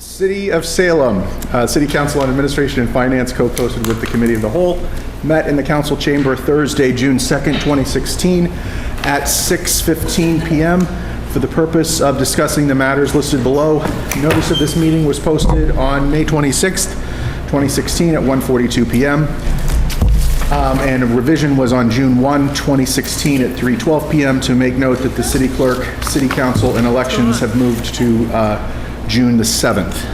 City of Salem, City Council on Administration and Finance co-posted with the Committee of the Whole, met in the council chamber Thursday, June 2nd, 2016 at 6:15 p.m. for the purpose of discussing the matters listed below. Notice of this meeting was posted on May 26th, 2016 at 1:42 p.m. And a revision was on June 1, 2016 at 3:12 p.m. to make note that the city clerk, city council, and elections have moved to June the 7th.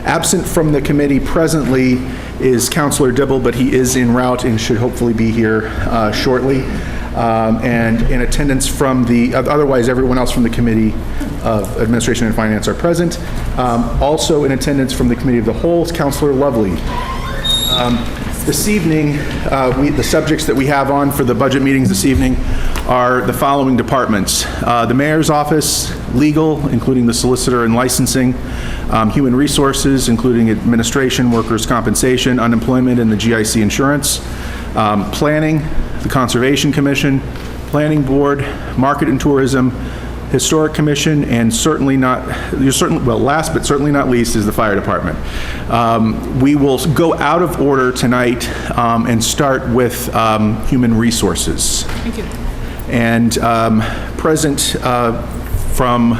Absent from the committee presently is Councilor Dibble, but he is en route and should hopefully be here shortly. And in attendance from the, otherwise everyone else from the Committee of Administration and Finance are present. Also in attendance from the Committee of the Whole is Councilor Lovely. This evening, the subjects that we have on for the budget meetings this evening are the following departments. The Mayor's Office, Legal, including the Solicitor and Licensing, Human Resources, including Administration, Workers' Compensation, Unemployment, and the GIC Insurance, Planning, the Conservation Commission, Planning Board, Market and Tourism, Historic Commission, and last but certainly not least is the Fire Department. We will go out of order tonight and start with Human Resources. Thank you. And present from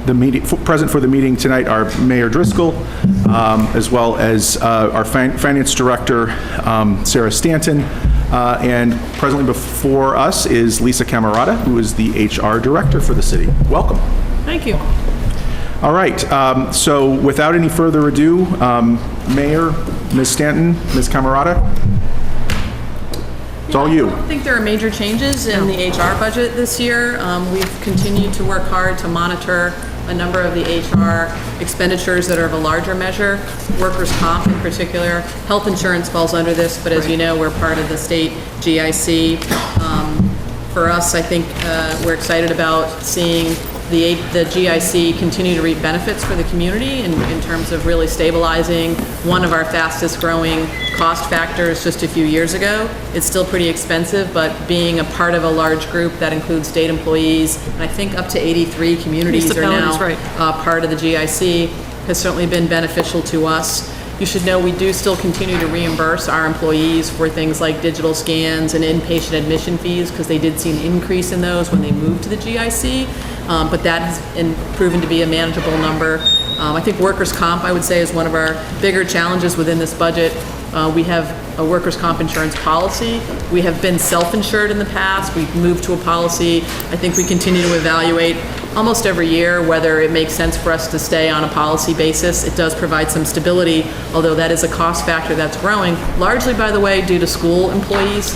the meeting, present for the meeting tonight are Mayor Driscoll, as well as our Finance Director, Sarah Stanton, and presently before us is Lisa Camerata, who is the HR Director for the city. Welcome. Thank you. All right, so without any further ado, Mayor, Ms. Stanton, Ms. Camerata, it's all you. I don't think there are major changes in the HR budget this year. We've continued to work hard to monitor a number of the HR expenditures that are of a larger measure, workers' comp in particular. Health insurance falls under this, but as you know, we're part of the state GIC. For us, I think we're excited about seeing the GIC continue to reap benefits for the community in terms of really stabilizing one of our fastest growing cost factors just a few years ago. It's still pretty expensive, but being a part of a large group that includes state employees, and I think up to 83 communities are now part of the GIC, has certainly been beneficial to us. You should know we do still continue to reimburse our employees for things like digital scans and inpatient admission fees, because they did see an increase in those when they moved to the GIC, but that has proven to be a manageable number. I think workers' comp, I would say, is one of our bigger challenges within this budget. We have a workers' comp insurance policy. We have been self-insured in the past. We've moved to a policy. I think we continue to evaluate almost every year whether it makes sense for us to stay on a policy basis. It does provide some stability, although that is a cost factor that's growing, largely, by the way, due to school employees,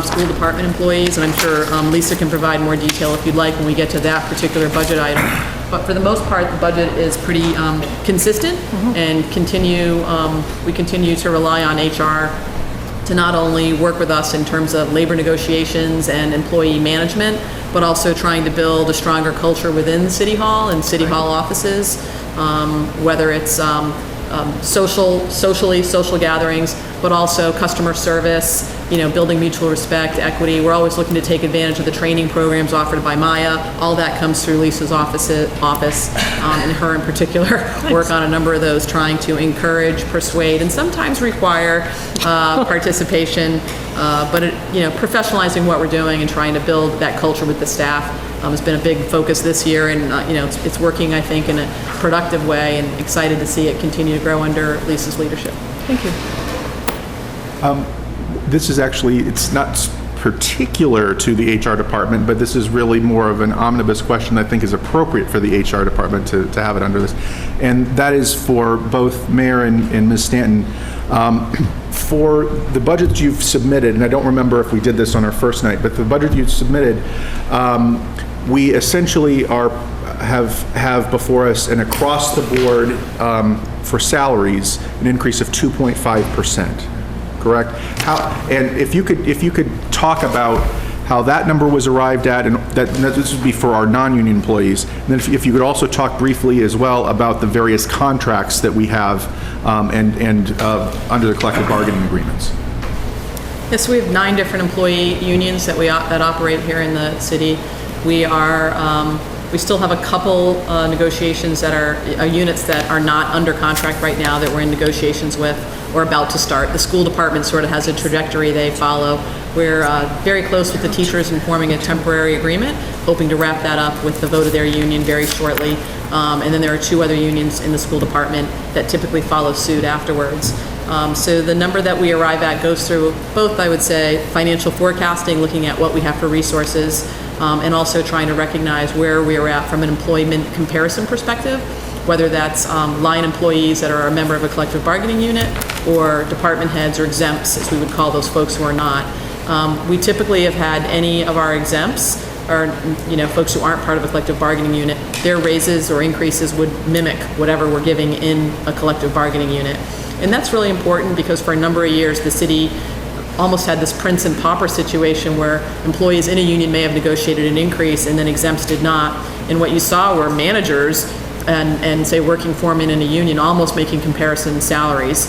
school department employees, and I'm sure Lisa can provide more detail if you'd like when we get to that particular budget item. But for the most part, the budget is pretty consistent, and we continue to rely on HR to not only work with us in terms of labor negotiations and employee management, but also trying to build a stronger culture within City Hall and City Hall offices, whether it's social gatherings, but also customer service, building mutual respect, equity. We're always looking to take advantage of the training programs offered by Maya. All that comes through Lisa's office, and her in particular work on a number of those, trying to encourage, persuade, and sometimes require participation, but professionalizing what we're doing and trying to build that culture with the staff has been a big focus this year, and it's working, I think, in a productive way, and excited to see it continue to grow under Lisa's leadership. Thank you. This is actually, it's not particular to the HR department, but this is really more of an omnibus question I think is appropriate for the HR department to have it under this. And that is for both Mayor and Ms. Stanton. For the budget that you've submitted, and I don't remember if we did this on our first night, but the budget you've submitted, we essentially have before us an across the board for salaries, an increase of 2.5%. Correct? And if you could talk about how that number was arrived at, and that this would be for our non-union employees, and then if you could also talk briefly as well about the various contracts that we have and under the collective bargaining agreements. Yes, we have 9 different employee unions that operate here in the city. We are We still have a couple negotiations that are units that are not under contract right now that we're in negotiations with or about to start. The school department sort of has a trajectory they follow. We're very close with the teachers in forming a temporary agreement, hoping to wrap that up with the vote of their union very shortly. And then there are 2 other unions in the school department that typically follow suit afterwards. So the number that we arrive at goes through both, I would say, financial forecasting, looking at what we have for resources, and also trying to recognize where we are at from an employment comparison perspective, whether that's line employees that are a member of a collective bargaining unit or department heads or exempts, as we would call those folks who are not. We typically have had any of our exempts or folks who aren't part of a collective bargaining unit, their raises or increases would mimic whatever we're giving in a collective bargaining unit. And that's really important because for a number of years the city almost had this prince and pauper situation where employees in a union may have negotiated an increase and then exempts did not. And what you saw were managers and say working foremen in a union almost making comparison salaries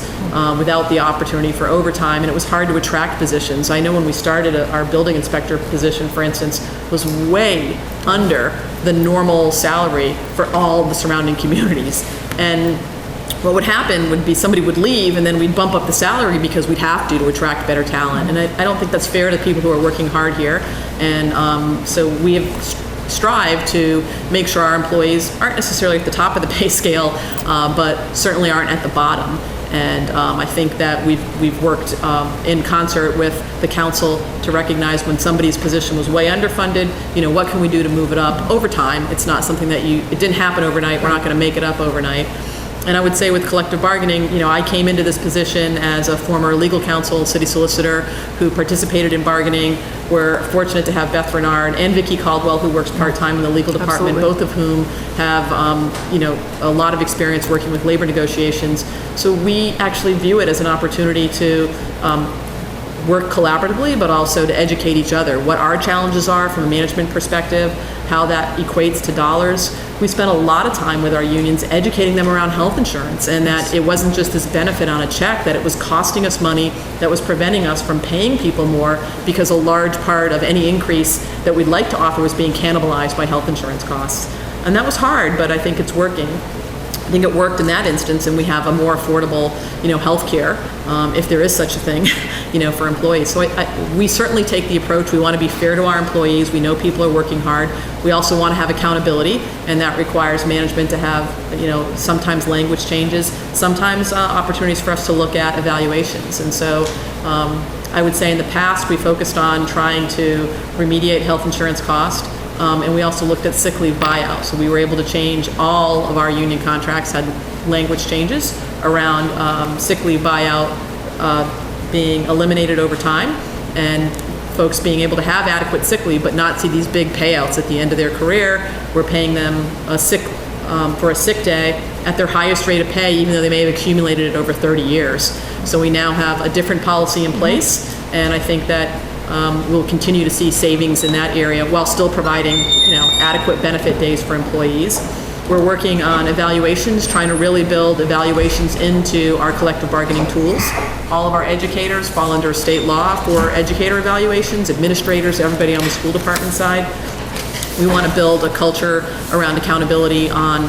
without the opportunity for overtime, and it was hard to attract positions. I know when we started, our building inspector position, for instance, was way under the normal salary for all the surrounding communities. And what would happen would be somebody would leave and then we'd bump up the salary because we'd have to attract better talent. And I don't think that's fair to people who are working hard here. And so we have strive to make sure our employees aren't necessarily at the top of the pay scale, but certainly aren't at the bottom. And I think that we've worked in concert with the council to recognize when somebody's position was way underfunded, what can we do to move it up over time? It's not something that it didn't happen overnight. We're not going to make it up overnight. And I would say with collective bargaining, I came into this position as a former legal counsel, city solicitor, who participated in bargaining. We're fortunate to have Beth Renard and Vicki Caldwell, who works part-time in the legal department, Absolutely. both of whom have, a lot of experience working with labor negotiations. So we actually view it as an opportunity to work collaboratively, but also to educate each other. What our challenges are from a management perspective, how that equates to dollars. We spent a lot of time with our unions educating them around health insurance and that it wasn't just this benefit on a check, that it was costing us money, that was preventing us from paying people more because a large part of any increase that we'd like to offer was being cannibalized by health insurance costs. And that was hard, but I think it's working. I think it worked in that instance, and we have a more affordable, health care, if there is such a thing, for employees. So we certainly take the approach. We want to be fair to our employees. We know people are working hard. We also want to have accountability, and that requires management to have, sometimes language changes, sometimes opportunities for us to look at evaluations. And so I would say in the past, we focused on trying to remediate health insurance cost. And we also looked at sick leave buyout. So we were able to change all of our union contracts, had language changes around sick leave buyout being eliminated over time and folks being able to have adequate sick leave but not see these big payouts at the end of their career. We're paying them for a sick day at their highest rate of pay, even though they may have accumulated it over 30 years. So we now have a different policy in place, and I think that we'll continue to see savings in that area while still providing, adequate benefit days for employees. We're working on evaluations, trying to really build evaluations into our collective bargaining tools. All of our educators fall under state law for educator evaluations, administrators, everybody on the school department side. We want to build a culture around accountability on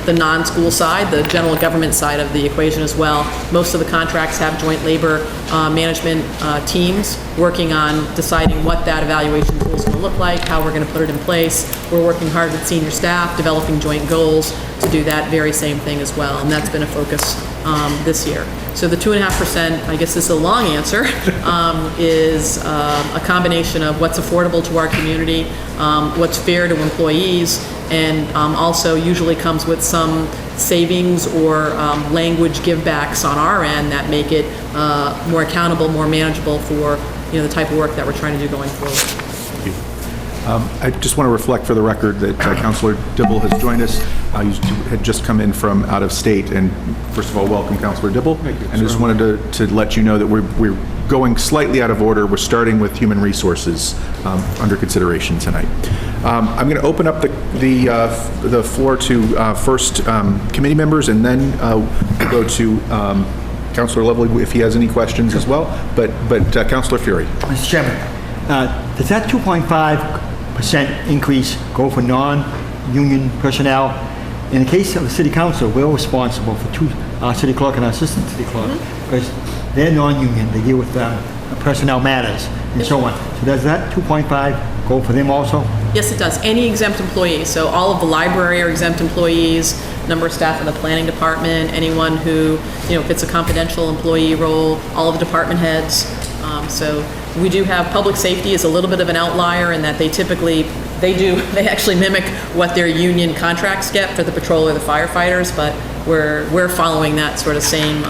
the non-school side, the general government side of the equation as well. Most of the contracts have joint labor management teams working on deciding what that evaluation tool is going to look like, how we're going to put it in place. We're working hard with senior staff, developing joint goals to do that very same thing as well, and that's been a focus this year. So the 2.5%, I guess this is a long answer, is a combination of what's affordable to our community, what's fair to employees, and also usually comes with some savings or language givebacks on our end that make it more accountable, more manageable for the type of work that we're trying to do going forward. I just want to reflect for the record that Councilor Dibble has joined us. He had just come in from out of state, and first of all, welcome, Councilor Dibble. Thank you. And I just wanted to let you know that we're going slightly out of order. We're starting with human resources under consideration tonight. I'm going to open up the floor to first committee members, and then go to Councilor Lovely if he has any questions as well. But Councilor Fury. Mr. Chairman, does that 2.5% increase go for non union personnel. In the case of the city council, we're responsible for two, our city clerk and our assistant city clerk, because they're non-union, they deal with personnel matters and so on. So does that 2.5 go for them also? Yes, it does. Any exempt employee, so all of the library are exempt employees, number of staff in the planning department, anyone who, fits a confidential employee role, all of the department heads. So we do have, public safety is a little bit of an outlier in that they actually mimic what their union contracts get for the patrol or the firefighters, but we're following that sort of same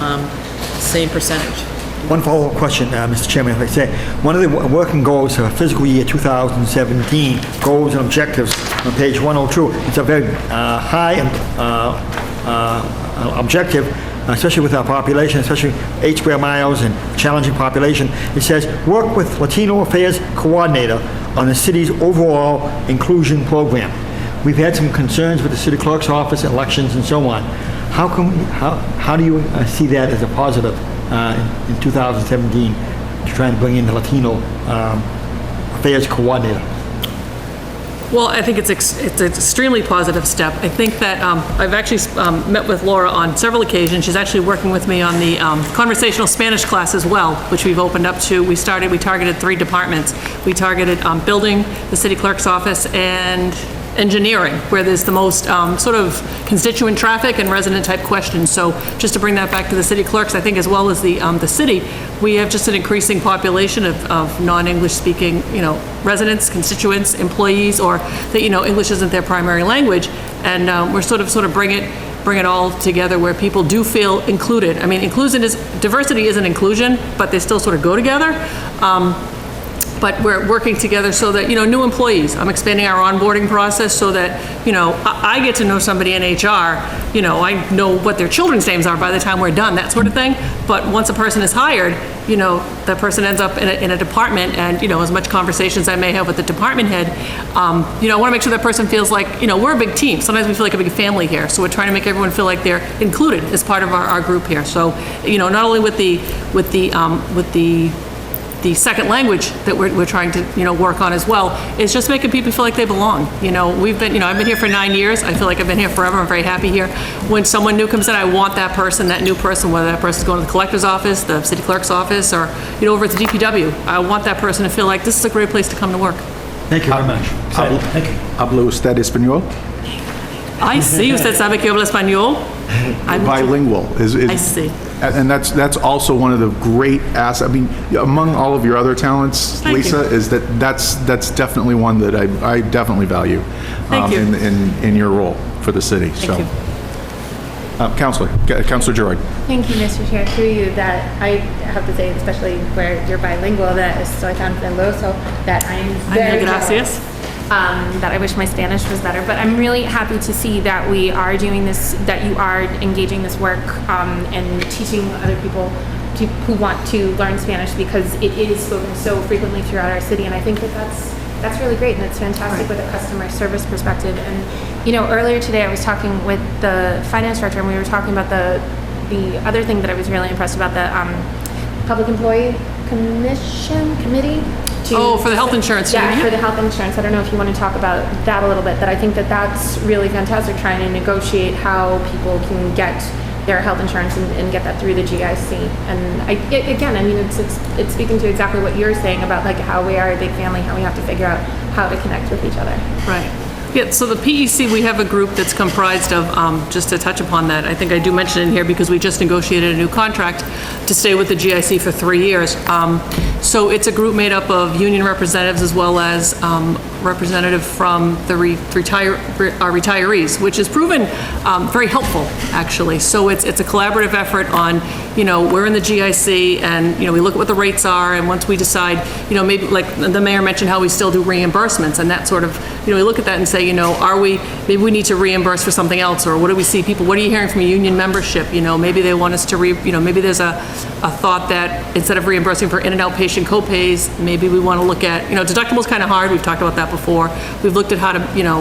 percentage. One follow-up question, Mr. Chairman, if I say, one of the working goals for fiscal year 2017, goals and objectives on page 102, it's a very high objective, especially with our population, especially 8 square miles and challenging population. It says, work with Latino Affairs Coordinator on the city's overall inclusion program. We've had some concerns with the city clerk's office, elections, and so on. How do you see that as a positive in 2017 to try and bring in the Latino Affairs Coordinator? Well, I think it's an extremely positive step. I think that I've actually met with Laura on several occasions. She's actually working with me on the conversational Spanish class as well, which we've opened up to. We targeted 3 departments. We targeted building, the city clerk's office, and engineering, where there's the most sort of constituent traffic and resident type questions. So just to bring that back to the city clerks, I think as well as the city, we have just an increasing population of non-English speaking, residents, constituents, employees, or that, English isn't their primary language. And we're sort of bring it all together where people do feel included. I mean, diversity isn't inclusion, but they still sort of go together. But we're working together so that, new employees, I'm expanding our onboarding process so that, I get to know somebody in HR, I know what their children's names are by the time we're done, that sort of thing. But once a person is hired, that person ends up in a department and, as much conversations I may have with the department head, I want to make sure that person feels like, we're a big team. Sometimes we feel like a big family here. So we're trying to make everyone feel like they're included as part of our group here. So, not only with the second language that we're trying to, work on as well, is just making people feel like they belong. I've been here for 9 years. I feel like I've been here forever. I'm very happy here. When someone new comes in, I want that new person, whether that person's going to the collector's office, the city clerk's office, or, over at the DPW. I want that person to feel like this is a great place to come to work. Thank you very much. Thank you. ¿Habla usted español? I see. Usted sabe que habla español. I'm Bilingual. I see. And that's also one of the great assets. I mean, among all of your other talents, Thank Lisa, you. is that's definitely one that I definitely value Thank you. in your role for the city. Thank you. Councilor Gerard. Thank you, Mr. Chair. Through you, that I have to say, especially where you're bilingual, that estoy tan celoso that I'm very Gracias. that I wish my Spanish was better. But I'm really happy to see that we are doing this, that you are engaging this work and teaching other people who want to learn Spanish, because it is spoken so frequently throughout our city. And I think that that's really great, and it's fantastic with a customer service perspective. And earlier today I was talking with the finance director, and we were talking about the other thing that I was really impressed about, the Public Employee Committee. For the health insurance. Yeah, for the health insurance. I don't know if you want to talk about that a little bit, but I think that that's really fantastic, trying to negotiate how people can get their health insurance and get that through the GIC. And it's speaking to exactly what you're saying about like how we are a big family, how we have to figure out how to connect with each other. Right. Yeah, so the PEC, we have a group that's comprised of, just to touch upon that, I think I do mention it in here because we just negotiated a new contract to stay with the GIC for 3 years. So it's a group made up of union representatives as well as representative from the retirees, which has proven very helpful, actually. So it's a collaborative effort on, we're in the GIC and, we look at what the rates are, and once we decide, maybe like the mayor mentioned how we still do reimbursements, and that sort of, we look at that and say, maybe we need to reimburse for something else, or what do we see people, what are you hearing from your union membership? Maybe they want us to maybe there's a thought that instead of reimbursing for in and outpatient co-pays, maybe we want to look at, deductible's kind of hard, we've talked about that before. We've looked at how to,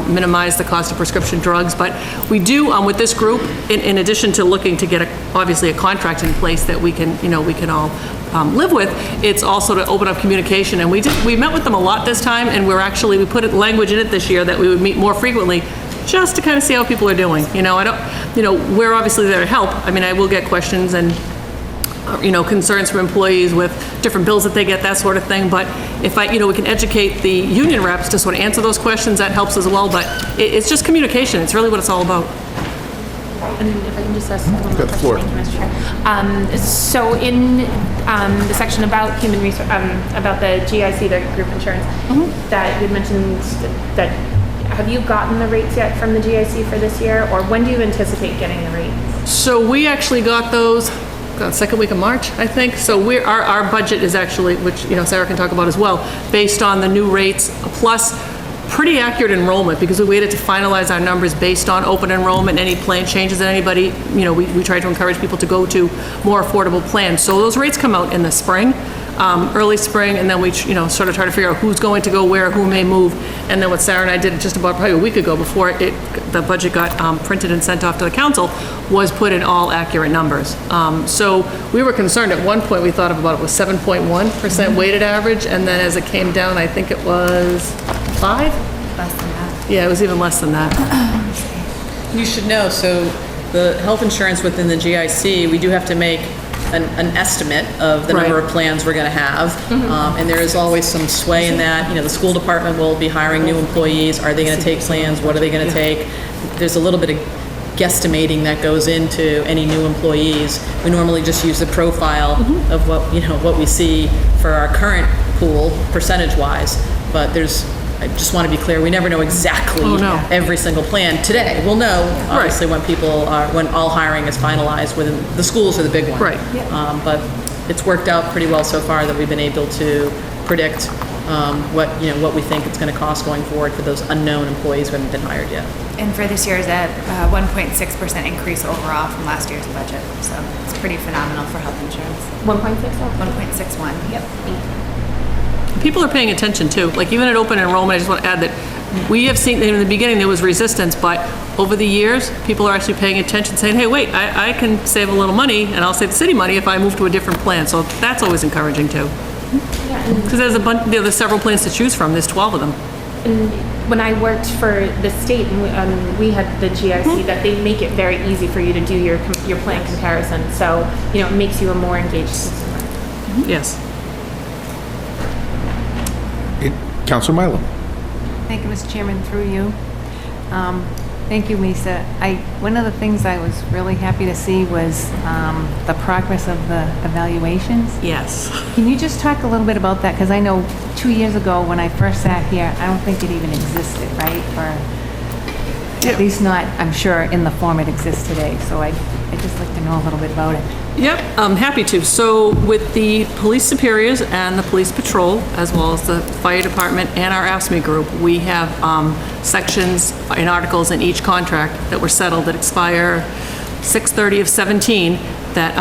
minimize the cost of prescription drugs, but we do, with this group, in addition to looking to get obviously a contract in place that we can all live with, it's also to open up communication. And we met with them a lot this time, and we put language in it this year that we would meet more frequently, just to kind of see how people are doing. We're obviously there to help. I mean, I will get questions and concerns from employees with different bills that they get, that sort of thing. But if we can educate the union reps to sort of answer those questions, that helps as well. But it's just communication. It's really what it's all about. And if I can just ask one more Got the question. floor. Thank you, Mr. Chair. So in the section about human resource, about the GIC, the group insurance, that you mentioned that, have you gotten the rates yet from the GIC for this year, or when do you anticipate getting the rates? So we actually got those second week of March, I think. So our budget is actually, which Sarah can talk about as well, based on the new rates plus pretty accurate enrollment, because we waited to finalize our numbers based on open enrollment, any plan changes that anybody, we try to encourage people to go to more affordable plans. So those rates come out in the spring, early spring, and then we, sort of try to figure out who's going to go where, who may move. And then what Sarah and I did just about probably a week ago, before the budget got printed and sent off to the council, was put in all accurate numbers. So we were concerned at one point, we thought of about it was 7.1% weighted average, and then as it came down, I think it was 5? Less than that. Yeah, it was even less than that. You should know, so the health insurance within the GIC, we do have to make an estimate of the number Right. of plans we're gonna have. And there is always some sway in that. The school department will be hiring new employees. Are they gonna take plans? What are they gonna take? There's a little bit of guesstimating that goes into any new employees. We normally just use the profile of what we see for our current pool, percentage-wise. But I just want to be clear, we never know exactly Oh, no. every single plan. Today, we'll know, obviously, when all hiring is finalized within, the schools are the big one. Right. But it's worked out pretty well so far that we've been able to predict what we think it's going to cost going forward for those unknown employees who haven't been hired yet. And for this year's at 1.6% increase overall from last year's budget. So it's pretty phenomenal for health insurance. 1.6? 1.61. Yep. People are paying attention too. Like even at open enrollment, I just want to add that we have seen, in the beginning there was resistance, but over the years, people are actually paying attention, saying, hey, wait, I can save a little money and I'll save the city money if I move to a different plan. So that's always encouraging too. Because there's a bunch, there's several plans to choose from. There's 12 of them. And when I worked for the state, and we had the GIC, that they make it very easy for you to do your plan comparison. So, it makes you a more engaged consumer. Yes. Councilor Milo. Thank you, Mr. Chairman, through you. Thank you, Lisa. One of the things I was really happy to see was the progress of the evaluations. Yes. Can you just talk a little bit about that? Because I know 2 years ago when I first sat here, I don't think it even existed, right? Or at least not, I'm sure, in the form it exists today. So I'd just like to know a little bit about it. Yep, I'm happy to. So with the police superiors and the police patrol, as well as the fire department and our AFSCME group, we have sections and articles in each contract that were settled that expire 6/30 of 17, that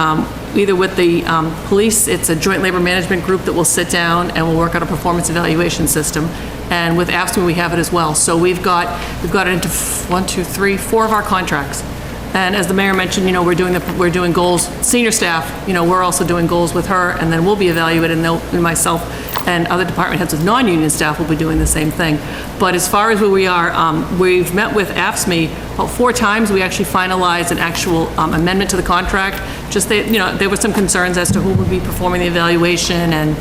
either with the police, it's a joint labor management group that will sit down and we'll work out a performance evaluation system. And with AFSCME, we have it as well. So we've got it into 4 of our contracts. And as the mayor mentioned, we're doing goals, senior staff, we're also doing goals with her, and then we'll be evaluated, and myself and other department heads with non-union staff will be doing the same thing. But as far as where we are, we've met with AFSCME about 4 times. We actually finalized an actual amendment to the contract. Just there were some concerns as to who would be performing the evaluation, and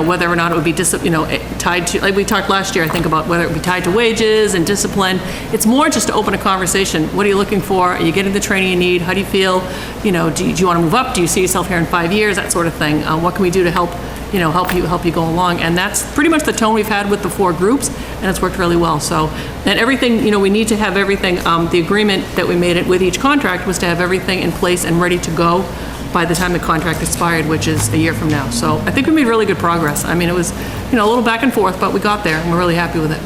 whether or not it would be tied to, like we talked last year, I think, about whether it would be tied to wages and discipline. It's more just to open a conversation. What are you looking for? Are you getting the training you need? How do you feel? Do you want to move up? Do you see yourself here in 5 years? That sort of thing. What can we do to help you go along? And that's pretty much the tone we've had with the 4 groups, and it's worked really well. So, and everything, we need to have everything, the agreement that we made it with each contract was to have everything in place and ready to go by the time the contract expired, which is a year from now. So I think we made really good progress. I mean, it was, a little back and forth, but we got there, and we're really happy with it.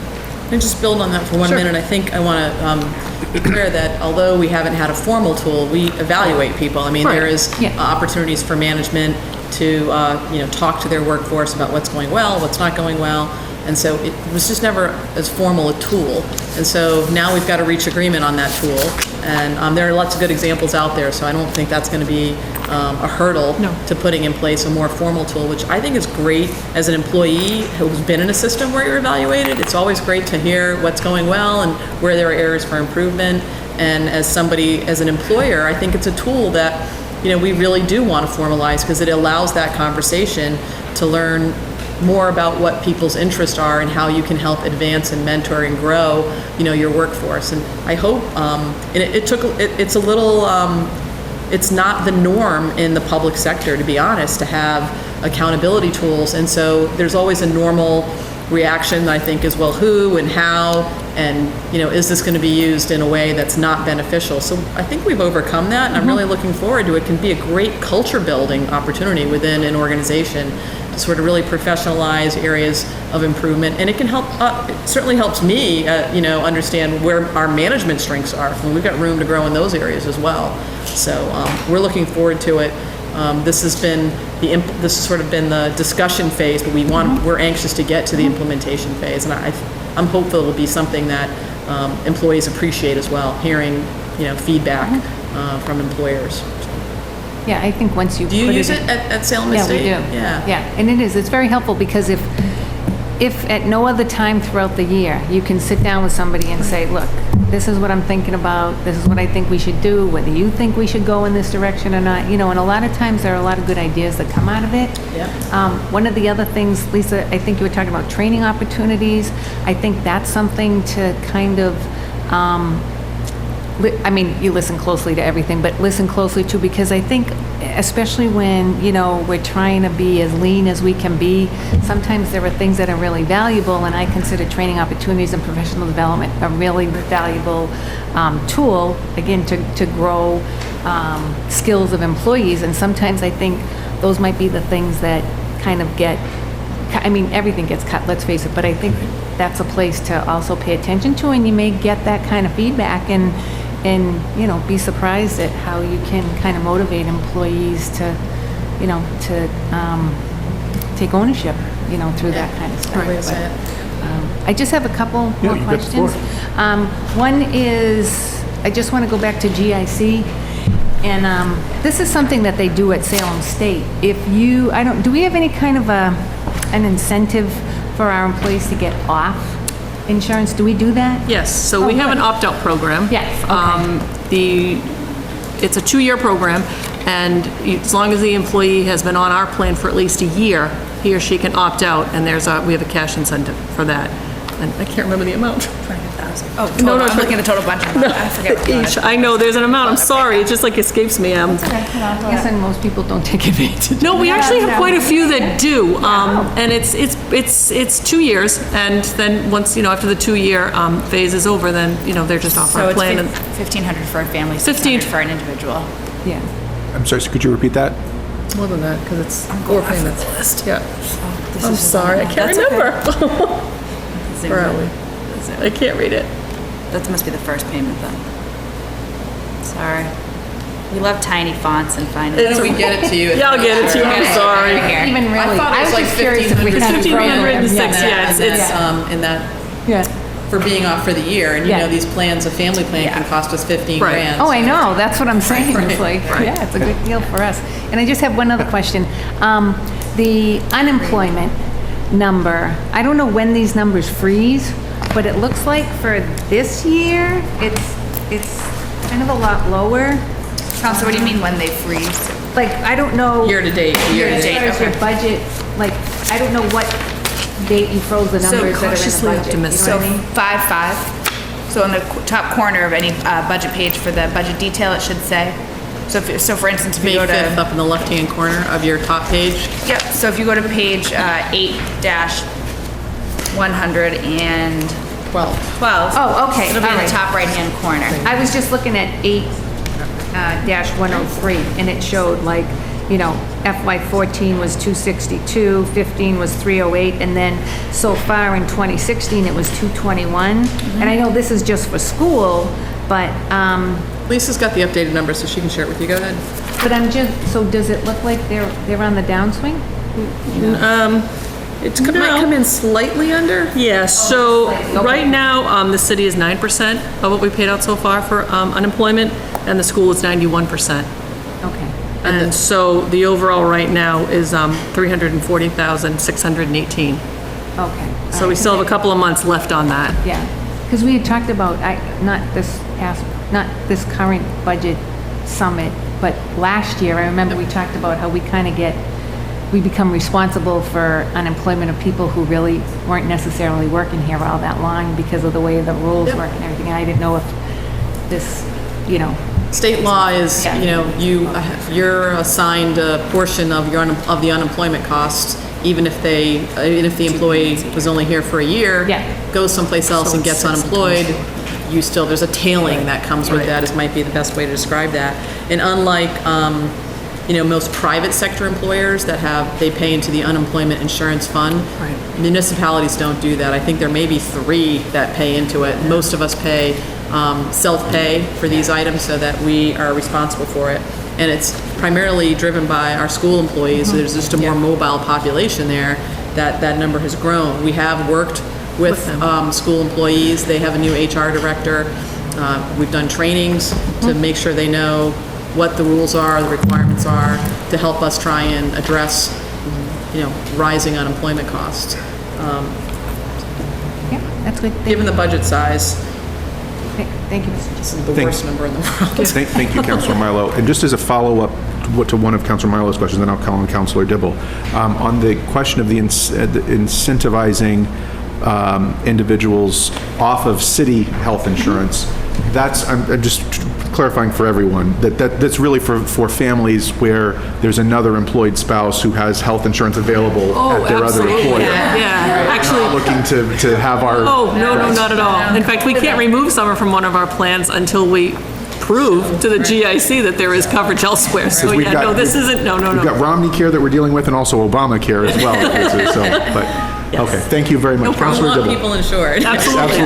And just build on that for 1 minute. I think I want to be clear that although we haven't had a formal tool, we evaluate people. I mean, Right. there is opportunities for management to, talk to their workforce about what's going well, what's not going well. And so it was just never as formal a tool. And so now we've got to reach agreement on that tool. And there are lots of good examples out there, so I don't think that's going to be a hurdle to putting in place a more formal tool, which I think is great as an employee who's been in a system where you're evaluated. It's always great to hear what's going well and where there are areas for improvement. And as somebody, as an employer, I think it's a tool that, we really do want to formalize because it allows that conversation to learn more about what people's interests are and how you can help advance and mentor and grow, your workforce. And I hope, and it's a little, it's not the norm in the public sector, to be honest, to have accountability tools. And so there's always a normal reaction, I think, is, well, who and how, and, is this going to be used in a way that's not beneficial? So I think we've overcome that, and I'm really looking forward to it. It can be a great culture building opportunity within an organization to sort of really professionalize areas of improvement. And it can help, it certainly helps me, understand where our management strengths are. I mean, we've got room to grow in those areas as well. So we're looking forward to it. This has sort of been the discussion phase, but we're anxious to get to the implementation phase, and I'm hopeful it will be something that employees appreciate as well, hearing feedback from employers. Yeah, I think once you do you use it at Salem Estate? Yeah, we do. Yeah, and it's very helpful because if at no other time throughout the year you can sit down with somebody and say, look, this is what I'm thinking about, this is what I think we should do, whether you think we should go in this direction or not, and a lot of times there are a lot of good ideas that come out of it. Yeah. One of the other things, Lisa, I think you were talking about training opportunities. I think that's something to kind of, you listen closely to everything, but listen closely too, because I think, especially when, we're trying to be as lean as we can be, sometimes there are things that are really valuable, and I consider training opportunities and professional development a really valuable tool, again, to grow skills of employees. And sometimes I think those might be the things that kind of everything gets cut, let's face it, but I think that's a place to also pay attention to, and you may get that kind of feedback and be surprised at how you can kind of motivate employees to take ownership, through that kind of stuff. But, I just have a couple more you got the floor. questions. One is, I just want to go back to GIC, and this is something that they do at Salem State. Do we have any kind of an incentive for our employees to get off insurance? Do we do that? Yes, so we have an opt-out program. Yes, okay. It's a 2-year program, and as long as the employee has been on our plan for at least a year, he or she can opt out, and we have a cash incentive for that. And I can't remember the amount. 20,000. Oh, total. I'm looking at the total budget. I forget what Each, I know, there's an amount, I'm sorry, it just like escapes me. I guess most people don't take advantage. No, we actually have quite a few that do, and it's 2 years, and then once, after the 2-year phase is over, then, they're just off So our it's plan. 1,500 for a family, 600 for an individual. Yeah. I'm sorry, so could you repeat that? More than that, because it's 4 payments. Yeah. This I'm is- sorry, I can't That's okay. remember. Zoom Where are in. we? Zoom. I can't read it. That must be the first payment then. Sorry. We love tiny fonts and fine. So we get it to you. Yeah, I'll get it to you, I'm sorry. Even really, I thought it was like just curious if we had a 1,506, program. yeah, it's in that, Yeah. for being off for the year, and Yeah. these plans, a family plan can cost us 15 Right. grand. Oh, I know, that's what I'm saying, it's like, right. yeah, it's a good deal for us. And I just have one other question. The unemployment number, I don't know when these numbers freeze, but it looks like for this year, it's kind of a lot lower. So what do you mean when they freeze? Like, I don't know. Year to date, year to As date. far as your budget, like, I don't know what date you froze the numbers that are in the cautiously budget. optimistic. You know So what I mean? 5.5. So on the top corner of any budget page for the budget detail, it should say. So for instance, if you May go 5th to, up in the left-hand corner of your top page. yep, so if you go to page 8-112. 12. Oh, okay, It'll be in all the right. top right-hand corner. I was just looking at 8-103, and it showed like, FY14 was 262, 15 was 308, and then so far in 2016, it was 221. And I know this is just for school, but Lisa's got the updated numbers, so she can share it with you. Go ahead. so does it look like they're on the downswing? It might come in slightly under. Yeah, so Okay. right now, the city is 9% of what we paid out so far for unemployment, and the school is 91%. Okay. And so the overall right now is 340,618. Okay. So we still have a couple of months left on that. Yeah, because we had talked about, not this current budget summit, but last year, I remember we talked about how we become responsible for unemployment of people who really weren't necessarily working here all that long because of the way the rules work and everything. And I didn't know if this, State law is, Yeah. you're assigned a portion of the unemployment costs, even if the employee was only here for a year, Yeah. goes someplace else and gets unemployed, there's a tailing that comes with that, might be the best way to describe that. And unlike, most private sector employers they pay into the unemployment insurance fund. Right. Municipalities don't do that. I think there may be 3 that pay into it. Most of us pay self-pay for these items so that we are responsible for it. And it's primarily driven by our school employees. So there's just a more mobile population there that number has grown. We have worked with school employees. They have a new HR director. We've done trainings to make sure they know what the rules are, the requirements are, to help us try and address, rising unemployment costs. yeah, that's good. Given the budget size, Thank you, Mr. this is the worst number in the world. Thank you, Councilor Milo. And just as a follow-up to one of Councilor Milo's questions, then I'll call on Councilor Dibble. On the question of the incentivizing individuals off of city health insurance, I'm just clarifying for everyone, that's really for families where there's another employed spouse who has health insurance available at their other employer. Yeah, actually. Looking to have our... Oh, no, not at all. In fact, we can't remove someone from one of our plans until we prove to the GIC that there is coverage elsewhere. So We've got- this isn't, no. We've got Romney Care that we're dealing with and also Obamacare as well. Okay, thank you very much. We Councilor want Dibble. people insured. Absolutely.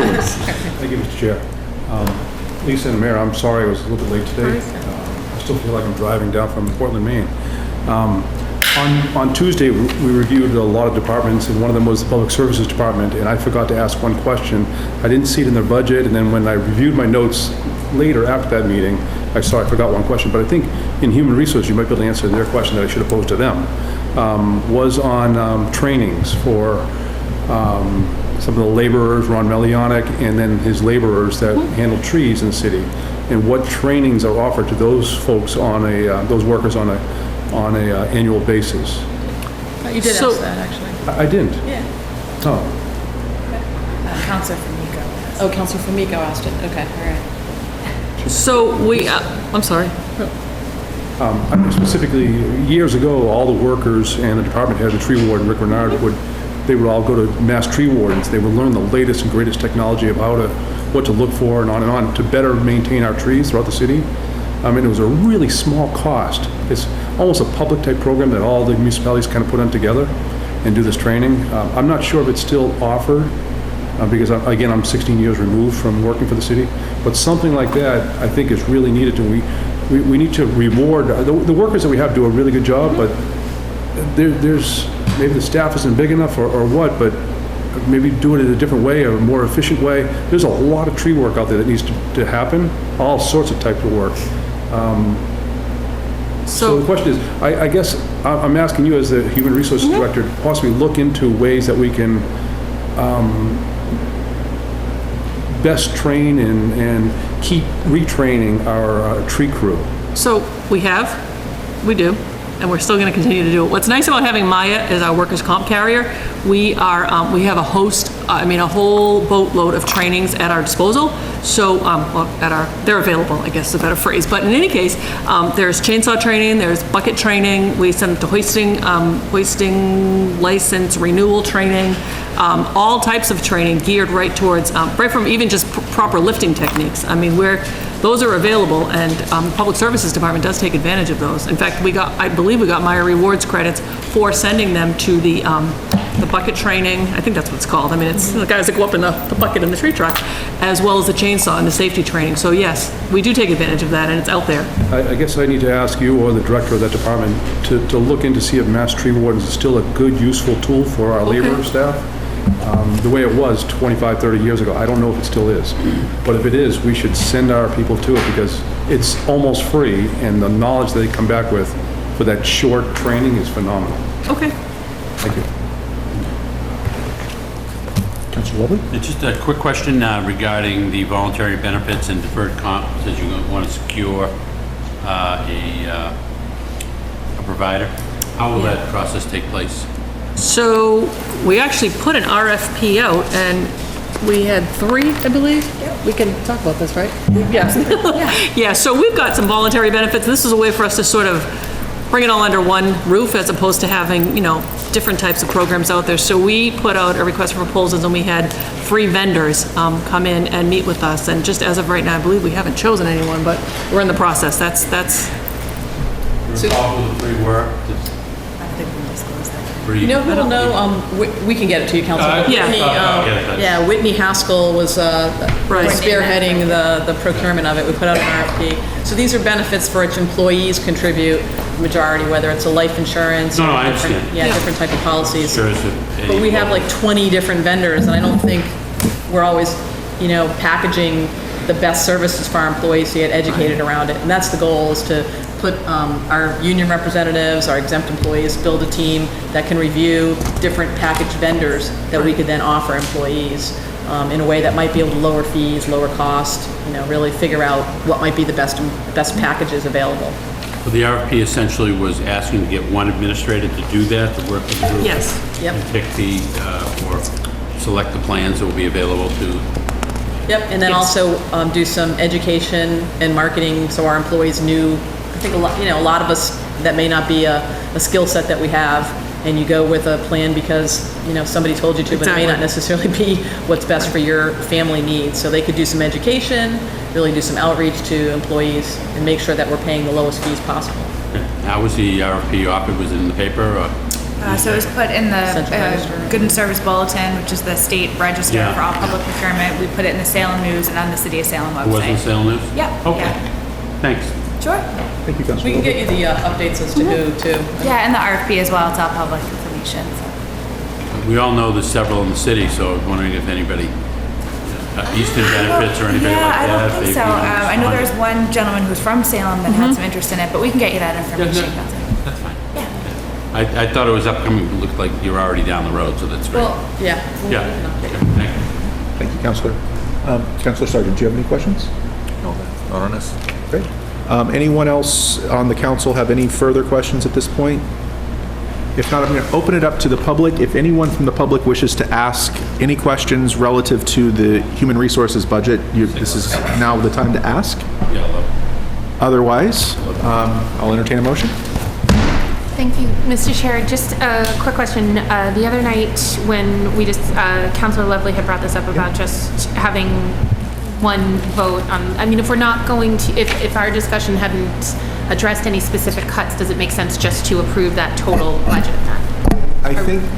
Thank you, Mr. Chair. Lisa and Mayor, I'm sorry I was a little bit late today. I still feel like I'm driving down from Portland, Maine. On Tuesday, we reviewed a lot of departments, and one of them was the Public Services Department, and I forgot to ask one question. I didn't see it in their budget, and then when I reviewed my notes later after that meeting, I forgot one question, but I think in Human Resources, you might be able to answer their question that I should have posed to them, was on trainings for some of the laborers, Ron Melianic, and then his laborers that handle trees in the city, and what trainings are offered to those folks those workers on a annual basis. You did So- ask that, actually. I didn't. Yeah. Oh, Counselor Fumiko. Oh, Councilor Fumiko asked it. Okay, all right. So I'm sorry. specifically, years ago, all the workers and the department head, the tree warden, Rick Renard, they would all go to mass tree wardens. They would learn the latest and greatest technology of what to look for and on to better maintain our trees throughout the city. I mean, it was a really small cost. It's almost a public type program that all the municipalities kind of put on together and do this training. I'm not sure if it's still offered because again, I'm 16 years removed from working for the city, but something like that I think is really needed, and we need to reward the workers that we have do a really good job, but there's maybe the staff isn't big enough or what, but maybe do it in a different way, a more efficient way. There's a lot of tree work out there that needs to happen, all sorts of types of work. So the question is, I guess I'm asking you as the Human Resources Director to possibly look into ways that we can best train and keep retraining our tree crew. So we do, and we're still going to continue to do it. What's nice about having Maya as our workers' comp carrier, we have a whole boatload of trainings at our disposal. So, they're available, I guess is a better phrase. But in any case, there's chainsaw training, there's bucket training, we send them to hoisting license renewal training, all types of training geared right towards, right from even just proper lifting techniques. I mean, those are available, and the Public Services Department does take advantage of those. In fact, I believe we got Maya Rewards credits for sending them to the bucket training. I think that's what it's called. I mean, it's the guys that go up in the bucket in the tree truck, as well as the chainsaw and the safety training. So yes, we do take advantage of that, and it's out there. I guess I need to ask you or the director of that department to look into see if mass tree wardens is still a good, useful tool for our labor staff. The way it was 25, 30 years ago, I don't know if it still is. But if it is, we should send our people to it because it's almost free, and the knowledge they come back with for that short training is phenomenal. Okay. Thank you. Councilor Lovely? Just a quick question regarding the voluntary benefits and deferred comp. Says you want to secure a provider. How will that process take place? So we actually put an RFP out, and we had 3, I believe. We can talk about this, right? Yes. Yeah, so we've got some voluntary benefits. This is a way for us to sort of bring it all under one roof as opposed to having, different types of programs out there. So we put out a request for proposals, and we had 3 vendors come in and meet with us. And just as of right now, I believe we haven't chosen anyone, but we're in the process. That's. All of the 3 were? You know who will know, we can get it to you, Councilor. Yeah. Whitney, Whitney Haskell was spearheading the procurement of it. We put out an RFP. So these are benefits for which employees contribute majority, whether it's a life insurance. No, or I different- understand. Yeah, different type of policies. Sure, is it But we have like 20 different vendors, and I don't think we're always, packaging the best services for our employees to get educated around it. And that's the goal, is to put our union representatives, our exempt employees, build a team that can review different packaged vendors that we could then offer employees in a way that might be able to lower fees, lower cost, really figure out what might be the best packages available. So the RFP essentially was asking to get one administrator to do that, to work with the group? Yes. Yep. And pick or select the plans that will be available to... Yep, and then also do some education and marketing so our employees knew. I think a lot of us, that may not be a skill set that we have, and you go with a plan because, somebody told you to, but it may not necessarily be what's best for your family needs. So they could do some education, really do some outreach to employees, and make sure that we're paying the lowest fees possible. How was the RFP offered? Was it in the paper or? So it was put in Central the Register. Good and Service Bulletin, which is the state register Yeah. for all public procurement. We put it in the Salem News and on the City of Salem website. It wasn't Salem News? Yep, Okay. yeah. Thanks. Sure. Thank you, Councilor We can Lovely. get you the updates as to who, too. Yeah, and the RFP as well. It's all public information. So. We all know there's several in the city, so I was wondering if anybody, Eastern benefits or anybody like that. I don't think they'd so. be I know there was one gentleman who's from Salem that had some interest in it, but we can get you that information. That's fine. Yeah. I thought it was upcoming. It looked like you're already down the road, so that's great. Well, yeah. we'll Yeah. get an update. Okay, thank you. Thank you, Councilor. Councilor Sargent, do you have any questions? No, not on this. Great. Anyone else on the council have any further questions at this point? If not, I'm going to open it up to the public. If anyone from the public wishes to ask any questions relative to the human resources budget, this is now the time to ask. Yeah, love it. Otherwise, I'll entertain a motion. Thank you, Mr. Chair. Just a quick question. The other night when we just, Councilor Lovely had brought this up about just having one vote on, if we're not going to, if our discussion hadn't addressed any specific cuts, does it make sense just to approve that total budget then?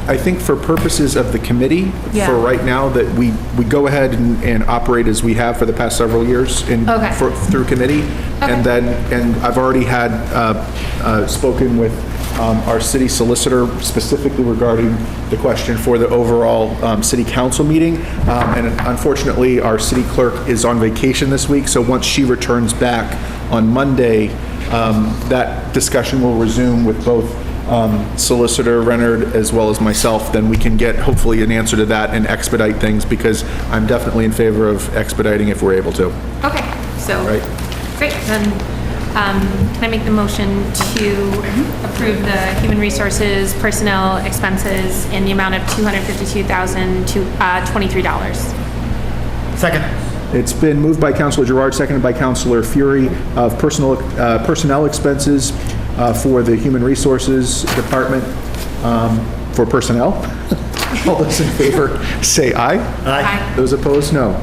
I think for purposes of the committee, Yeah. for right now, that we go ahead and operate as we have for the past several years Okay. through committee. And I've already had spoken with our city solicitor specifically regarding the question for the overall city council meeting. And unfortunately, our city clerk is on vacation this week, so once she returns back on Monday, that discussion will resume with both Solicitor Renard as well as myself. Then we can get hopefully an answer to that and expedite things, because I'm definitely in favor of expediting if we're able to. Okay, so, Right. great. Then, can I make the motion to approve the human resources personnel expenses in the amount of $252,023? Second. It's been moved by Councilor Gerard, seconded by Councilor Fury, of personnel expenses for the Human Resources Department for personnel. All those in favor, say aye. Aye. Those opposed, no.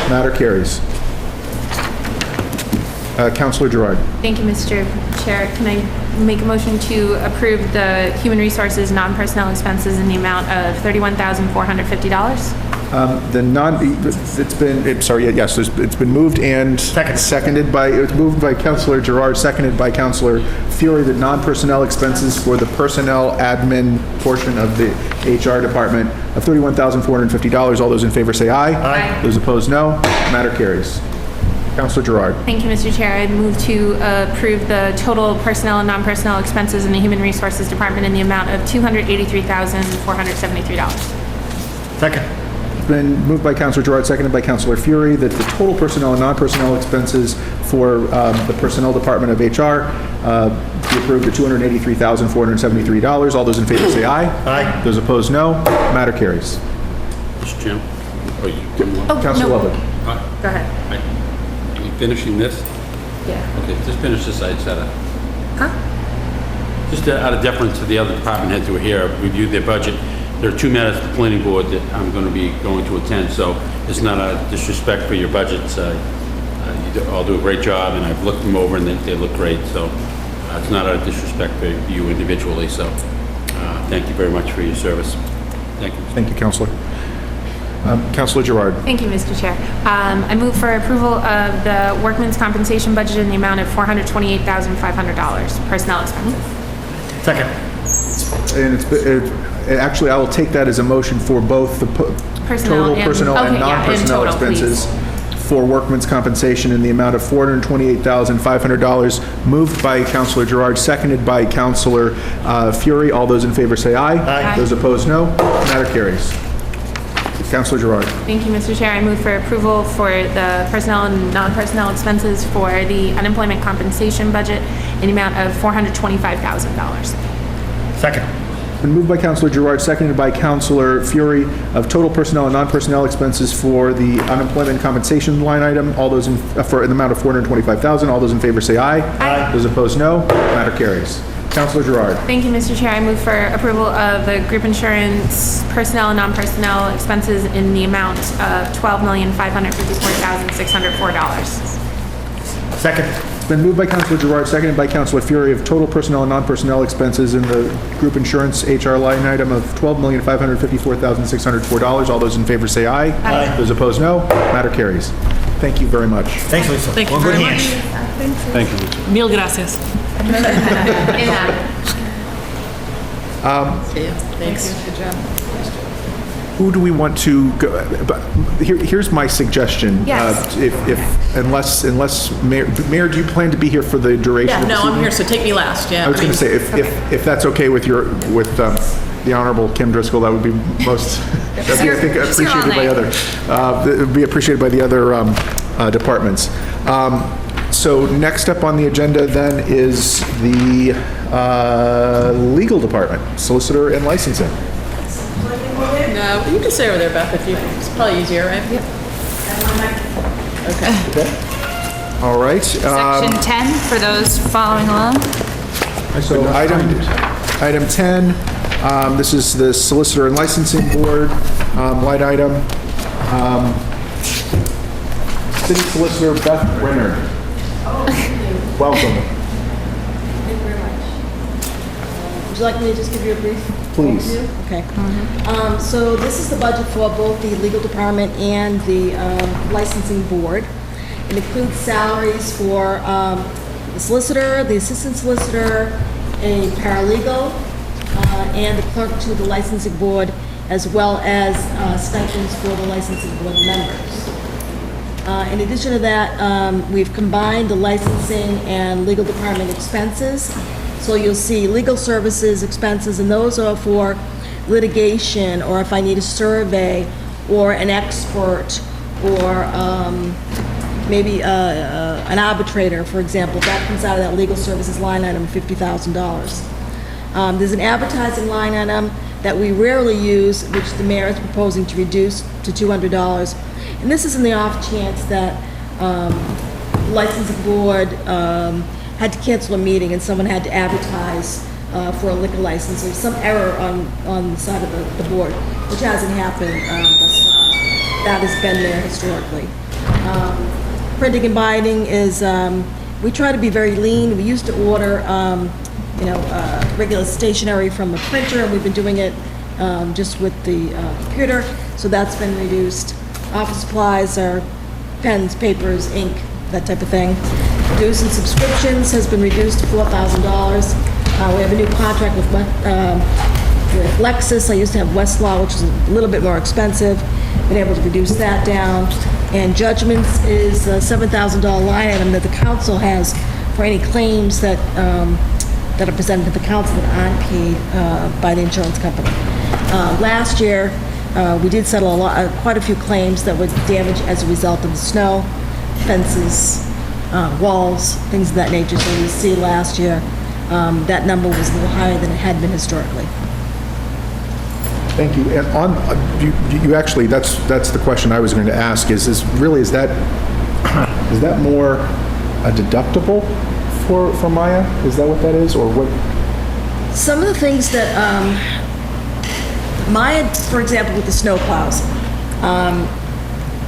Matter carries. Councilor Gerard. Thank you, Mr. Chair. Can I make a motion to approve the human resources non-personnel expenses in the amount of $31,450? It's been moved and seconded by, it was moved by Councilor Gerard, seconded by Councilor Fury, the non-personnel expenses for the personnel admin portion of the HR department of $31,450. All those in favor say aye. Aye. Those opposed, no. Matter carries. Councilor Gerard. Thank you, Mr. Chair. I'd move to approve the total personnel and non-personnel expenses in the Human Resources Department in the amount of $283,473. Second. It's been moved by Councilor Gerard, seconded by Councilor Fury, that the total personnel and non-personnel expenses for the Personnel Department of HR be approved at $283,473. All those in favor say aye. Aye. Those opposed, no. Matter carries. Mr. Chairman? Councilor no. Lovett. Go ahead. Are you finishing this? Yeah. Okay, just finish this, I just had just out of deference to the other department heads who are here, reviewed their budget. There are 2 matters at the planning board that I'm going to be going to attend, so it's not a disrespect for your budgets. You all do a great job, and I've looked them over, and they look great, so it's not a disrespect for you individually, so thank you very much for your service. Thank you. Thank you, Councilor. Councilor Gerard. Thank you, Mr. Chair. I move for approval of the workman's compensation budget in the amount of $428,500, personnel expenses. Second. And actually, I will take that as a motion for both the total personnel and non-personnel expenses for workman's compensation in the amount of $428,500, moved by Councilor Gerard, seconded by Councilor Fury. All those in favor say aye. Aye. Those opposed, no. Matter carries. Councilor Gerard. Thank you, Mr. Chair. I move for approval for the personnel and non-personnel expenses for the unemployment compensation budget in the amount of $425,000. Second. Been moved by Councilor Gerard, seconded by Councilor Fury, of total personnel and non-personnel expenses for the unemployment compensation line item. All those in the amount of $425,000. All those in favor say aye. Aye. Those opposed, no. Matter carries. Councilor Gerard. Thank you, Mr. Chair. I move for approval of the group insurance personnel and non-personnel expenses in the amount of $12,554,604. Second. It's been moved by Councilor Gerard, seconded by Councilor Fury, of total personnel and non-personnel expenses in the group insurance HR line item of $12,554,604. All those in favor say aye. Aye. Those opposed, no. Matter carries. Thank you very much. Thanks, Lisa. Thank you We're in very good much. hands. Thank you, Lisa. Mil gracias. Thanks. Good job. Who do we want to go? Here's my suggestion. Yes. Unless Mayor, do you plan to be here for the duration Yeah, of this no, I'm evening? here, so take me last, yeah. I was going to say, if that's okay with the Honorable Kim Driscoll, that would be most, that'd be, I think, appreciated by it would be appreciated by the other departments. So next up on the agenda then is the legal department, solicitor and licensing. No, you can stay over there, Beth, if you, it's probably easier, right? Yep. Okay. All right. Section 10, for those following along. So item 10, this is the Solicitor and Licensing Board, line item. City Solicitor Beth Renner. Welcome. Thank you very much. Would you like me to just give you a brief? Please. overview? Okay. So this is the budget for both the legal department and the licensing board. It includes salaries for the solicitor, the assistant solicitor, a paralegal, and the clerk to the licensing board, as well as stipends for the licensing board members. In addition to that, we've combined the licensing and legal department expenses. So you'll see legal services expenses, and those are for litigation, or if I need a survey, or an expert, or maybe an arbitrator, for example. That comes out of that legal services line item, $50,000. There's an advertising line item that we rarely use, which the mayor is proposing to reduce to $200. And this is in the off chance that licensing board had to cancel a meeting and someone had to advertise for a liquor license. There's some error on the side of the board, which hasn't happened thus far. That has been there historically. Printing and binding is, we try to be very lean. We used to order, regular stationery from a printer, and we've been doing it just with the computer, so that's been reduced. Office supplies are pens, papers, ink, that type of thing. Dues and subscriptions has been reduced to $4,000. We have a new contract with With Lexus, I used to have Westlaw, which was a little bit more expensive, been able to reduce that down. And judgments is a $7,000 line item that the council has for any claims that are presented to the council that aren't paid by the insurance company. Last year, we did settle quite a few claims that were damaged as a result of the snow, fences, walls, things of that nature. So you see last year, that number was a little higher than it had been historically. Thank you. And you actually, that's the question I was going to ask, is that more a deductible for Maya? Is that what that is, or what? Some of the things that, Maya, for example, with the snow plows,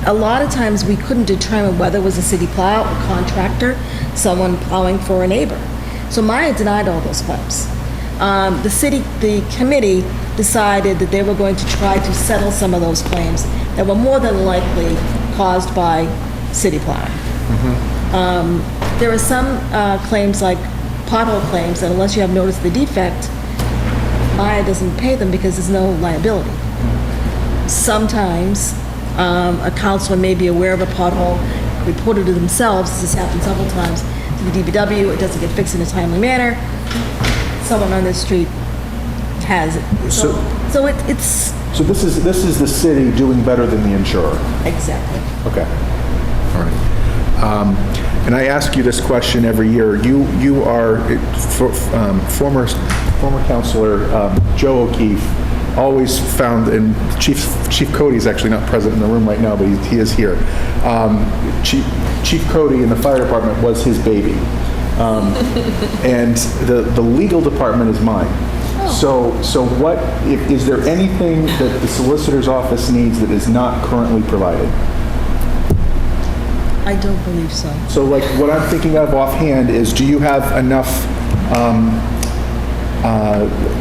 a lot of times we couldn't determine whether it was a city plow, a contractor, someone plowing for a neighbor. So Maya denied all those claims. The committee decided that they were going to try to settle some of those claims that were more than likely caused by city plowing. There are some claims like pothole claims that unless you have noticed the defect, Maya doesn't pay them because there's no liability. Sometimes a counselor may be aware of a pothole, report it to themselves, this has happened several times, to the DPW, it doesn't get fixed in a timely manner, someone on this street has it. So it's... So this is the city doing better than the insurer? Exactly. Okay. All right. And I ask you this question every year. You are former counselor Joe O'Keefe always found, and Chief Cody is actually not present in the room right now, but he is here. Chief Cody in the fire department was his baby, and the legal department is mine. So what is there anything that the solicitor's office needs that is not currently provided? I don't believe so. So like what I'm thinking of offhand is, do you have enough,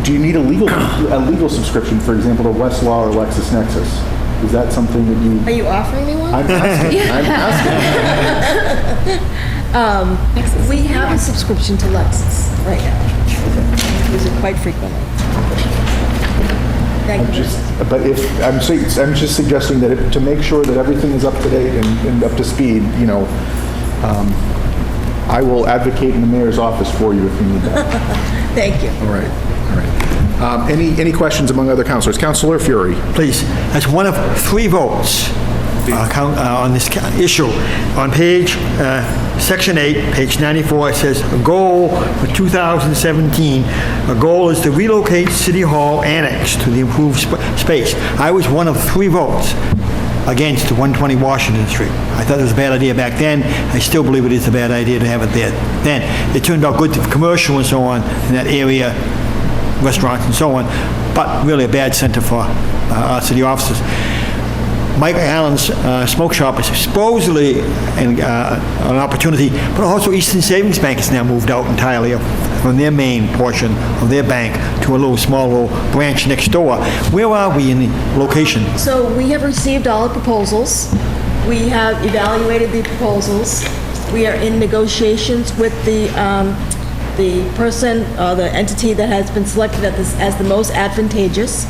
do you need a legal subscription, for example, to Westlaw or LexisNexis? Is that something that you... Are you offering me one? I'm asking. I'm asking. We have a subscription to Lexis right now. We use it quite frequently. Thank you. But if, I'm just suggesting that to make sure that everything is up to date and up to speed, I will advocate in the mayor's office for you if you need that. Thank you. All right. Any questions among other councilors? Councilor Fury. Please, as one of 3 votes on this issue, on page, section 8, page 94, it says, a goal for 2017, a goal is to relocate City Hall Annex to the improved space. I was one of 3 votes against 120 Washington Street. I thought it was a bad idea back then. I still believe it is a bad idea to have it there then. It turned out good to commercial and so on in that area, restaurants and so on, but really a bad center for our city officers. Mike Allen's smoke shop is supposedly an opportunity, but also Eastern Savings Bank has now moved out entirely from their main portion of their bank to a small little branch next door. Where are we in the location? So we have received all the proposals. We have evaluated the proposals. We are in negotiations with the person, the entity that has been selected as the most advantageous.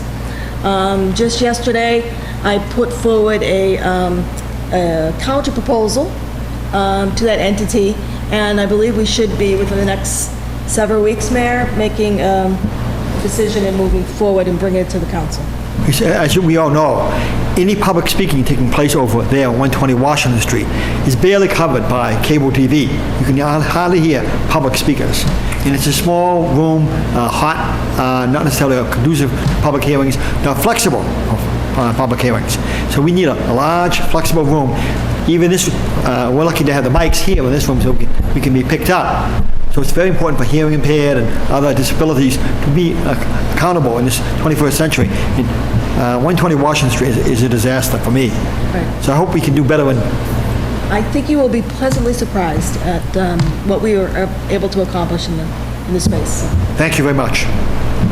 Just yesterday, I put forward a counter proposal to that entity, and I believe we should be within the next several weeks, Mayor, making a decision and moving forward and bringing it to the council. As we all know, any public speaking taking place over there on 120 Washington Street is barely covered by cable TV. You can hardly hear public speakers. And it's a small room, hot, not necessarily conducive to public hearings, not flexible public hearings. So we need a large, flexible room. Even this, we're lucky to have the mics here in this room so we can be picked up. So it's very important for hearing impaired and other disabilities to be accountable in this 21st century. And 120 Washington Street is a disaster for me. Right. So I hope we can do better. I think you will be pleasantly surprised at what we were able to accomplish in the space. Thank you very much.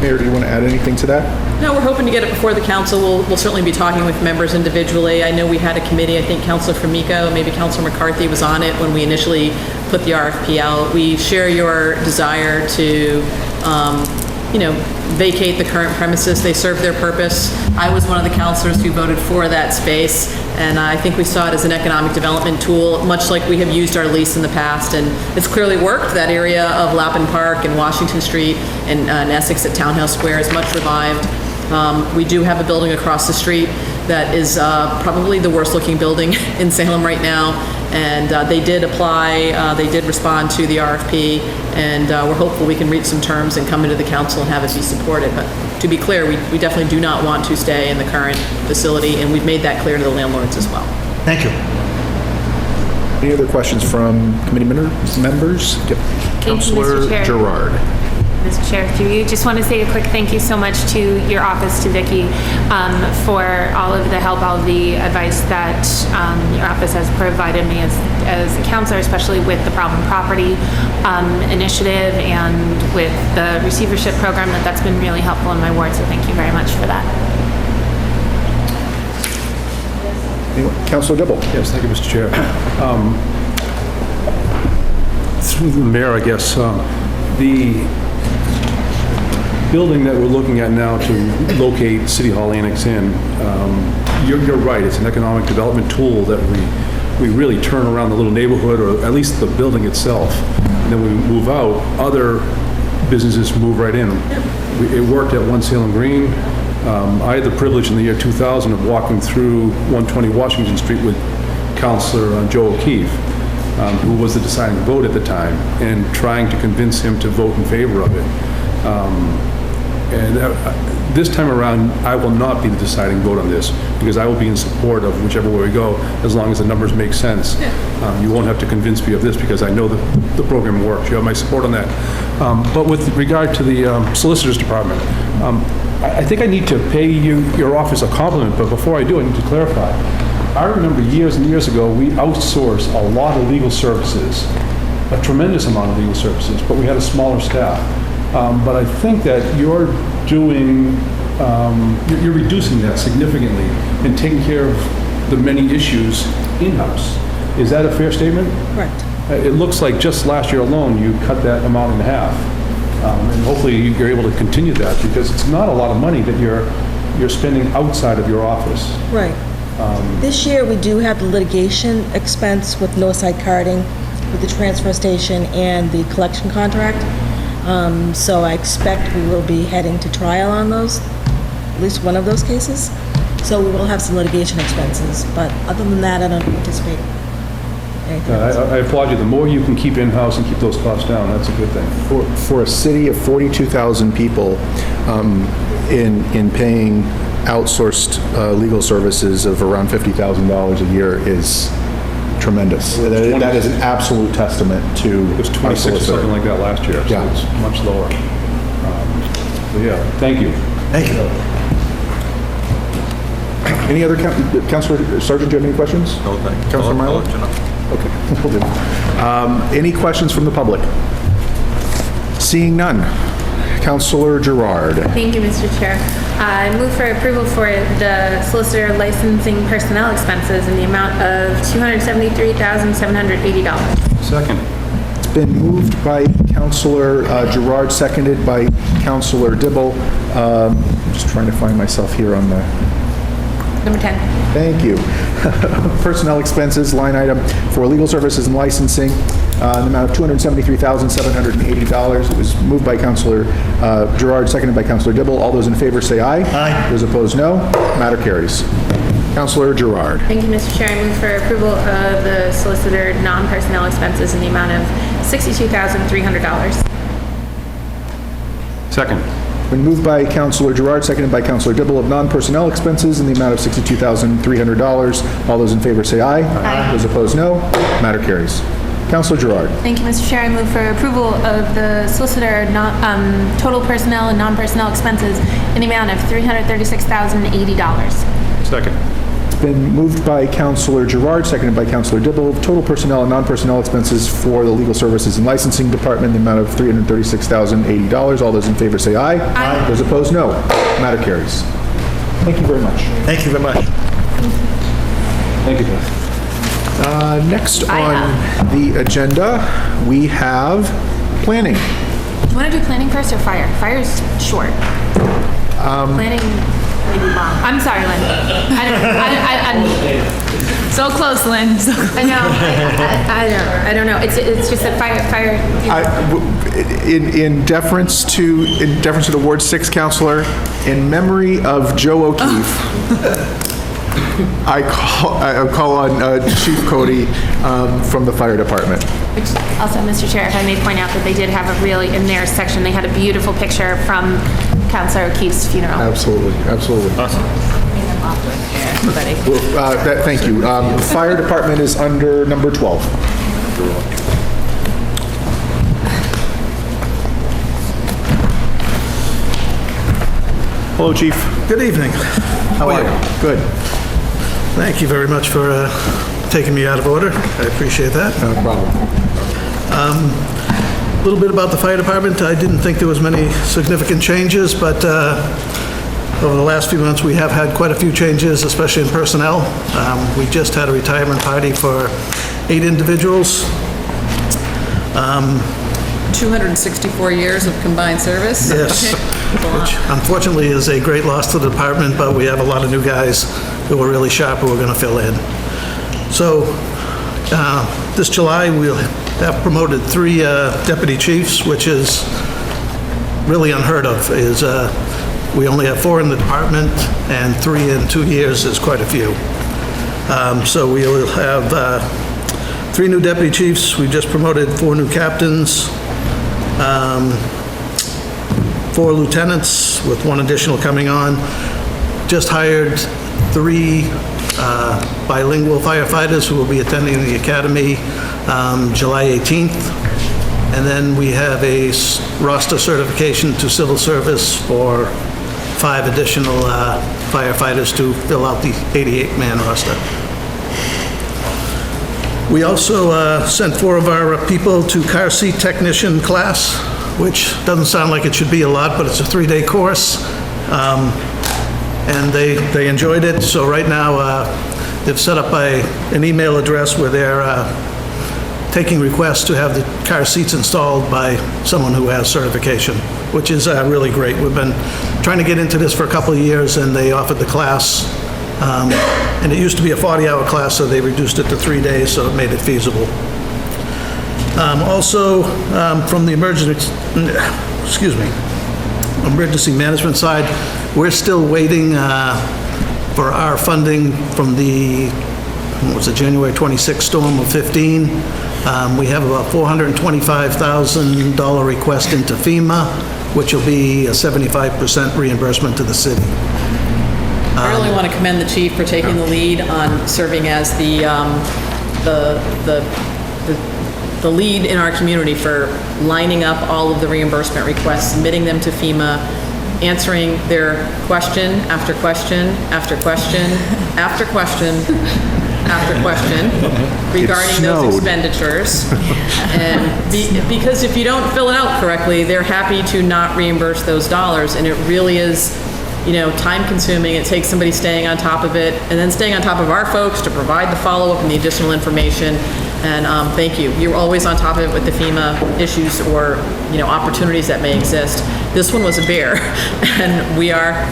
Mayor, do you want to add anything to that? No, we're hoping to get it before the council. We'll certainly be talking with members individually. I know we had a committee, I think Councilor Formica, maybe Councilor McCarthy was on it when we initially put the RFP out. We share your desire to vacate the current premises. They serve their purpose. I was one of the counselors who voted for that space, and I think we saw it as an economic development tool, much like we have used our lease in the past, and it's clearly worked. That area of Lappin Park and Washington Street and Essex at Townhouse Square is much revived. We do have a building across the street that is probably the worst-looking building in Salem right now, and they did apply, they did respond to the RFP, and we're hopeful we can reach some terms and come into the council and have it be supported. But to be clear, we definitely do not want to stay in the current facility, and we've made that clear to the landlords as well. Thank you. Any other questions from committee members? Yep. Councilor Mr. Chair. Gerard. Mr. Chair, through you, just want to say a quick thank you so much to your office, to Vicki, for all of the help, all of the advice that your office has provided me as a counselor, especially with the problem property initiative and with the receivership program. That's been really helpful in my ward, so thank you very much for that. Councilor Dibble. Yes, thank you, Mr. Chair. Through the mayor, I guess, the building that we're looking at now to locate City Hall Annex in, you're right, it's an economic development tool that we really turn around the little neighborhood, or at least the building itself, and then we move out, other businesses move right in. It worked at 1 Salem Green. I had the privilege in the year 2000 of walking through 120 Washington Street with Councilor Joe O'Keefe, who was the deciding vote at the time, and trying to convince him to vote in favor of it. This time around, I will not be the deciding vote on this, because I will be in support of whichever way we go, as long as the numbers make sense. You won't have to convince me of this, because I know that the program works. You have my support on that. But with regard to the Solicitor's Department, I think I need to pay your office a compliment, but before I do, I need to clarify. I remember years and years ago, we outsourced a lot of legal services, a tremendous amount of legal services, but we had a smaller staff. But I think that you're doing, you're reducing that significantly and taking care of the many issues in-house. Is that a fair statement? Correct. It looks like just last year alone, you cut that amount in half. And hopefully you're able to continue that, because it's not a lot of money that you're spending outside of your office. Right. This year, we do have the litigation expense with Northside Carding, with the transfer station and the collection contract. So I expect we will be heading to trial on those, at least one of those cases. So we will have some litigation expenses, but other than that, I don't anticipate anything else. I applaud you. The more you can keep in-house and keep those costs down, that's a good thing. For a city of 42,000 people, in paying outsourced legal services of around $50,000 a year is tremendous. That is an absolute testament to It was 26 or something like that last year, so Yeah. it's much lower. So yeah, thank you. Thank you. Any other, Councilor Sargent, do you have any questions? No, thank you. Councilor I'll Milo? let you know. Okay, will do. Any questions from the public? Seeing none. Councilor Gerard. Thank you, Mr. Chair. I move for approval for the solicitor licensing personnel expenses in the amount of $273,780. Second. It's been moved by Councilor Gerard, seconded by Councilor Dibble. Just trying to find myself here on the... Number 10. Thank you. Personnel expenses, line item for legal services and licensing, in the amount of $273,780. It was moved by Councilor Gerard, seconded by Councilor Dibble. All those in favor say aye. Aye. Those opposed, no. Matter carries. Councilor Gerard. Thank you, Mr. Chair. I move for approval of the solicitor non-personnel expenses in the amount of $62,300. Second. Been moved by Councilor Gerard, seconded by Councilor Dibble, of non-personnel expenses in the amount of $62,300. All those in favor say aye. Aye. Those opposed, no. Matter carries. Councilor Gerard. Thank you, Mr. Chair. I move for approval of the solicitor total personnel and non-personnel expenses in the amount of $336,080. Second. It's been moved by Councilor Gerard, seconded by Councilor Dibble. Total personnel and non-personnel expenses for the Legal Services and Licensing Department in the amount of $336,080. All those in favor say aye. Aye. Those opposed, no. Matter carries. Thank you very much. Thank you very much. Thank you, Beth. Next on the agenda, we have planning. Do you want to do planning first or fire? Fire's short. Planning maybe long. I'm sorry, Lynn. I'm So close, Lynn. I know. I don't know. It's just that fire. In deference to the Ward 6 counselor, in memory of Joe O'Keefe, I call on Chief Cody from the fire department. Which also, Mr. Chair, if I may point out that they did have a really, in their section, they had a beautiful picture from Councilor O'Keefe's funeral. Absolutely, absolutely. Awesome. Thank you. Fire department is under number 12. Hello, Chief. Good evening. How are you? Good. Thank you very much for taking me out of order. I appreciate that. No problem. A little bit about the fire department. I didn't think there was many significant changes, but over the last few months, we have had quite a few changes, especially in personnel. We just had a retirement party for 8 individuals. 264 years of combined service? Yes, Okay. which unfortunately is a great loss to the department, but we have a lot of new guys who are really sharp who are going to fill in. So this July, we'll have promoted 3 deputy chiefs, which is really unheard of. We only have 4 in the department, and 3 in 2 years is quite a few. So we will have 3 new deputy chiefs. We just promoted 4 new captains, 4 lieutenants, with 1 additional coming on. Just hired 3 bilingual firefighters who will be attending the academy July 18th. And then we have a roster certification to civil service for 5 additional firefighters to fill out the 88-man roster. We also sent 4 of our people to car seat technician class, which doesn't sound like it should be a lot, but it's a 3-day course. And they enjoyed it. So right now, they've set up an email address where they're taking requests to have the car seats installed by someone who has certification, which is really great. We've been trying to get into this for a couple of years, and they offered the class. And it used to be a 40-hour class, so they reduced it to 3 days, so it made it feasible. Also, from the emergency management side, we're still waiting for our funding from the, January 26th storm of 15. We have about $425,000 request into FEMA, which will be a 75% reimbursement to the city. I really want to commend the chief for taking the lead on serving as the lead in our community for lining up all of the reimbursement requests, submitting them to FEMA, answering their question after question after question after question after question regarding those expenditures. And because if you don't fill it out correctly, they're happy to not reimburse those dollars, and it really is, time consuming. It takes somebody staying on top of it, and then staying on top of our folks to provide the follow-up and the additional information. And thank you. You're always on top of it with the FEMA issues or, opportunities that may exist. This one was a bear, and we are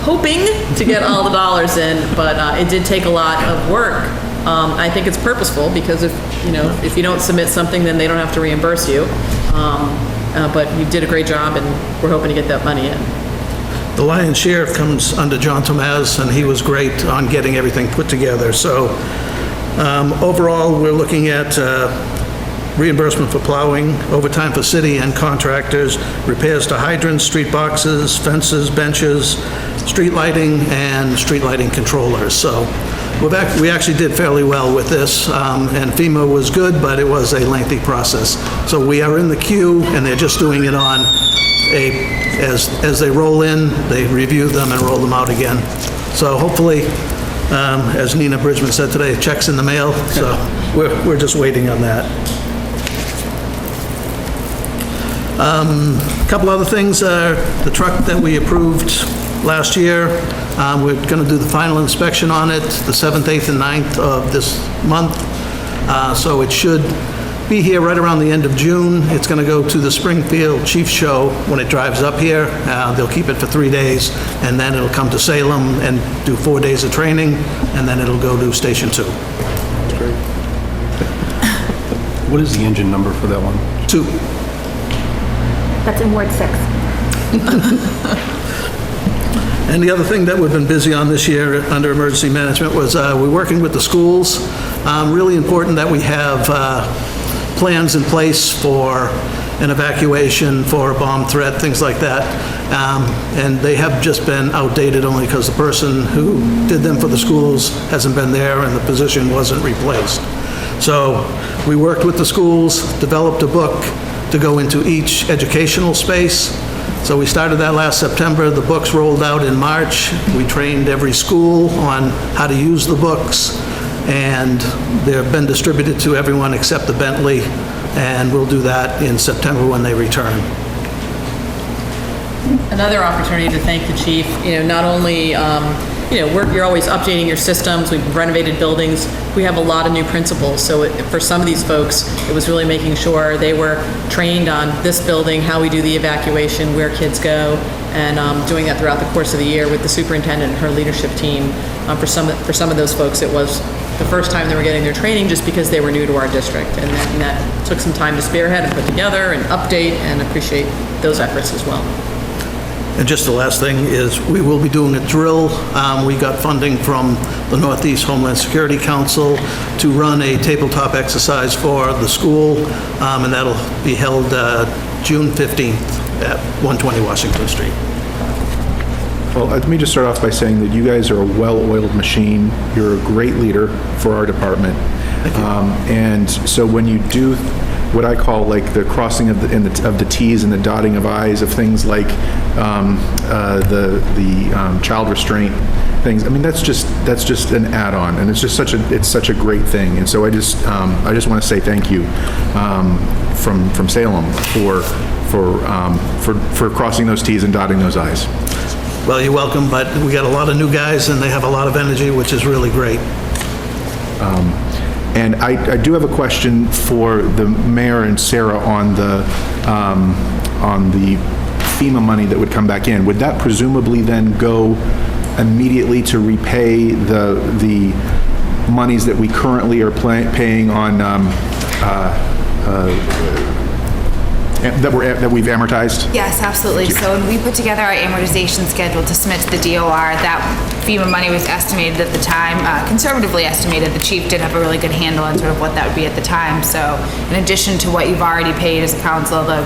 hoping to get all the dollars in, but it did take a lot of work. I think it's purposeful, because if you don't submit something, then they don't have to reimburse you. But you did a great job, and we're hoping to get that money in. The lion's share comes under John Tomaz, and he was great on getting everything put together. So overall, we're looking at reimbursement for plowing, overtime for city and contractors, repairs to hydrants, street boxes, fences, benches, street lighting, and street lighting controllers. So we actually did fairly well with this, and FEMA was good, but it was a lengthy process. So we are in the queue, and they're just doing it on as they roll in, they review them and roll them out again. So hopefully, as Nina Bridgman said today, check's in the mail, so we're just waiting on that. A couple other things, the truck that we approved last year, we're going to do the final inspection on it the 7th, 8th, and 9th of this month, so it should be here right around the end of June. It's going to go to the Springfield Chiefs Show when it drives up here. They'll keep it for 3 days, and then it'll come to Salem and do 4 days of training, and then it'll go to Station 2. What is the engine number for that one? 2. That's in Ward 6. And the other thing that we've been busy on this year under emergency management was we're working with the schools. Really important that we have plans in place for an evacuation, for a bomb threat, things like that. And they have just been outdated only because the person who did them for the schools hasn't been there and the position wasn't replaced. So we worked with the schools, developed a book to go into each educational space. So we started that last September. The books rolled out in March. We trained every school on how to use the books, and they've been distributed to everyone except the Bentley, and we'll do that in September when they return. Another opportunity to thank the chief, not only, you're always updating your systems, we've renovated buildings, we have a lot of new principals, so for some of these folks, it was really making sure they were trained on this building, how we do the evacuation, where kids go, and doing that throughout the course of the year with the superintendent and her leadership team. For some of those folks, it was the first time they were getting their training just because they were new to our district, and that took some time to spearhead and put together and update, and appreciate those efforts as well. And just the last thing is, we will be doing a drill. We got funding from the Northeast Homeland Security Council to run a tabletop exercise for the school, and that'll be held June 15th at 120 Washington Street. Well, let me just start off by saying that you guys are a well-oiled machine. You're a great leader for our department. And so when you do what I call like the crossing of the T's and the dotting of I's of things like the child restraint things. I mean, that's just an add-on, and it's just such a great thing. And so I just want to say thank you from Salem for crossing those T's and dotting those I's. Well, you're welcome, but we got a lot of new guys, and they have a lot of energy, which is really great. And I do have a question for the mayor and Sarah on the FEMA money that would come back in. Would that presumably then go immediately to repay the monies that we currently are paying on that we've amortized? Yes, absolutely. So when we put together our amortization schedule to submit to the DOR, that FEMA money was estimated at the time, conservatively estimated. The chief did have a really good handle on sort of what that would be at the time. So in addition to what you've already paid as a council, the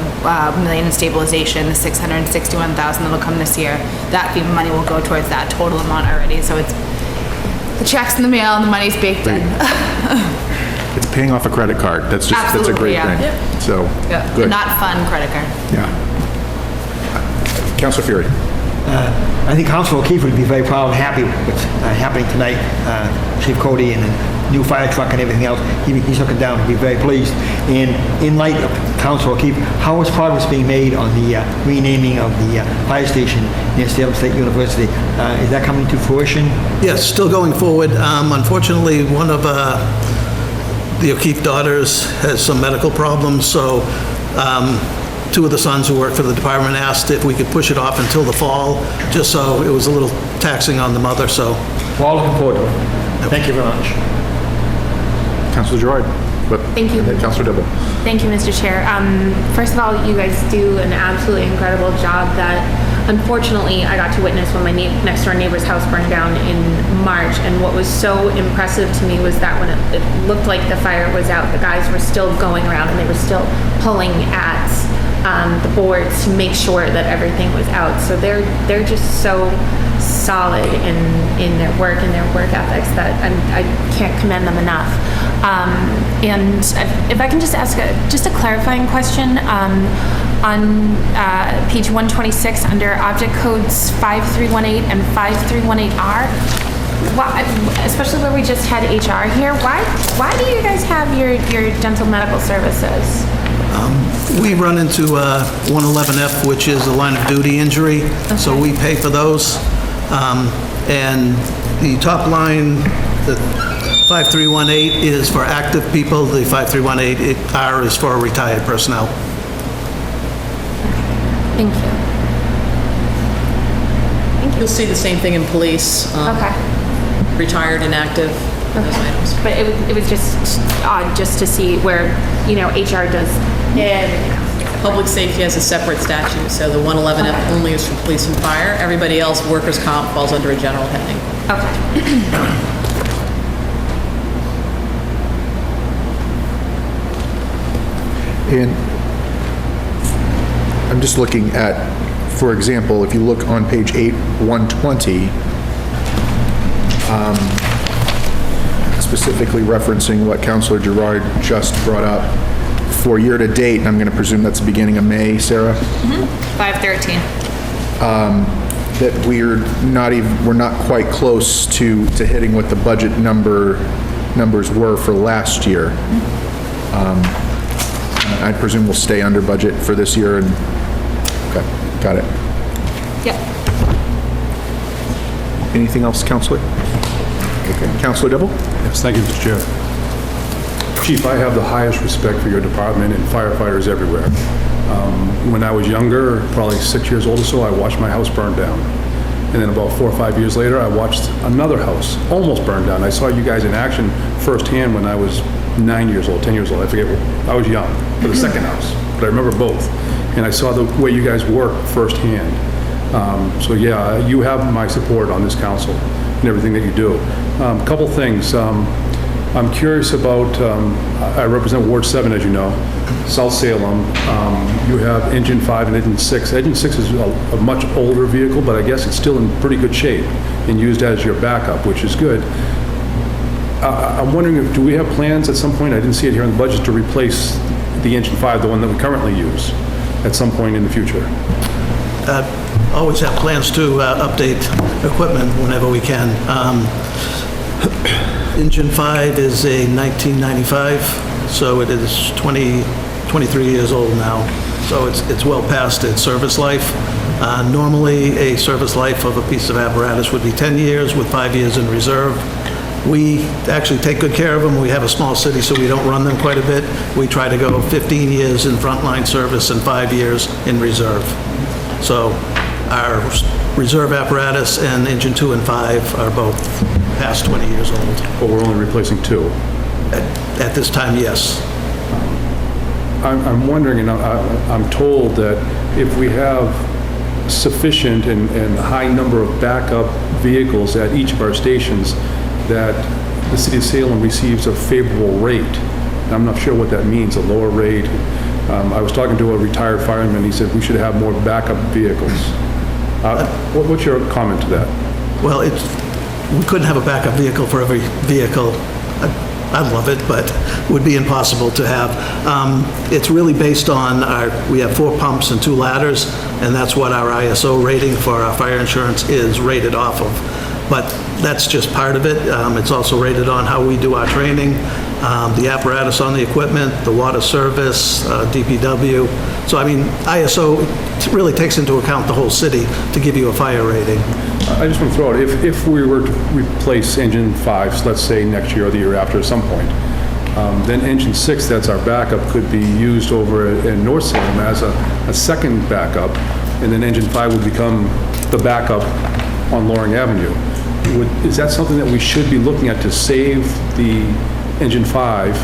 million in stabilization, the $661,000 that'll come this year, that FEMA money will go towards that total amount already. So it's the check's in the mail and the money's baked in. It's paying off a credit card. That's a great thing. Yep. So, Yeah. good. Not fun credit card. Yeah. Councilor Fury. I think Councilor O'Keefe would be very proud and happy with what's happening tonight. Chief Cody and the new fire truck and everything else, he's looking down, he'd be very pleased. And in light of Councilor O'Keefe, how is progress being made on the renaming of the fire station near Salem State University? Is that coming to fruition? Yes, still going forward. Unfortunately, one of the O'Keefe daughters has some medical problems, so two of the sons who work for the department asked if we could push it off until the fall, just so it was a little taxing on the mother, so. We're all looking forward to it. Thank you very much. Councilor Gerard. Thank you. And then Councilor Dibble. Thank you, Mr. Chair. First of all, you guys do an absolutely incredible job that unfortunately I got to witness when my next door neighbor's house burned down in March. And what was so impressive to me was that when it looked like the fire was out, the guys were still going around and they were still pulling at the boards to make sure that everything was out. So they're just so solid in their work and their work ethics that I can't commend them enough. And if I can just ask just a clarifying question, on page 126 under object codes 5318 and 5318R, why, especially where we just had HR here, why do you guys have your dental medical services? We run into 111F, which is a line of duty injury, so we pay for those. And the top line, the 5318 is for active people, the 5318R is for retired personnel. Thank you. You'll see the same thing in police, Okay. retired and active, those items. But it was just odd just to see where, HR does everything else. Public safety has a separate statute, so the 111F only is for police and fire. Everybody else, workers' comp, falls under a general heading. Okay. And I'm just looking at, for example, if you look on page 8, 120, specifically referencing what Councilor Gerard just brought up, for year-to-date, and I'm going to presume that's the beginning of May, Sarah? 513. That we're not quite close to hitting what the budget numbers were for last year. I presume we'll stay under budget for this year, and, okay, got it. Yep. Anything else, Councilor? Okay, Councilor Dibble? Yes, thank you, Mr. Chair. Chief, I have the highest respect for your department and firefighters everywhere. When I was younger, probably 6 years old or so, I watched my house burn down. And then about 4 or 5 years later, I watched another house almost burn down. I saw you guys in action firsthand when I was 9 years old, 10 years old, I forget. I was young for the second house, but I remember both. And I saw the way you guys work firsthand. So yeah, you have my support on this council and everything that you do. Couple things. I'm curious about, I represent Ward 7, as you know, South Salem. You have Engine 5 and Engine 6. Engine 6 is a much older vehicle, but I guess it's still in pretty good shape and used as your backup, which is good. I'm wondering, do we have plans at some point, I didn't see it here in the budget, to replace the Engine 5, the one that we currently use, at some point in the future? Always have plans to update equipment whenever we can. Engine 5 is a 1995, so it is 23 years old now. So it's well past its service life. Normally, a service life of a piece of apparatus would be 10 years with 5 years in reserve. We actually take good care of them. We have a small city, so we don't run them quite a bit. We try to go 15 years in frontline service and 5 years in reserve. So our reserve apparatus and Engine 2 and 5 are both past 20 years old. But we're only replacing 2. At this time, yes. I'm wondering, and I'm told that if we have sufficient and high number of backup vehicles at each of our stations, that the city of Salem receives a favorable rate. And I'm not sure what that means, a lower rate. I was talking to a retired fireman, he said we should have more backup vehicles. What's your comment to that? Well, we couldn't have a backup vehicle for every vehicle. I'd love it, but it would be impossible to have. It's really based on we have 4 pumps and 2 ladders, and that's what our ISO rating for our fire insurance is rated off of. But that's just part of it. It's also rated on how we do our training, the apparatus on the equipment, the water service, DPW. So, I mean, ISO really takes into account the whole city to give you a fire rating. I just want to throw out, if we were to replace Engine 5, let's say next year or the year after at some point, then Engine 6, that's our backup, could be used over in North Salem as a second backup, and then Engine 5 would become the backup on Loring Avenue. Is that something that we should be looking at to save the Engine 5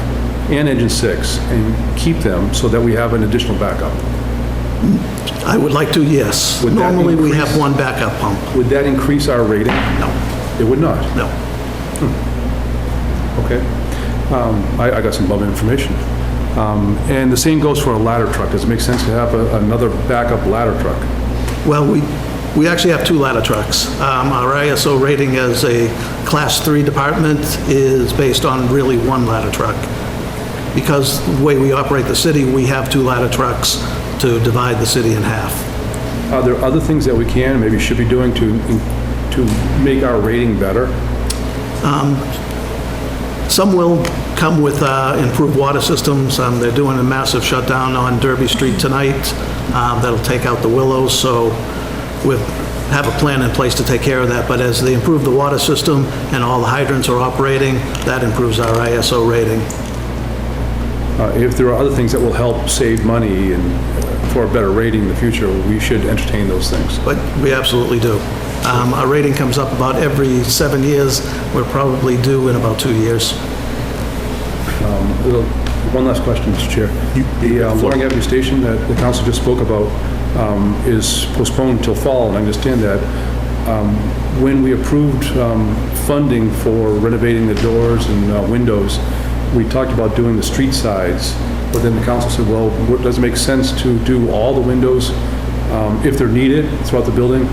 and Engine 6 and keep them so that we have an additional backup? I would like to, yes. Normally, we have 1 backup pump. Would that increase our rating? No. It would not? No. Okay. I got some above information. And the same goes for a ladder truck. Does it make sense to have another backup ladder truck? Well, we actually have 2 ladder trucks. Our ISO rating as a Class 3 department is based on really 1 ladder truck. Because the way we operate the city, we have 2 ladder trucks to divide the city in half. Are there other things that we can, maybe should be doing to make our rating better? Some will come with improved water systems. They're doing a massive shutdown on Derby Street tonight. That'll take out the willows, so with have a plan in place to take care of that, but as they improve the water system and all the hydrants are operating, that improves our ISO rating. If there are other things that will help save money and for a better rating in the future, we should entertain those things. But we absolutely do. Our rating comes up about every 7 years. We're probably due in about 2 years. One last question, Mr. Chair. The Loring Avenue Station that the council just spoke about is postponed until fall, and I understand that. When we approved funding for renovating the doors and windows, we talked about doing the street sides, but then the council said, well, does it make sense to do all the windows if they're needed throughout the building?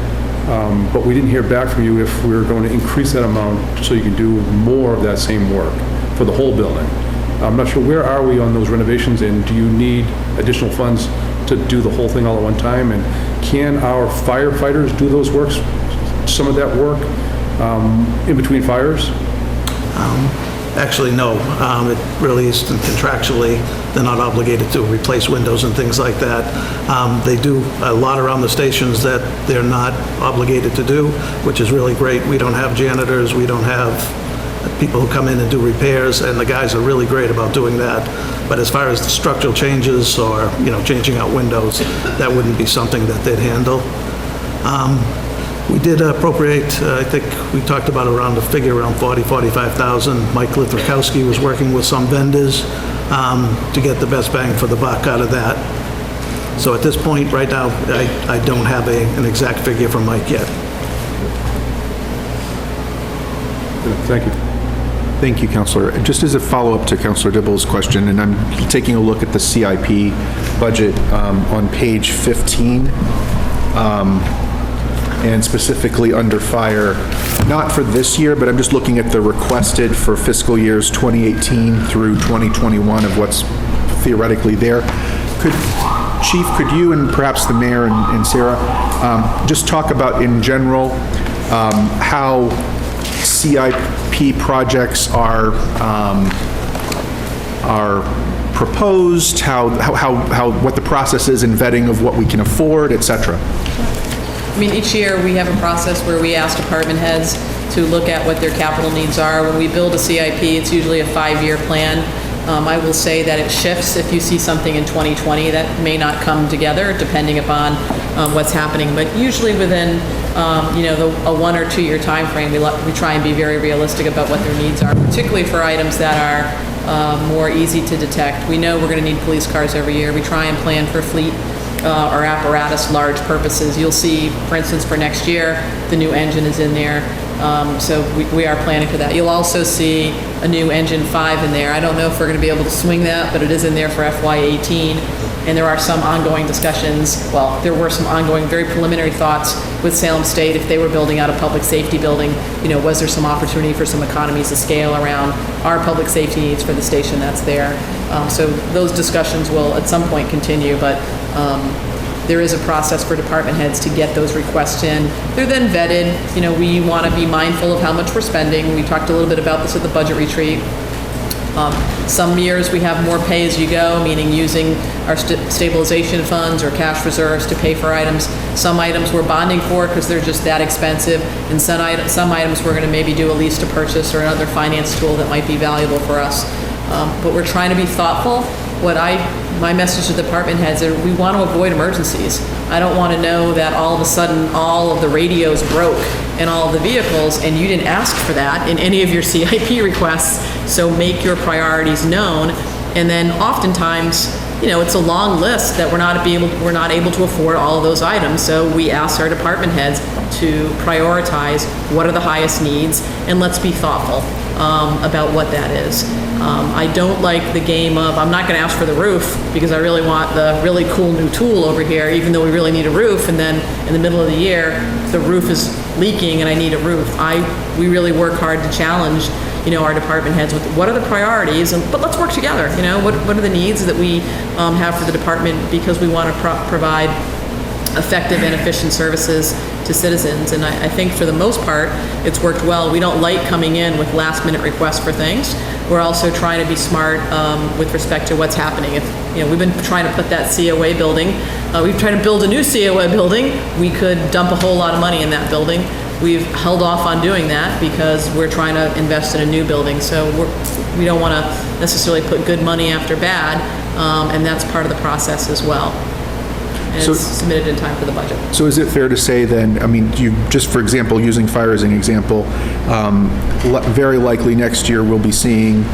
But we didn't hear back from you if we were going to increase that amount so you can do more of that same work for the whole building. I'm not sure, where are we on those renovations, and do you need additional funds to do the whole thing all at one time? And can our firefighters do those works, some of that work in between fires? Actually, no. It really is contractually, they're not obligated to replace windows and things like that. They do a lot around the stations that they're not obligated to do, which is really great. We don't have janitors, we don't have people who come in and do repairs, and the guys are really great about doing that. But as far as the structural changes or, changing out windows, that wouldn't be something that they'd handle. We did appropriate, I think we talked about around a figure around $45,000. Mike Lithrakowski was working with some vendors to get the best bang for the buck out of that. So at this point, right now, I don't have an exact figure from Mike yet. Thank you. Thank you, Councilor. Just as a follow-up to Councilor Dibble's question, and I'm taking a look at the CIP budget on page 15, and specifically under fire, not for this year, but I'm just looking at the requested for fiscal years 2018 through 2021 of what's theoretically there. Chief, could you and perhaps the mayor and Sarah just talk about in general how CIP projects are proposed, what the process is in vetting of what we can afford, et cetera? I mean, each year we have a process where we ask department heads to look at what their capital needs are. When we build a CIP, it's usually a 5-year plan. I will say that it shifts. If you see something in 2020, that may not come together depending upon what's happening. But usually within, a 1 or 2 year time frame, we try and be very realistic about what their needs are, particularly for items that are more easy to detect. We know we're going to need police cars every year. We try and plan for fleet or apparatus, large purposes. You'll see, for instance, for next year, the new engine is in there. So we are planning for that. You'll also see a new engine 5 in there. I don't know if we're going to be able to swing that, but it is in there for FY18. And there are some ongoing discussions. Well, there were some ongoing, very preliminary thoughts with Salem State if they were building out a public safety building. Was there some opportunity for some economies of scale around our public safety needs for the station that's there? So those discussions will at some point continue, but there is a process for department heads to get those requests in. They're then vetted. We want to be mindful of how much we're spending. We talked a little bit about this at the budget retreat. Some years we have more pay-as-you-go, meaning using our stabilization funds or cash reserves to pay for items. Some items we're bonding for because they're just that expensive, and some items we're going to maybe do a lease to purchase or another finance tool that might be valuable for us. But we're trying to be thoughtful. My message to department heads is we want to avoid emergencies. I don't want to know that all of a sudden all of the radios broke in all of the vehicles and you didn't ask for that in any of your CIP requests. So make your priorities known. And then oftentimes, it's a long list that we're not able to afford all of those items. So we ask our department heads to prioritize what are the highest needs, and let's be thoughtful about what that is. I don't like the game of, I'm not going to ask for the roof because I really want the really cool new tool over here, even though we really need a roof, and then in the middle of the year, the roof is leaking and I need a roof. We really work hard to challenge our department heads with what are the priorities, but let's work together. What are the needs that we have for the department, because we want to provide effective and efficient services to citizens. And I think for the most part, it's worked well. We don't like coming in with last-minute requests for things. We're also trying to be smart with respect to what's happening. If, we've been trying to put that COA building, we've tried to build a new COA building. We could dump a whole lot of money in that building. We've held off on doing that because we're trying to invest in a new building. So we don't want to necessarily put good money after bad, and that's part of the process as well. And So- it's submitted in time for the budget. So is it fair to say then, I mean, you, just for example, using fire as an example, very likely next year we'll be seeing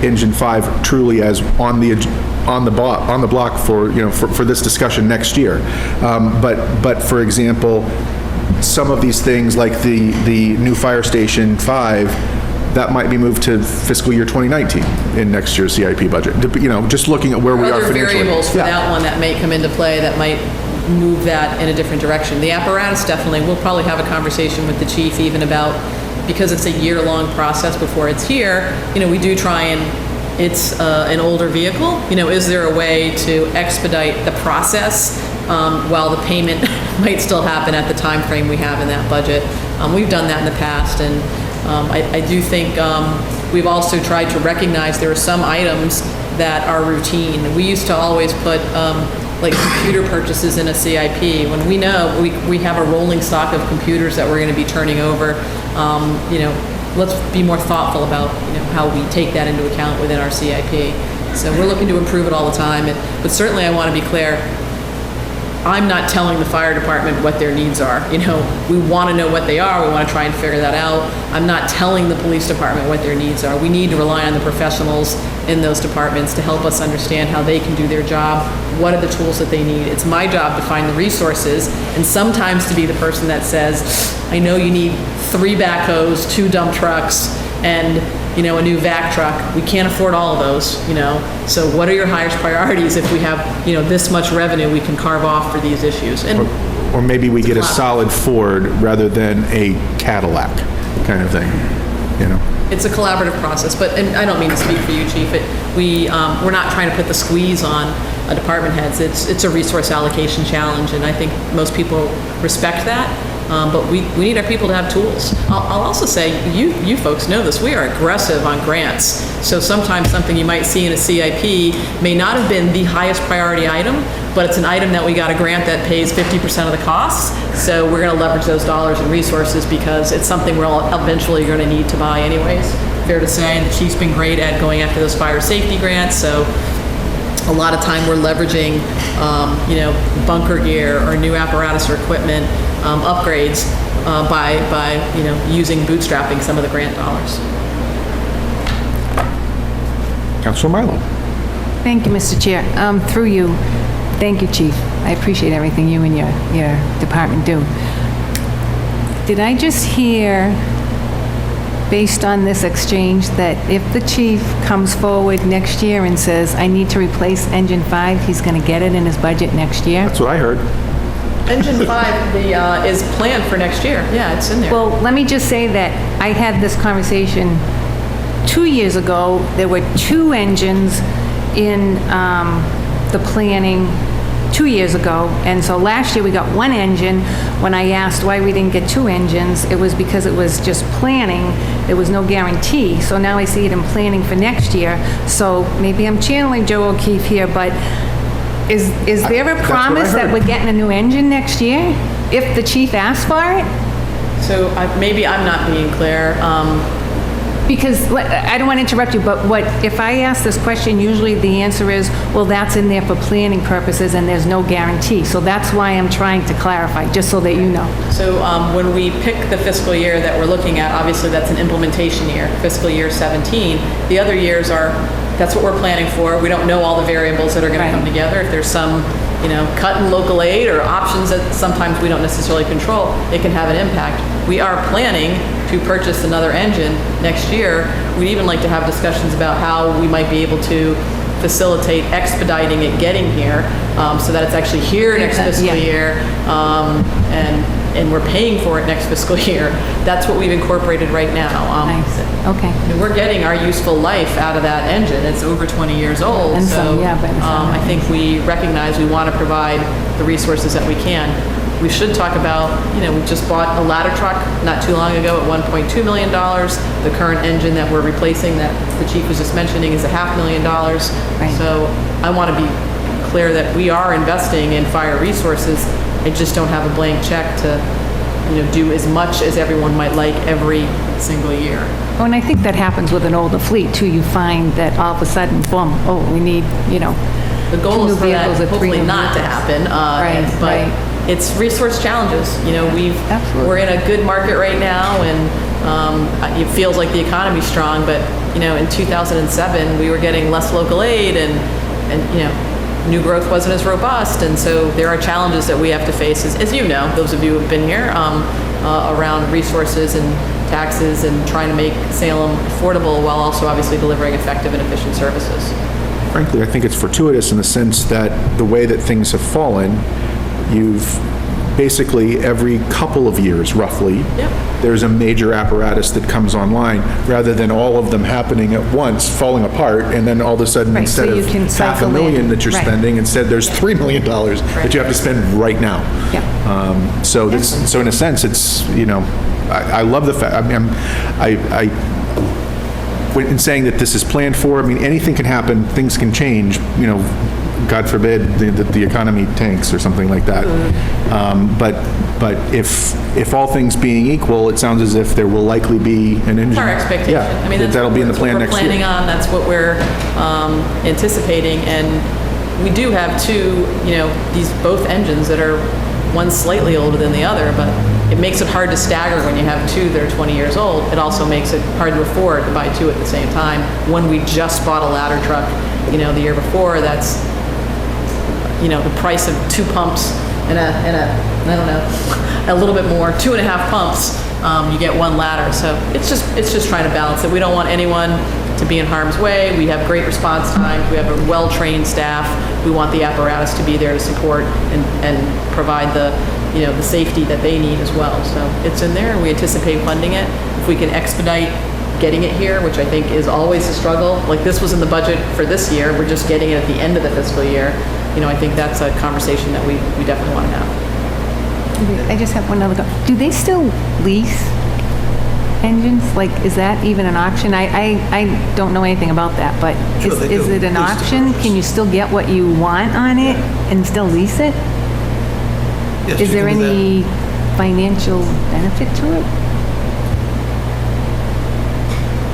Engine 5 truly as on the block for, for this discussion next year. But for example, some of these things like the new fire station 5, that might be moved to fiscal year 2019 in next year's CIP budget. Just looking at where we are Other financially. variables for Yeah. that one that may come into play that might move that in a different direction. The apparatus, definitely, we'll probably have a conversation with the chief even about, because it's a year-long process before it's here, we do try and, it's an older vehicle, is there a way to expedite the process while the payment might still happen at the time frame we have in that budget? We've done that in the past, and I do think we've also tried to recognize there are some items that are routine. We used to always put like computer purchases in a CIP when we know we have a rolling stock of computers that we're going to be turning over. Let's be more thoughtful about how we take that into account within our CIP. So we're looking to improve it all the time. But certainly I want to be clear, I'm not telling the fire department what their needs are. We want to know what they are. We want to try and figure that out. I'm not telling the police department what their needs are. We need to rely on the professionals in those departments to help us understand how they can do their job. What are the tools that they need? It's my job to find the resources and sometimes to be the person that says, I know you need 3 backhoes, 2 dump trucks, and a new vac truck. We can't afford all of those, So what are your highest priorities if we have, this much revenue we can carve off for these issues? And Or maybe we get a solid Ford rather than a Cadillac kind of thing, it's a collaborative process, and I don't mean to speak for you, Chief. We're not trying to put the squeeze on department heads. It's a resource allocation challenge, and I think most people respect that. But we need our people to have tools. I'll also say, you folks know this, we are aggressive on grants. So sometimes something you might see in a CIP may not have been the highest priority item, but it's an item that we got a grant that pays 50% of the costs. So we're going to leverage those dollars and resources because it's something we're all eventually going to need to buy anyways. Fair to say, and the chief's been great at going after those fire safety grants. So a lot of time we're leveraging, bunker gear or new apparatus or equipment upgrades by using bootstrapping some of the grant dollars. Councilor Milo. Thank you, Mr. Chair. Through you, thank you, Chief. I appreciate everything you and your department do. Did I just hear, based on this exchange, that if the chief comes forward next year and says, I need to replace Engine 5, he's going to get it in his budget next year? That's what I heard. Engine 5 is planned for next year. Yeah, it's in there. Well, let me just say that I had this conversation 2 years ago. There were 2 engines in the planning 2 years ago, and so last year we got 1 engine. When I asked why we didn't get 2 engines, it was because it was just planning. There was no guarantee. So now I see it in planning for next year. So maybe I'm channeling Joe O'Keefe here, but is there a promise that we're getting a new engine next year if the chief asks for it? So maybe I'm not being clear. Because, I don't want to interrupt you, but if I ask this question, usually the answer is, well, that's in there for planning purposes and there's no guarantee. So that's why I'm trying to clarify, just so that you know. So when we pick the fiscal year that we're looking at, obviously that's an implementation year, fiscal year 17. The other years that's what we're planning for. We don't know all the variables that are going to come together. If there's some, cut in local aid or options that sometimes we don't necessarily control, it can have an impact. We are planning to purchase another engine next year. We'd even like to have discussions about how we might be able to facilitate expediting it getting here so that it's actually here next fiscal year. And and we're paying for it next fiscal year. That's what we've incorporated right now. Nice, okay. And we're getting our useful life out of that engine. It's over 20 years old. And some, so yeah, by the sound of I think we recognize we want to provide the resources that we can. We should talk about, we just bought a ladder truck not too long ago at $1.2 million. The current engine that we're replacing that the chief was just mentioning is $500,000. Right. So I want to be clear that we are investing in fire resources. I just don't have a blank check to, do as much as everyone might like every single year. Oh, and I think that happens with an older fleet too. You find that all of a sudden, boom, we need, The goal two is new for that vehicles or three hopefully new not to vehicles. happen. Right, But right. it's resource challenges. Absolutely. We're in a good market right now, and it feels like the economy's strong. But in 2007, we were getting less local aid, and new growth wasn't as robust. And so there are challenges that we have to face, as you know, those of you who have been here, around resources and taxes and trying to make Salem affordable while also obviously delivering effective and efficient services. Frankly, I think it's fortuitous in the sense that the way that things have fallen, you've basically every couple of years, roughly, there's a major apparatus that comes online, rather than all of them happening at once, falling apart, and then all of a sudden, Right, instead so you of can cycle $500,000 in. that you're Right. spending, instead there's $3 million that you have to spend right now. Yeah. So in a sense, it's, I love the fact, in saying that this is planned for, anything can happen, things can change, God forbid the economy tanks or something like that. But if all things being equal, it sounds as if there will likely be an engine. That's our expectation. Yeah, That's that'll be in the plan that's next what we're planning year. on, that's what we're anticipating, and we do have two, these both engines that are, one slightly older than the other, but it makes it hard to stagger when you have two that are 20 years old. It also makes it hard to afford to buy two at the same time. When we just bought a ladder truck, the year before, that's, the price of two pumps and I don't know, a little bit more, 2.5 pumps, you get one ladder. So it's just trying to balance it. We don't want anyone to be in harm's way. We have great response times. We have a well-trained staff. We want the apparatus to be there to support and provide the safety that they need as well. So it's in there, and we anticipate funding it. If we can expedite getting it here, which I think is always a struggle, like this was in the budget for this year, we're just getting it at the end of the fiscal year. I think that's a conversation that we definitely want to have. I just have one other, do they still lease engines? Like, is that even an option? I don't know anything about that, but Sure, they is do. it an Lease the option? cars. Can you still get what you want on it and still lease it? Yes, Is you there can do that. any financial benefit to it?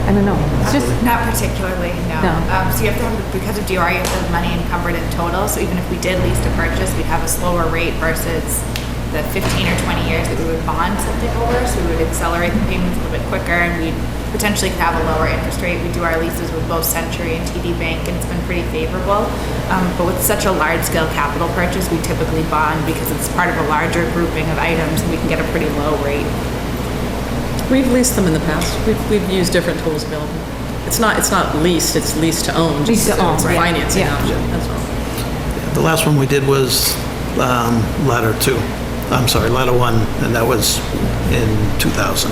I don't know. It's just, Not particularly, no. No. So you have to have, because of DOR, you have to have money encumbered in total. So even if we did lease to purchase, we'd have a slower rate versus the 15 or 20 years that we would bond something over. So we would accelerate the payments a little bit quicker, and we'd potentially could have a lower interest rate. We do our leases with both Century and TD Bank, and it's been pretty favorable. But with such a large-scale capital purchase, we typically bond because it's part of a larger grouping of items, and we can get a pretty low rate. We've leased them in the past. We've used different tools available. It's not leased, it's leased to own. Lease to own, It's a right. financing Yeah. option, that's all. The last one we did was ladder 1, and that was in 2000.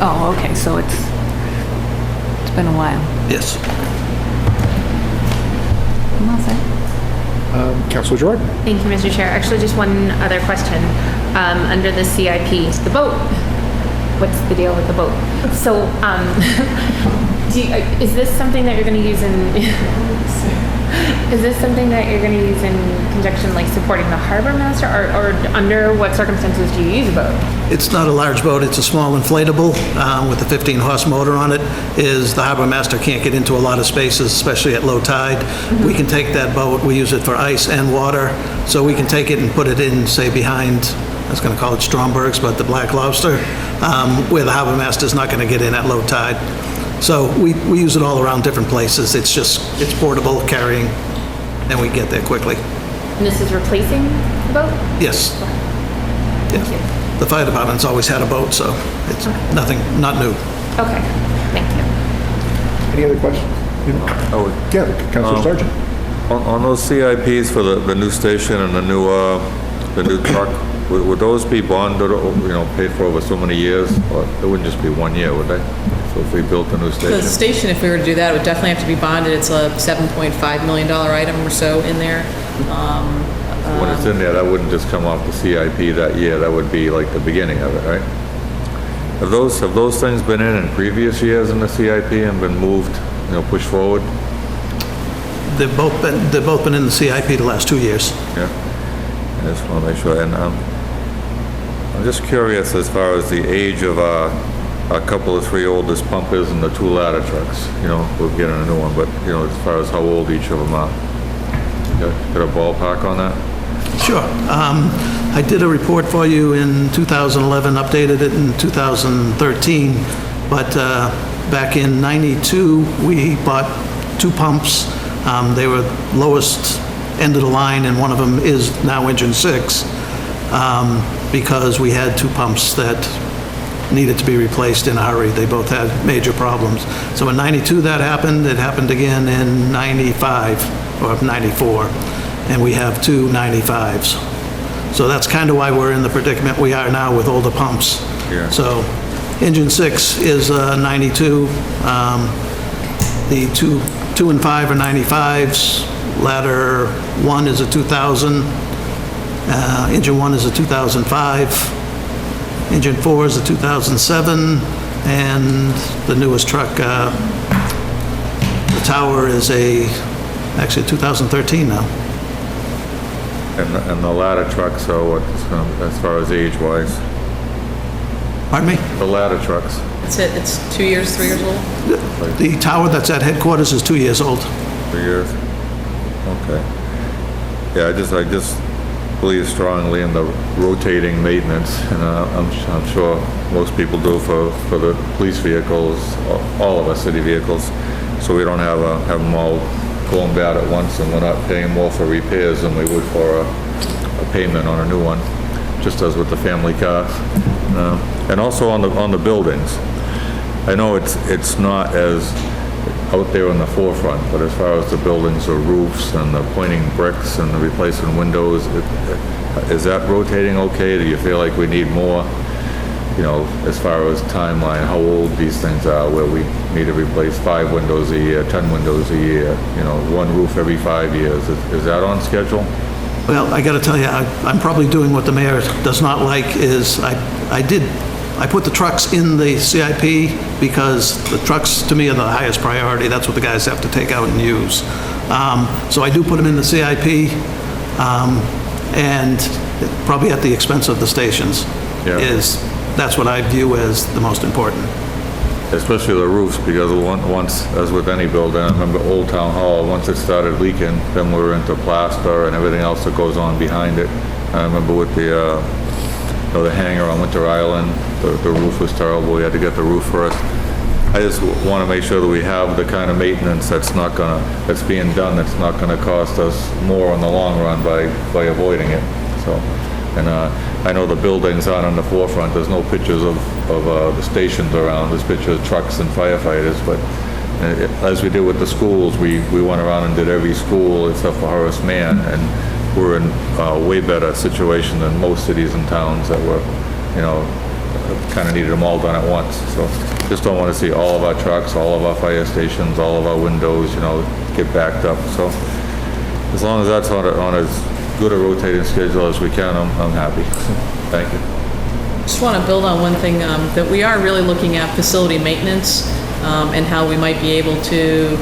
oh, okay, so it's been a while. Yes. I'm all set. Councilor Jordan? Thank you, Mr. Chair. Actually, just one other question. Under the CIP, the boat, what's the deal with the boat? So, is this something that you're going to use in, is this something that you're going to use in conjunction, like supporting the harbor master, or under what circumstances do you use a boat? It's not a large boat, it's a small inflatable with a 15-horse motor on it. The harbor master can't get into a lot of spaces, especially at low tide. We can take that boat, we use it for ice and water, so we can take it and put it in, say, behind, I was going to call it Stromberg's, but the Black Lobster, where the harbor master's not going to get in at low tide. So we use it all around different places. It's portable, carrying, and we get there quickly. And this is replacing the boat? Yes. Yeah. The fire department's always had a boat, so it's not new. Okay, thank you. Any other questions? Yeah, Councilor Sargent. On those CIPs for the new station and the new the new truck, would those be bonded, paid for over so many years? Or it wouldn't just be 1 year, would they? So if we built a new The station? station, if we were to do that, it would definitely have to be bonded. It's a $7.5 million item or so in there. When it's in there, that wouldn't just come off the CIP that year, that would be like the beginning of it, right? Have those things been in previous years in the CIP and been moved, pushed forward? They've both been in the CIP the last 2 years. Yeah, I just want to make sure, and I'm just curious as far as the age of a couple of 3 oldest pumpers and the 2 ladder trucks. We're getting a new one, but, as far as how old each of them are. Got a ballpark on that? Sure. I did a report for you in 2011, updated it in 2013, but back in '92, we bought 2 pumps. They were lowest end of the line, and one of them is now engine 6, because we had 2 pumps that needed to be replaced in a hurry. They both had major problems. So in '92 that happened. It happened again in '95 or '94, and we have 2 95s. So that's kind of why we're in the predicament we are now with older pumps. Yeah. So engine 6 is 92. The 2 and 5 are 95s. Ladder 1 is a 2000. Engine 1 is a 2005. Engine 4 is a 2007. And the newest truck, the Tower, is actually a 2013 now. And the ladder trucks, so as far as age-wise? Pardon me? The ladder trucks. That's it. It's 2 years, 3 years old. The tower that's at headquarters is 2 years old. 3 years? Okay. Yeah, I just believe strongly in the rotating maintenance, and I'm sure most people do for the police vehicles, all of our city vehicles, so we don't have them all going bad at once, and we're not paying more for repairs than we would for a payment on a new one, just as with the family cars. And also on the buildings. I know it's not as out there in the forefront, but as far as the buildings or roofs and the pointing bricks and the replacing windows, is that rotating okay? Do you feel like we need more, as far as timeline, how old these things are, where we need to replace 5 windows a year, 10 windows a year, 1 roof every 5 years? Is that on schedule? Well, I got to tell you, I'm probably doing what the mayor does not like, is I put the trucks in the CIP because the trucks, to me, are the highest priority. That's what the guys have to take out and use. So I do put them in the CIP, and probably at the expense of the stations. Yeah. That's what I view as the most important. Especially the roofs, because once, as with any building, I remember Old Town Hall, once it started leaking, then we were into plaster and everything else that goes on behind it. I remember with the hangar on Winter Island, the roof was terrible. We had to get the roof first. I just want to make sure that we have the kind of maintenance that's being done, that's not gonna cost us more in the long run by avoiding it. So, and I know the buildings aren't on the forefront. There's no pictures of the stations around. There's pictures of trucks and firefighters, but as we did with the schools, we went around and did every school except for Horace Mann, and we're in a way better situation than most cities and towns that were, kind of needed them all done at once. So just don't want to see all of our trucks, all of our fire stations, all of our windows, get backed up. So as long as that's on as good a rotating schedule as we can, I'm happy. Thank you. Just want to build on one thing, that we are really looking at facility maintenance and how we might be able to,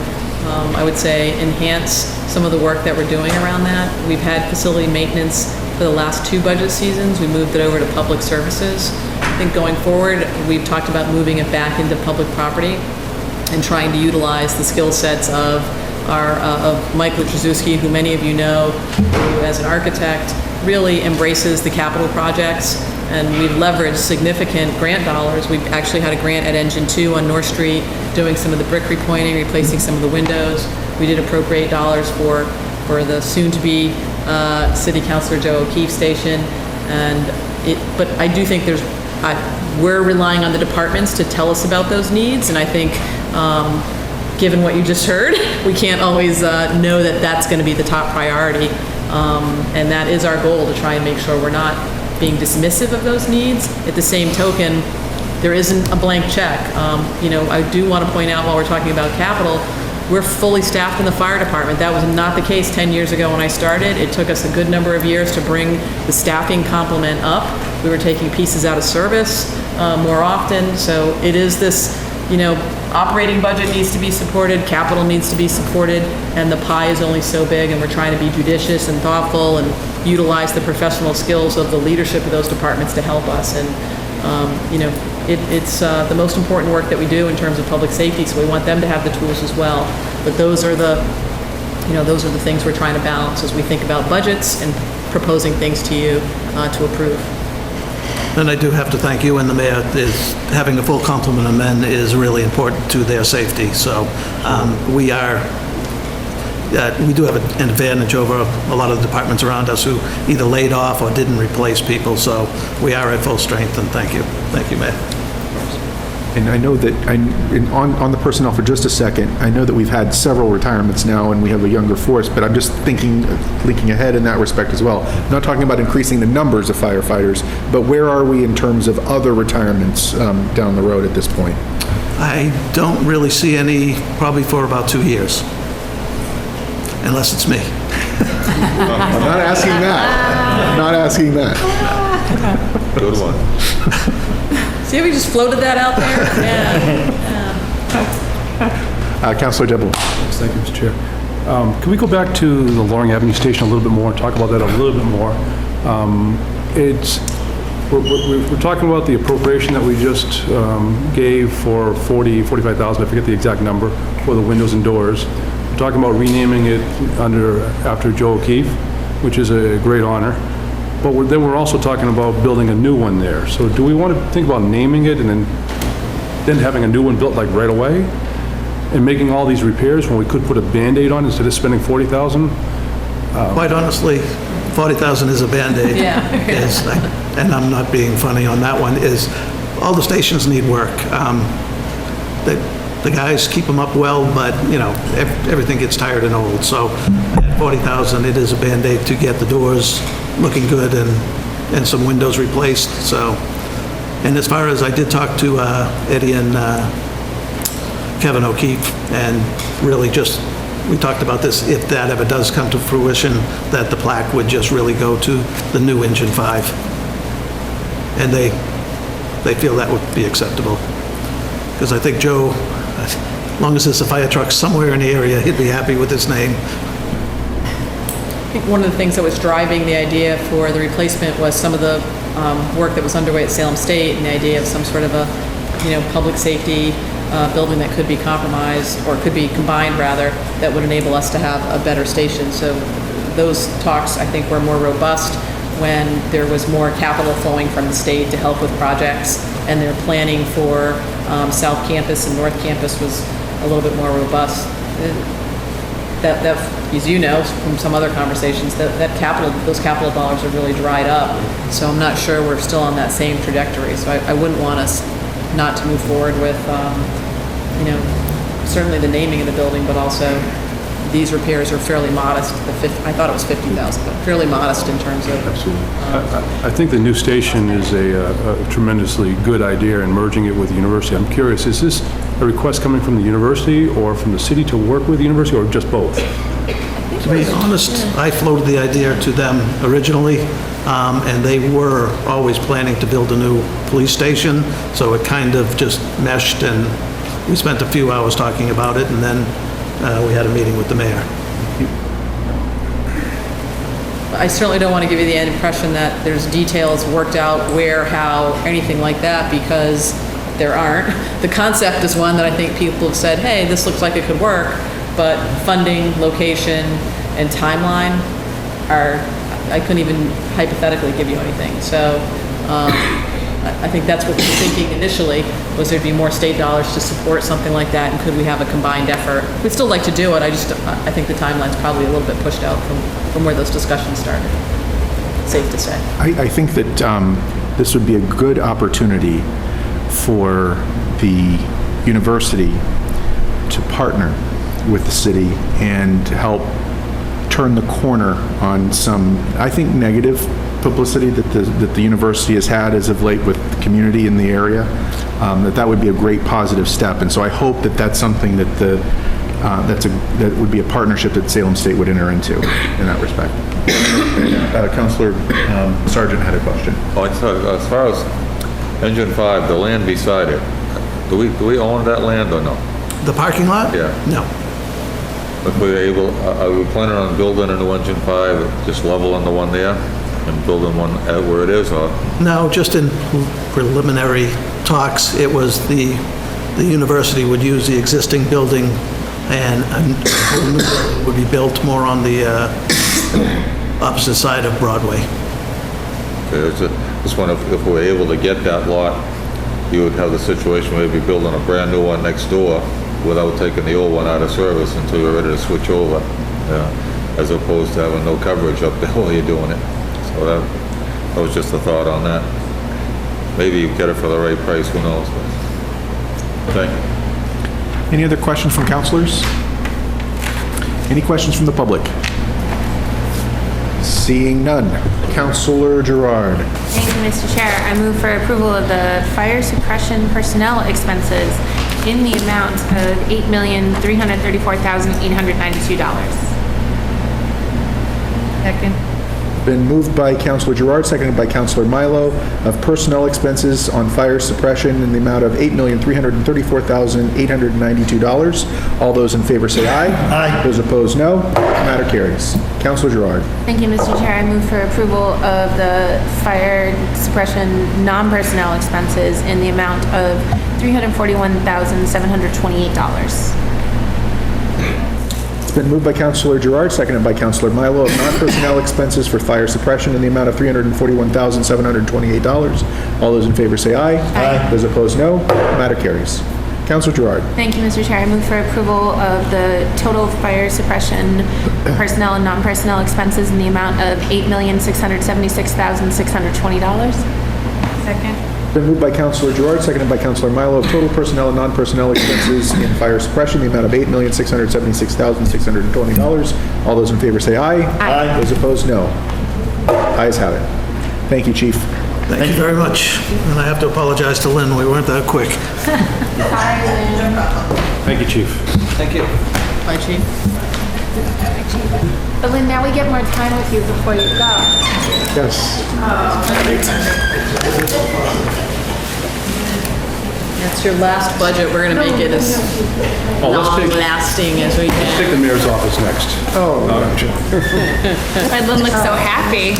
I would say, enhance some of the work that we're doing around that. We've had facility maintenance for the last 2 budget seasons. We moved it over to public services. I think going forward, we've talked about moving it back into public property and trying to utilize the skill sets of Mike Wojciechowski, who many of you know, who as an architect really embraces the capital projects, and we've leveraged significant grant dollars. We've actually had a grant at Engine 2 on North Street, doing some of the brick repointing, replacing some of the windows. We did appropriate dollars for the soon-to-be City Councilor Joe O'Keefe station, but I do think we're relying on the departments to tell us about those needs, and I think given what you just heard, we can't always know that that's going to be the top priority. And that is our goal, to try and make sure we're not being dismissive of those needs. At the same token, there isn't a blank check. I do want to point out, while we're talking about capital, we're fully staffed in the fire department. That was not the case 10 years ago when I started. It took us a good number of years to bring the staffing complement up. We were taking pieces out of service more often. So it is this, operating budget needs to be supported, capital needs to be supported, and the pie is only so big, and we're trying to be judicious and thoughtful and utilize the professional skills of the leadership of those departments to help us. And, it's the most important work that we do in terms of public safety, so we want them to have the tools as well. But those are the things we're trying to balance as we think about budgets and proposing things to you to approve. And I do have to thank you and the mayor. Having a full complement of men is really important to their safety. So we do have an advantage over a lot of the departments around us who either laid off or didn't replace people. So we are at full strength, and thank you. Thank you, Mayor. And I know that, on the personnel for just a second, I know that we've had several retirements now and we have a younger force, but I'm just thinking, leaking ahead in that respect as well. I'm not talking about increasing the numbers of firefighters, but where are we in terms of other retirements down the road at this point? I don't really see any, probably for about 2 years, unless it's me. I'm not asking that. I'm not asking that. Good one. See how we just floated that out there? Yeah. Councilor Dibble. Yes, thank you, Mr. Chair. Can we go back to the Loring Avenue Station a little bit more, and talk about that a little bit more? We're talking about the appropriation that we just gave for $45,000, I forget the exact number, for the windows and doors. We're talking about renaming it after Joe O'Keefe, which is a great honor. But then we're also talking about building a new one there. So do we want to think about naming it and then having a new one built like right away? And making all these repairs when we could put a Band-Aid on instead of spending $40,000? Quite honestly, $40,000 is a Band-Aid. Yeah. And I'm not being funny on that one, is all the stations need work. The guys keep them up well, but, everything gets tired and old. So at $40,000, it is a Band-Aid to get the doors looking good and some windows replaced. So, and as far as I did talk to Eddie and Kevin O'Keefe, and really just, we talked about this, if that ever does come to fruition, that the plaque would just really go to the new Engine 5. And they feel that would be acceptable. Because I think Joe, as long as there's a fire truck somewhere in the area, he'd be happy with his name. I think one of the things that was driving the idea for the replacement was some of the work that was underway at Salem State, and the idea of some sort of a, public safety building that could be compromised, or could be combined rather, that would enable us to have a better station. So those talks, I think, were more robust when there was more capital flowing from the state to help with projects, and their planning for South Campus and North Campus was a little bit more robust. That, as you know from some other conversations, those capital dollars have really dried up. So I'm not sure we're still on that same trajectory. So I wouldn't want us not to move forward with, certainly the naming of the building, but also these repairs are fairly modest. I thought it was $50,000, but fairly modest in terms of. Absolutely. I think the new station is a tremendously good idea, and merging it with the university. I'm curious, is this a request coming from the university or from the city to work with the university, or just both? To be honest, I floated the idea to them originally, and they were always planning to build a new police station, so it kind of just meshed, and we spent a few hours talking about it, and then we had a meeting with the mayor. I certainly don't want to give you the impression that there's details worked out where, how, anything like that, because there aren't. The concept is one that I think people have said, hey, this looks like it could work, but funding, location, and timeline I couldn't even hypothetically give you anything. So I think that's what we were thinking initially, was there'd be more state dollars to support something like that, and could we have a combined effort? We'd still like to do it, I think the timeline's probably a little bit pushed out from where those discussions started. Safe to say. I think that this would be a good opportunity for the university to partner with the city and help turn the corner on some, I think, negative publicity that the university has had as of late with the community in the area, that would be a great positive step. And so I hope that that's something that that would be a partnership that Salem State would enter into in that respect. Councilor Sargent had a question. Oh, I thought, as far as Engine 5, the land beside it, do we own that land or no? The parking lot? Yeah. No. If we're able, are we planning on building a new Engine 5, just leveling the one there and building one at where it is, or? No, just in preliminary talks, it was the university would use the existing building and a whole new building would be built more on the opposite side of Broadway. Okay, just wonder if we're able to get that lot, you would have the situation where you'd be building a brand new one next door without taking the old one out of service until you're ready to switch over, as opposed to having no coverage up there while you're doing it. So that was just a thought on that. Maybe you get it for the right price, who knows? Thank you. Any other questions from councilors? Any questions from the public? Seeing none. Councilor Gerard. Thank you, Mr. Chair. I move for approval of the fire suppression personnel expenses in the amount of $8,334,892. Second. Been moved by Councilor Gerard, seconded by Councilor Milo, of personnel expenses on fire suppression in the amount of $8,334,892. All those in favor say aye. Aye. Those opposed, no. Matter carries. Councilor Gerard. Thank you, Mr. Chair. I move for approval of the fire suppression non-personnel expenses in the amount of $341,728. It's been moved by Councilor Gerard, seconded by Councilor Milo, of non-personnel expenses for fire suppression in the amount of $341,728. All those in favor say aye. Aye. Those opposed, no. Matter carries. Councilor Gerard. Thank you, Mr. Chair. I move for approval of the total fire suppression personnel and non-personnel expenses in the amount of $8,676,620. Second. Been moved by Councilor Gerard, seconded by Councilor Milo, of total personnel and non-personnel expenses in fire suppression, the amount of $8,676,620. All those in favor say aye. Aye. Those opposed, no. Ayes have it. Thank you, Chief. Thank you very much. And I have to apologize to Lynn, we weren't that quick. Thank you, Chief. Thank you. Bye, Chief. But Lynn, now we get more time with you before you go. Yes. That's your last budget. We're gonna make it as let's take- long-lasting as we Take can. the mayor's office next. Oh, Lynn looks so happy.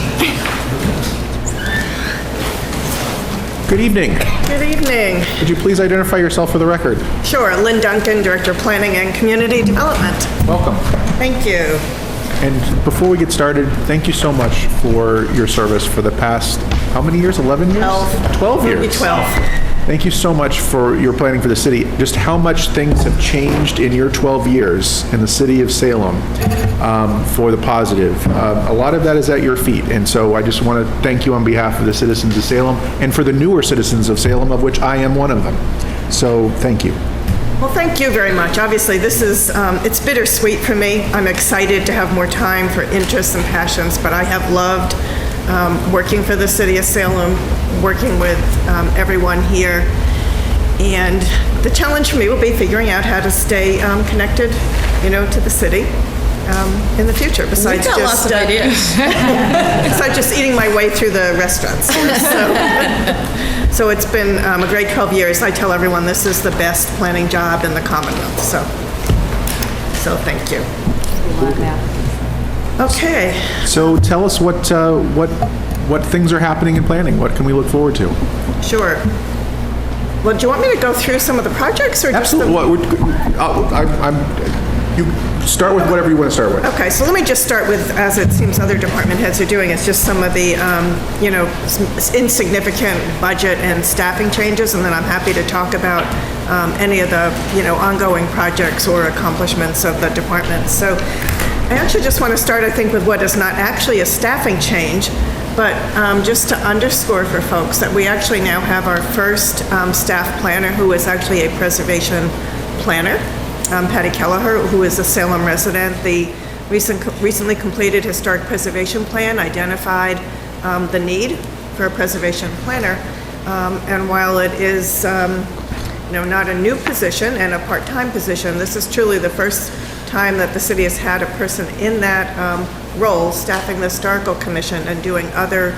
good evening. Good evening. Would you please identify yourself for the record? Sure, Lynn Duncan, Director of Planning and Community Development. Welcome. Thank you. And before we get started, thank you so much for your service for the past, how many years? 11 years? 12 years. Maybe 12. Thank you so much for your planning for the city. Just how much things have changed in your 12 years in the city of Salem for the positive. A lot of that is at your feet. And so I just want to thank you on behalf of the citizens of Salem and for the newer citizens of Salem, of which I am one of them. So thank you. Well, thank you very much. Obviously, this is, it's bittersweet for me. I'm excited to have more time for interests and passions, but I have loved working for the city of Salem, working with everyone here. And the challenge for me will be figuring out how to stay connected, to the city in the future, besides We've got lots of ideas. besides just eating my way through the restaurants. So it's been a great 12 years. I tell everyone this is the best planning job in the Commonwealth, so thank you. Okay. So tell us what things are happening in planning. What can we look forward to? Sure. Well, do you want me to go through some of the projects or just Absolutely. You start with whatever you want to start with. Okay, so let me just start with, as it seems other department heads are doing, it's just some of the, insignificant budget and staffing changes, and then I'm happy to talk about any of the, ongoing projects or accomplishments of the department. So I actually just want to start, I think, with what is not actually a staffing change, but just to underscore for folks that we actually now have our first staff planner who is actually a preservation planner. Patty Kelleher, who is a Salem resident. The recently completed historic preservation plan identified the need for a preservation planner. And while it is not a new position and a part-time position, this is truly the first time that the city has had a person in that role, staffing the Historical Commission and doing other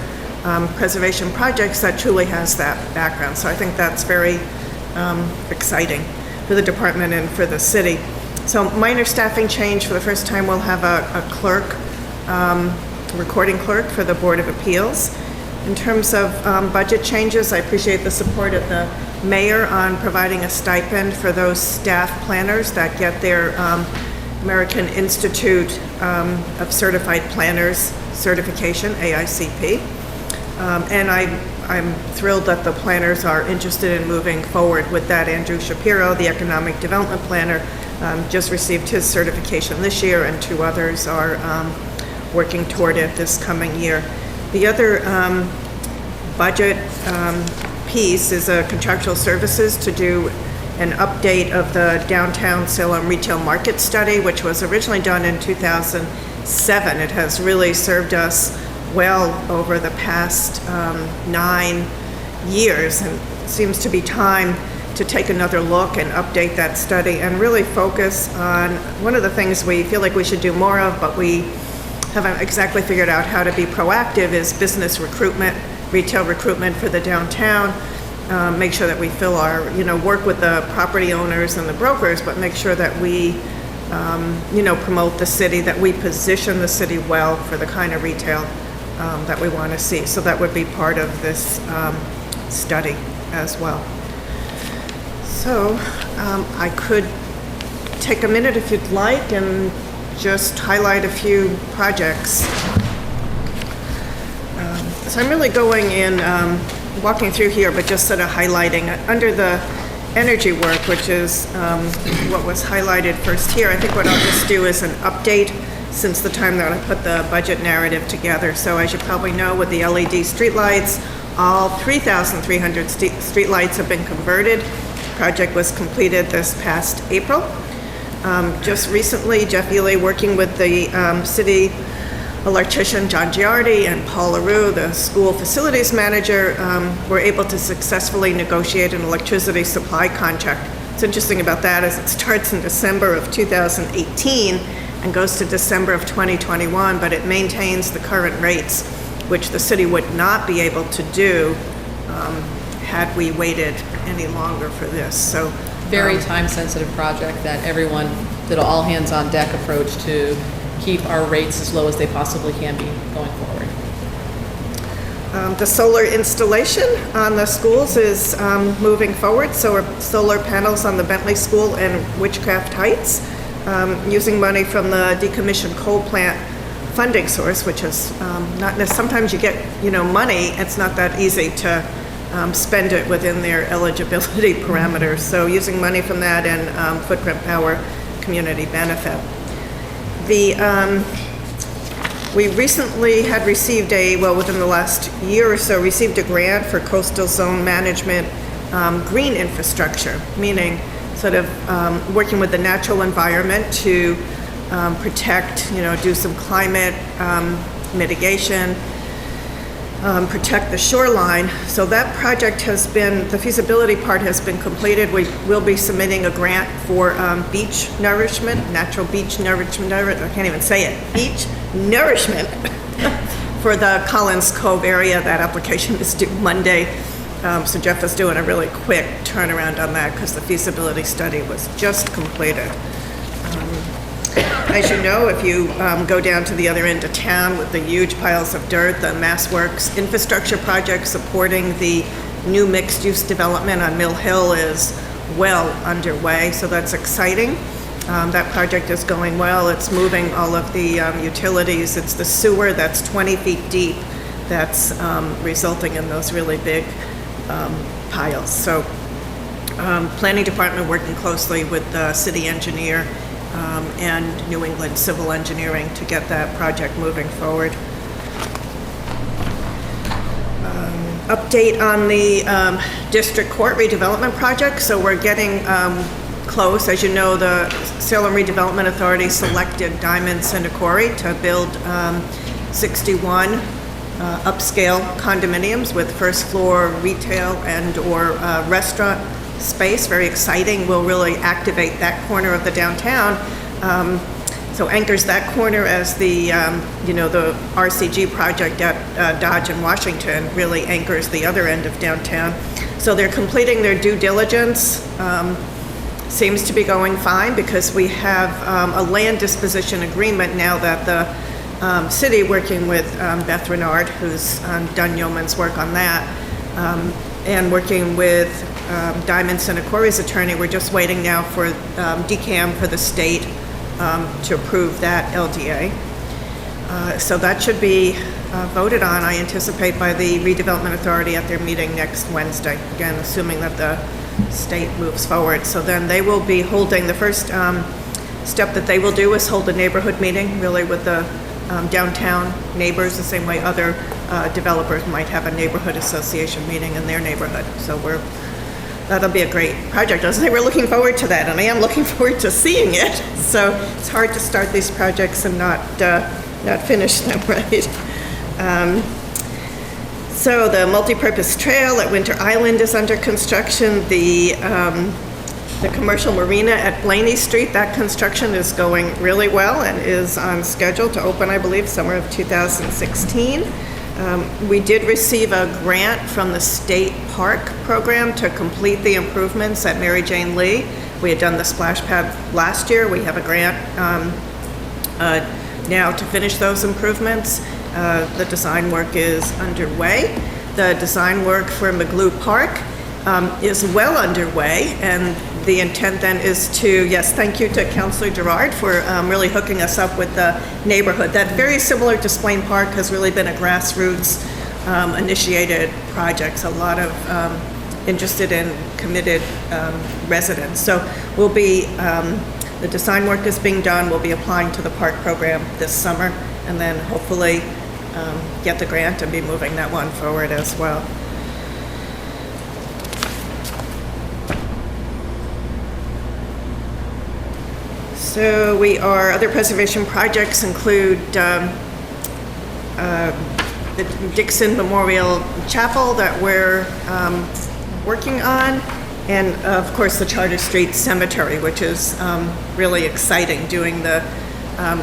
preservation projects that truly has that background. So I think that's very exciting for the department and for the city. So minor staffing change. For the first time, we'll have a clerk, recording clerk for the Board of Appeals. In terms of budget changes, I appreciate the support of the mayor on providing a stipend for those staff planners that get their American Institute of Certified Planners certification, AICP. And I'm thrilled that the planners are interested in moving forward with that. Andrew Shapiro, the economic development planner, just received his certification this year, and 2 others are working toward it this coming year. The other budget piece is contractual services to do an update of the downtown Salem retail market study, which was originally done in 2007. It has really served us well over the past 9 years, and it seems to be time to take another look and update that study and really focus on one of the things we feel like we should do more of, but we haven't exactly figured out how to be proactive, is business recruitment, retail recruitment for the downtown. Make sure that we fill our, work with the property owners and the brokers, but make sure that we, promote the city, that we position the city well for the kind of retail that we want to see. So that would be part of this study as well. So I could take a minute if you'd like and just highlight a few projects. So I'm really going in, walking through here, but just sort of highlighting under the energy work, which is what was highlighted first here. I think what I'll just do is an update since the time that I put the budget narrative together. So as you probably know, with the LED streetlights, all 3,300 streetlights have been converted. The project was completed this past April. Just recently, Jeff Ely, working with the city electrician John Giardi and Paul LaRue, the school facilities manager, were able to successfully negotiate an electricity supply contract. What's interesting about that is it starts in December of 2018 and goes to December of 2021, but it maintains the current rates, which the city would not be able to do had we waited any longer for this. So Very time-sensitive project that everyone did an all-hands-on-deck approach to keep our rates as low as they possibly can be going forward. The solar installation on the schools is moving forward. So solar panels on the Bentley School and Witchcraft Heights, using money from the decommissioned coal plant funding source, which is not necessarily, sometimes you get, money, it's not that easy to spend it within their eligibility parameters. So using money from that and footprint power community benefit. We recently had received within the last year or so, received a grant for coastal zone management green infrastructure, meaning sort of working with the natural environment to protect, do some climate mitigation, protect the shoreline. So that project has been, the feasibility part has been completed. We will be submitting a grant for beach nourishment, natural beach nourishment, I can't even say it, beach nourishment for the Collins Cove area. That application is due Monday. So Jeff is doing a really quick turnaround on that because the feasibility study was just completed. As you know, if you go down to the other end of town with the huge piles of dirt, the MassWorks infrastructure project supporting the new mixed-use development on Mill Hill is well underway, so that's exciting. That project is going well. It's moving all of the utilities. It's the sewer that's 20 feet deep that's resulting in those really big piles. So Planning Department working closely with the city engineer and New England Civil Engineering to get that project moving forward. Update on the district court redevelopment project. So we're getting close. As you know, the Salem Redevelopment Authority selected Diamond Cinnacore to build 61 upscale condominiums with first floor retail and/or restaurant space. Very exciting. Will really activate that corner of the downtown. So anchors that corner as the the RCG project at Dodge and Washington really anchors the other end of downtown. So they're completing their due diligence. Seems to be going fine because we have a land disposition agreement now that the city, working with Beth Renard, who's done yeoman's work on that, and working with Diamond Cinnacore's attorney, we're just waiting now for DCAM for the state to approve that LDA. So that should be voted on, I anticipate, by the Redevelopment Authority at their meeting next Wednesday, again, assuming that the state moves forward. So then they will be holding, the first step that they will do is hold a neighborhood meeting, really with the downtown neighbors, the same way other developers might have a neighborhood association meeting in their neighborhood. So that'll be a great project. I was saying, we're looking forward to that, and I am looking forward to seeing it. So it's hard to start these projects and not finish them, right? So the multipurpose trail at Winter Island is under construction. The commercial marina at Blaney Street, that construction is going really well and is on schedule to open, I believe, summer of 2016. We did receive a grant from the state park program to complete the improvements at Mary Jane Lee. We had done the splash pad last year. We have a grant now to finish those improvements. The design work is underway. The design work for McGlew Park is well underway, and the intent then is to, yes, thank you to Councilor Gerard for really hooking us up with the neighborhood. That, very similar to Splain Park, has really been a grassroots initiated project. A lot of interested and committed residents. So we'll be, the design work is being done. We'll be applying to the park program this summer, and then hopefully get the grant and be moving that one forward as well. So other preservation projects include the Dixon Memorial Chapel that we're working on, and of course the Charter Street Cemetery, which is really exciting, doing the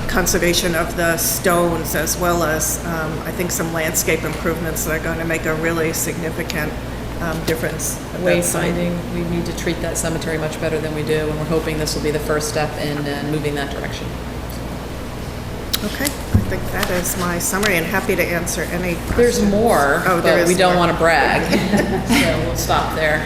conservation of the stones, as well as I think some landscape improvements that are going to make a really significant difference. Wayfinding, we need to treat that cemetery much better than we do, and we're hoping this will be the first step in moving that direction. Okay, I think that is my summary, and happy to answer any questions. There's more, but we don't want to brag, so we'll stop there.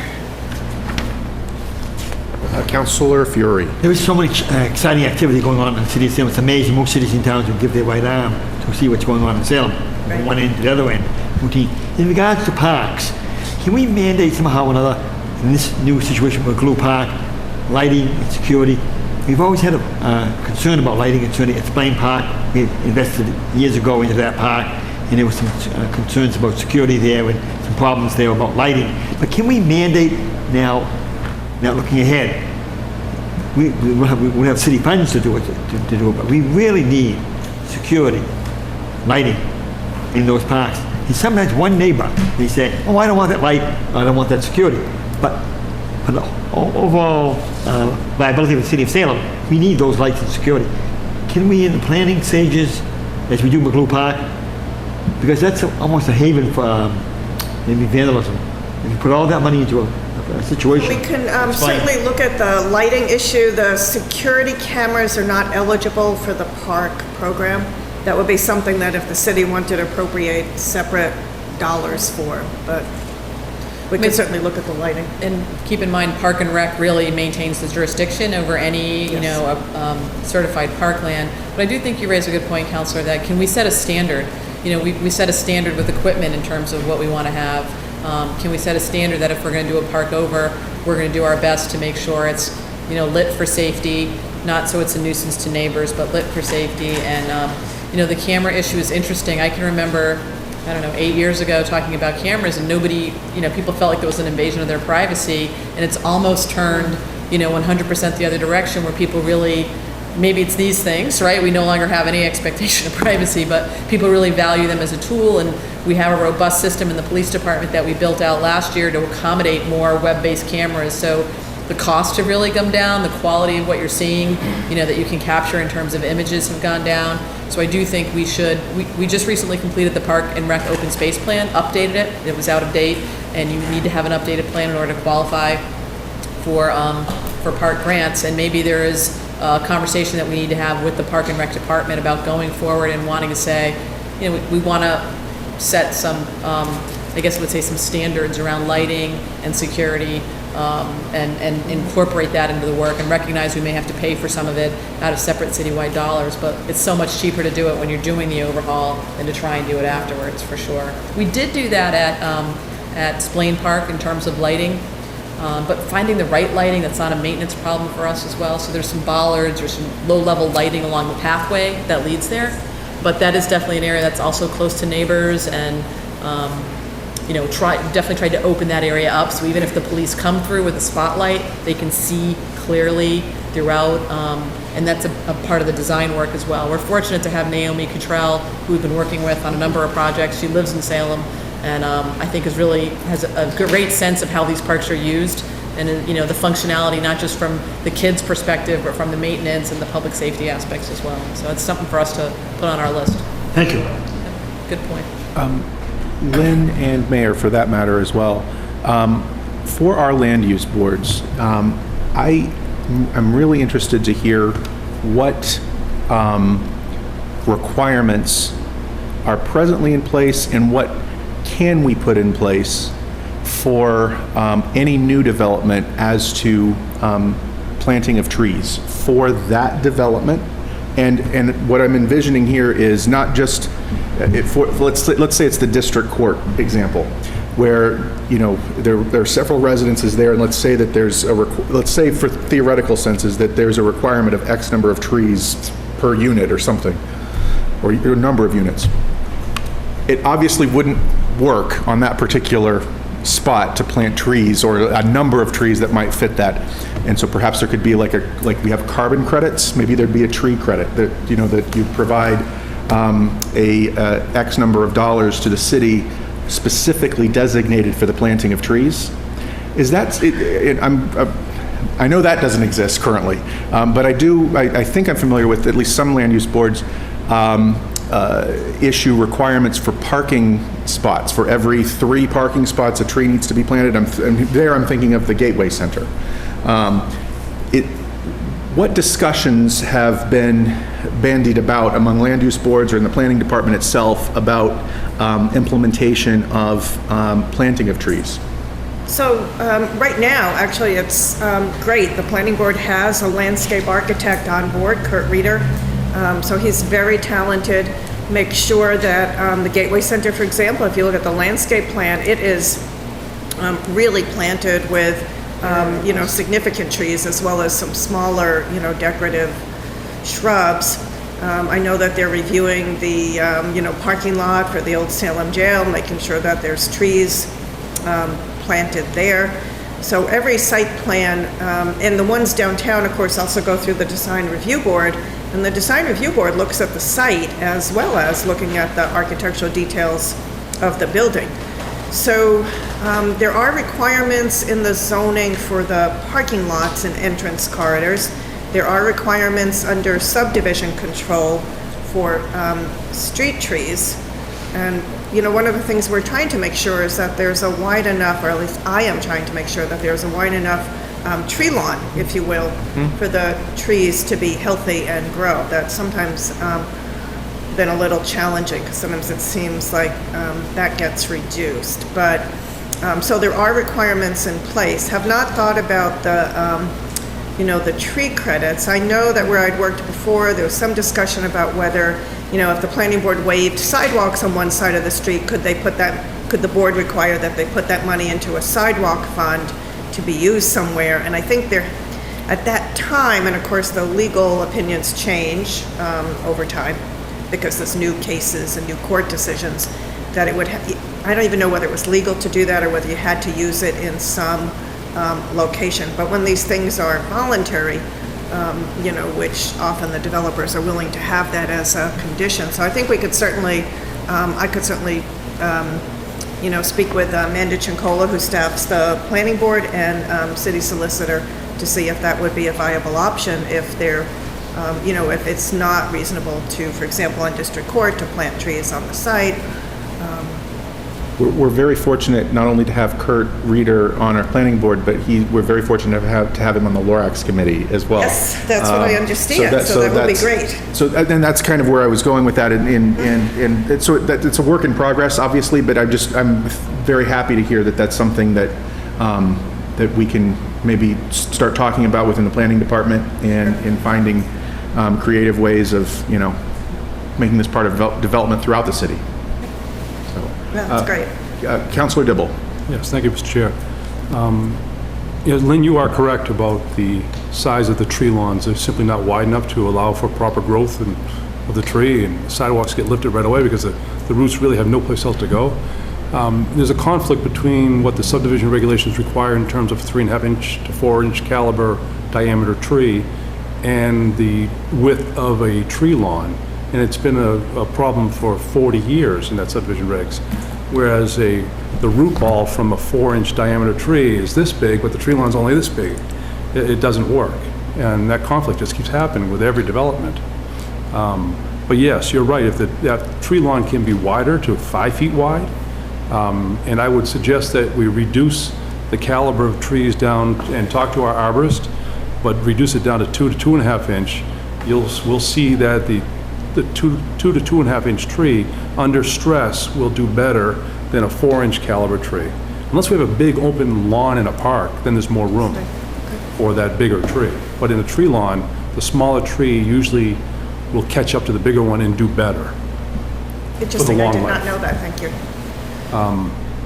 Councilor Fury. There is so much exciting activity going on in the city of Salem. It's amazing. Most cities and towns will give their right arm to see what's going on in Salem, from one end to the other end. Routine. In regards to parks, can we mandate somehow or another, in this new situation with Glue Park, lighting and security? We've always had a concern about lighting and security at Splain Park. We invested years ago into that park, and there were some concerns about security there and some problems there about lighting. But can we mandate now looking ahead, we'll have city funds to do it, but we really need security, lighting in those parks. And sometimes one neighbor, they say, oh, I don't want that light, I don't want that security. But for the overall viability of the city of Salem, we need those lights and security. Can we, in the planning stages, as we do McGlew Park, because that's almost a haven for maybe vandalism. If you put all that money into a situation. We can certainly look at the lighting issue. The security cameras are not eligible for the park program. That would be something that if the city wanted to appropriate separate dollars for, but we can certainly look at the lighting. And keep in mind, Park and Rec really maintains the jurisdiction over any, certified parkland. But I do think you raise a good point, Councilor, that can we set a standard? We set a standard with equipment in terms of what we want to have. Can we set a standard that if we're going to do a park over, we're going to do our best to make sure it's, lit for safety, not so it's a nuisance to neighbors, but lit for safety. And, the camera issue is interesting. I can remember, 8 years ago talking about cameras, and nobody, people felt like there was an invasion of their privacy, and it's almost turned 100% the other direction where people really, maybe it's these things, right? We no longer have any expectation of privacy, but people really value them as a tool, and we have a robust system in the police department that we built out last year to accommodate more web-based cameras. So the costs have really come down, the quality of what you're seeing, that you can capture in terms of images have gone down. So I do think we just recently completed the Park and Rec Open Space Plan, updated it. It was out of date, and you need to have an updated plan in order to qualify for park grants. And maybe there is a conversation that we need to have with the Park and Rec Department about going forward and wanting to say, we want to set some, I guess I would say some standards around lighting and security, and incorporate that into the work, and recognize we may have to pay for some of it out of separate citywide dollars, but it's so much cheaper to do it when you're doing the overhaul than to try and do it afterwards, for sure. We did do that at Splain Park in terms of lighting, but finding the right lighting that's not a maintenance problem for us as well. So there's some bollards or some low-level lighting along the pathway that leads there, but that is definitely an area that's also close to neighbors, and definitely tried to open that area up, so even if the police come through with a spotlight, they can see clearly throughout, and that's a part of the design work as well. We're fortunate to have Naomi Cottrell, who we've been working with on a number of projects. She lives in Salem, and I think has a great sense of how these parks are used, and the functionality, not just from the kids' perspective, but from the maintenance and the public safety aspects as well. So it's something for us to put on our list. Thank you. Good point. Lynn and Mayor, for that matter as well, for our land use boards, I'm really interested to hear what requirements are presently in place and what can we put in place for any new development as to planting of trees for that development. And what I'm envisioning here is not just, let's say it's the district court example, where there are several residences there, and let's say that let's say for theoretical senses that there's a requirement of X number of trees per unit or something, or a number of units. It obviously wouldn't work on that particular spot to plant trees, or a number of trees that might fit that. And so perhaps there could be like we have carbon credits, maybe there'd be a tree credit that that you provide X number of dollars to the city specifically designated for the planting of trees. Is that I know that doesn't exist currently, but I think I'm familiar with at least some land use boards issue requirements for parking spots. For every 3 parking spots, a tree needs to be planted. I'm thinking of the Gateway Center. What discussions have been bandied about among land use boards or in the planning department itself about implementation of planting of trees? So right now, actually, it's great. The planning board has a landscape architect on board, Kurt Reeder. So he's very talented. Make sure that the Gateway Center, for example, if you look at the landscape plan, it is really planted with significant trees as well as some smaller, decorative shrubs. I know that they're reviewing the parking lot for the old Salem jail, making sure that there's trees planted there. So every site plan, and the ones downtown, of course, also go through the design review board. And the design review board looks at the site as well as looking at the architectural details of the building. So there are requirements in the zoning for the parking lots and entrance corridors. There are requirements under subdivision control for street trees. And one of the things we're trying to make sure is that there's a wide enough, or at least I am trying to make sure that there's a wide enough tree lawn, if you will, for the trees to be healthy and grow. That's sometimes been a little challenging because sometimes it seems like that gets reduced. But so there are requirements in place. Have not thought about the tree credits. I know that where I'd worked before, there was some discussion about whether, if the planning board waived sidewalks on one side of the street, could the board require that they put that money into a sidewalk fund to be used somewhere? And I think at that time, and of course the legal opinions change over time because there's new cases and new court decisions, that it would I don't even know whether it was legal to do that or whether you had to use it in some location. But when these things are voluntary, which often the developers are willing to have that as a condition. So I think we could certainly, I could certainly, speak with Amanda Chincola, who staffs the planning board, and city solicitor to see if that would be a viable option if they're, if it's not reasonable to, for example, on District Court, to plant trees on the site. We're very fortunate not only to have Kurt Reeder on our planning board, but we're very fortunate to have him on the Lorax committee as well. Yes, that's what I understand, so that would be great. So, and that's kind of where I was going with that, and it's a work in progress, obviously, but I'm very happy to hear that that's something that, that we can maybe start talking about within the planning department and finding creative ways of, making this part of development throughout the city. That's great. Councilor Dibble. Yes, thank you, Mr. Chair. Lynn, you are correct about the size of the tree lawns. They're simply not wide enough to allow for proper growth of the tree, and sidewalks get lifted right away because the roots really have no place else to go. There's a conflict between what the subdivision regulations require in terms of 3.5 inch to 4 inch caliber diameter tree and the width of a tree lawn. And it's been a problem for 40 years in that subdivision regs. Whereas the root ball from a 4 inch diameter tree is this big, but the tree lawn's only this big. It doesn't work. And that conflict just keeps happening with every development. But yes, you're right, if that tree lawn can be wider to 5 feet wide, and I would suggest that we reduce the caliber of trees down and talk to our arborist, but reduce it down to 2 to 2.5 inch, we'll see that the 2 to 2.5 inch tree under stress will do better than a 4 inch caliber tree. Unless we have a big open lawn in a park, then there's more room for that bigger tree. But in a tree lawn, the smaller tree usually will catch up to the bigger one and do better. Interesting, I did not know that, thank you.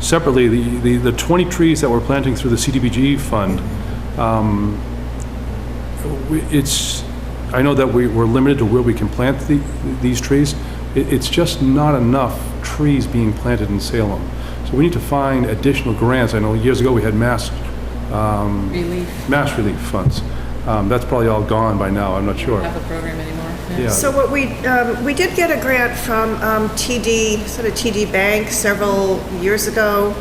Separately, the 20 trees that we're planting through the CDBG fund, I know that we're limited to where we can plant these trees. It's just not enough trees being planted in Salem. So we need to find additional grants. I know years ago we had mass relief funds. That's probably all gone by now, I'm not sure. Have a program anymore. Yeah. So what we did get a grant from TD Bank several years ago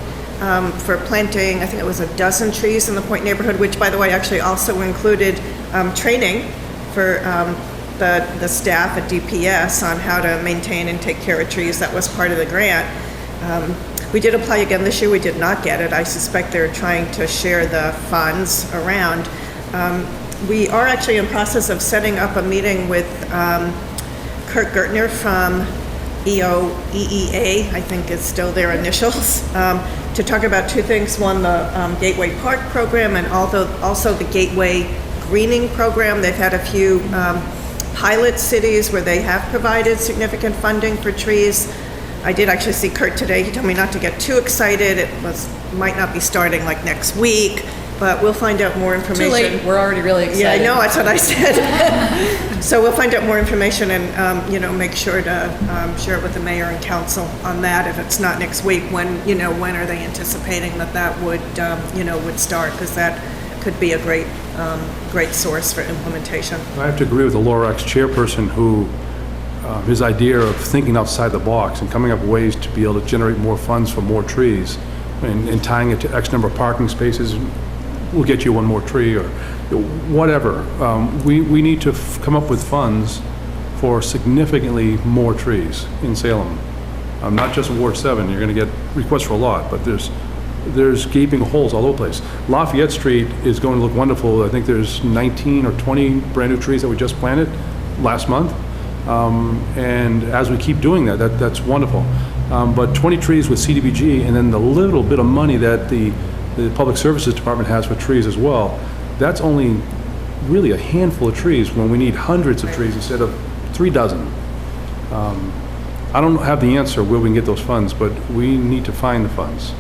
for planting, I think it was 12 trees in the Point neighborhood, which, by the way, actually also included training for the staff at DPS on how to maintain and take care of trees. That was part of the grant. We did apply again this year. We did not get it. I suspect they're trying to share the funds around. We are actually in process of setting up a meeting with Kurt Gertner from EOEEA, I think is still their initials, to talk about two things. One, the Gateway Park program, and also the Gateway Greening program. They've had a few pilot cities where they have provided significant funding for trees. I did actually see Kurt today. He told me not to get too excited. It might not be starting like next week, but we'll find out more information. Too late, we're already really excited. Yeah, I know, that's what I said. So we'll find out more information and, make sure to share it with the mayor and council on that. If it's not next week, when are they anticipating that would start? Because that could be a great source for implementation. I have to agree with the Lorax chairperson who, his idea of thinking outside the box and coming up with ways to be able to generate more funds for more trees and tying it to X number of parking spaces, we'll get you one more tree or whatever. We need to come up with funds for significantly more trees in Salem. Not just in Ward 7, you're going to get requests for a lot, but there's gaping holes all over the place. Lafayette Street is going to look wonderful. I think there's 19 or 20 brand new trees that we just planted last month. And as we keep doing that's wonderful. But 20 trees with CDBG and then the little bit of money that the Public Services Department has for trees as well, that's only really a handful of trees when we need hundreds of trees instead of 3 dozen. I don't have the answer where we can get those funds, but we need to find the funds.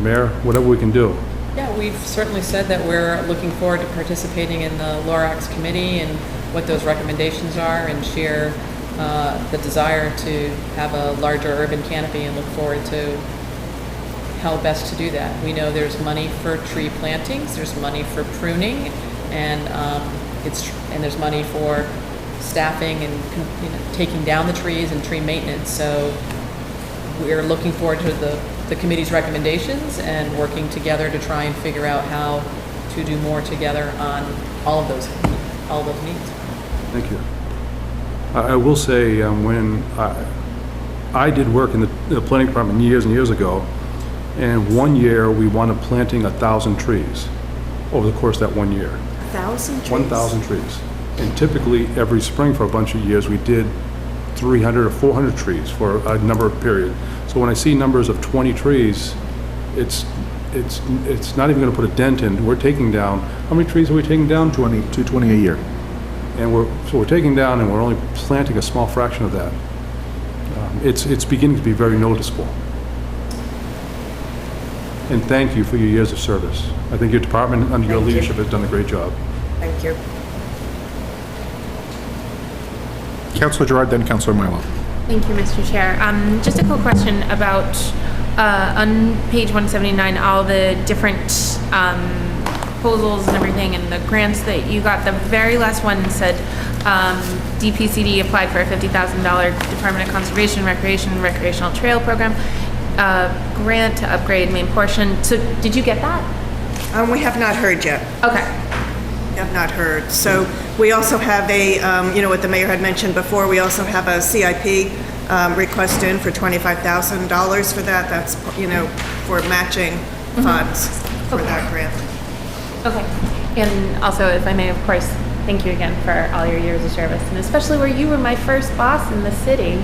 Mayor, whatever we can do. Yeah, we've certainly said that we're looking forward to participating in the Lorax committee and what those recommendations are, and share the desire to have a larger urban canopy, and look forward to how best to do that. We know there's money for tree plantings, there's money for pruning, and there's money for staffing and taking down the trees and tree maintenance. So we're looking forward to the committee's recommendations and working together to try and figure out how to do more together on all of those needs. Thank you. I will say, when I did work in the planning department years and years ago, and one year we wound up planting 1,000 trees over the course of that 1 year. 1,000 trees? 1,000 trees. And typically, every spring for a bunch of years, we did 300 or 400 trees for a number of periods. So when I see numbers of 20 trees, it's not even going to put a dent in. We're taking down, how many trees are we taking down? 220 a year. And we're taking down, and we're only planting a small fraction of that. It's beginning to be very noticeable. And thank you for your years of service. I think your department, under your leadership, has done a great job. Thank you. Councilor Gerard, then Councilor Milo. Thank you, Mr. Chair. Just a quick question about, on page 179, all the different proposals and everything and the grants that you got. The very last one said DPCD applied for a $50,000 Department of Conservation, Recreational Trail Program grant to upgrade main portion. So did you get that? We have not heard yet. Okay. Have not heard. So we also have a, what the mayor had mentioned before, we also have a CIP request in for $25,000 for that. That's, for matching funds for that grant. Okay. And also, if I may, of course, thank you again for all your years of service, and especially where you were my first boss in the city.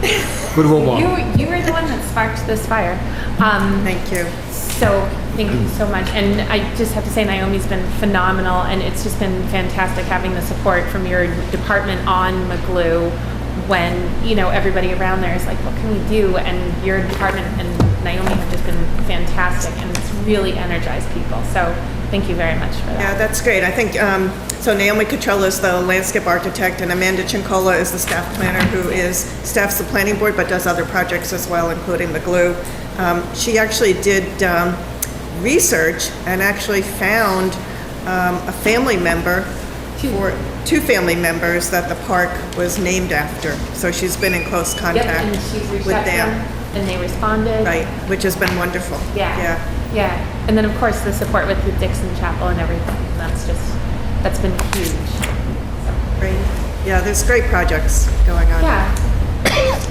Good role model. You were the one that sparked this fire. Thank you. So thank you so much. And I just have to say, Naomi's been phenomenal, and it's just been fantastic having the support from your department on McGlue when, everybody around there is like, what can we do? And your department and Naomi have just been fantastic, and it's really energized people. So thank you very much for that. Yeah, that's great. I think, so Naomi Cottrell is the landscape architect, and Amanda Chincola is the staff planner who staffs the planning board but does other projects as well, including the glue. She actually did research and actually found a family member, two family members that the park was named after. So she's been in close contact and she's reached with out to them. And they responded. Right, which has been wonderful. Yeah. And then, of course, the support with the Dixon Chapel and everything. That's been huge. So. Great. Yeah, there's great projects going on. Yeah.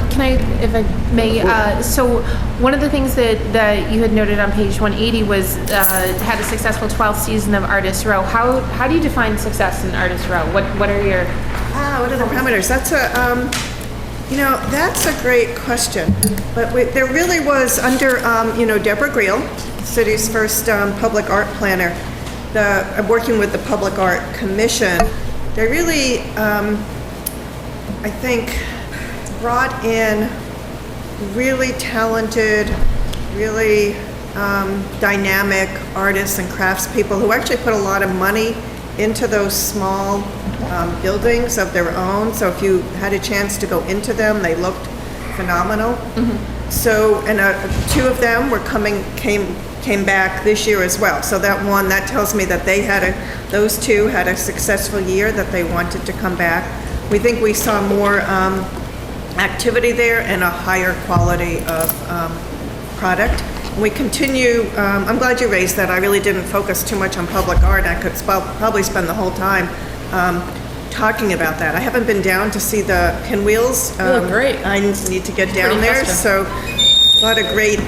Can I, if I may, so one of the things that you had noted on page 180 was had a successful 12th season of Artist Row. How do you define success in Artist Row? What are your... what are the parameters? That's that's a great question. But there really was under, Deborah Greel, the city's first public art planner, working with the Public Art Commission, they really, I think, brought in really talented, really dynamic artists and craftspeople who actually put a lot of money into those small buildings of their own. So if you had a chance to go into them, they looked phenomenal. Mm-hmm. So, and two of them came back this year as well. So that tells me that those two had a successful year, that they wanted to come back. We think we saw more activity there and a higher quality of product. We continue, I'm glad you raised that. I really didn't focus too much on public art. I could probably spend the whole time talking about that. I haven't been down to see the pinwheels. They look great. I need to get down there. So a lot of great,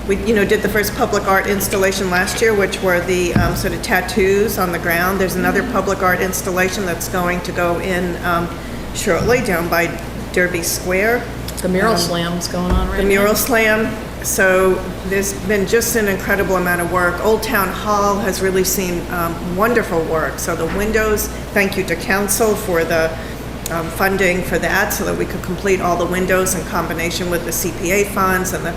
we did the first public art installation last year, which were the sort of tattoos on the ground. There's another public art installation that's going to go in shortly down by Derby Square. The mural slam's going on right now. The mural slam. So there's been just an incredible amount of work. Old Town Hall has really seen wonderful work. So the windows, thank you to council for the funding for that so that we could complete all the windows in combination with the CPA funds and the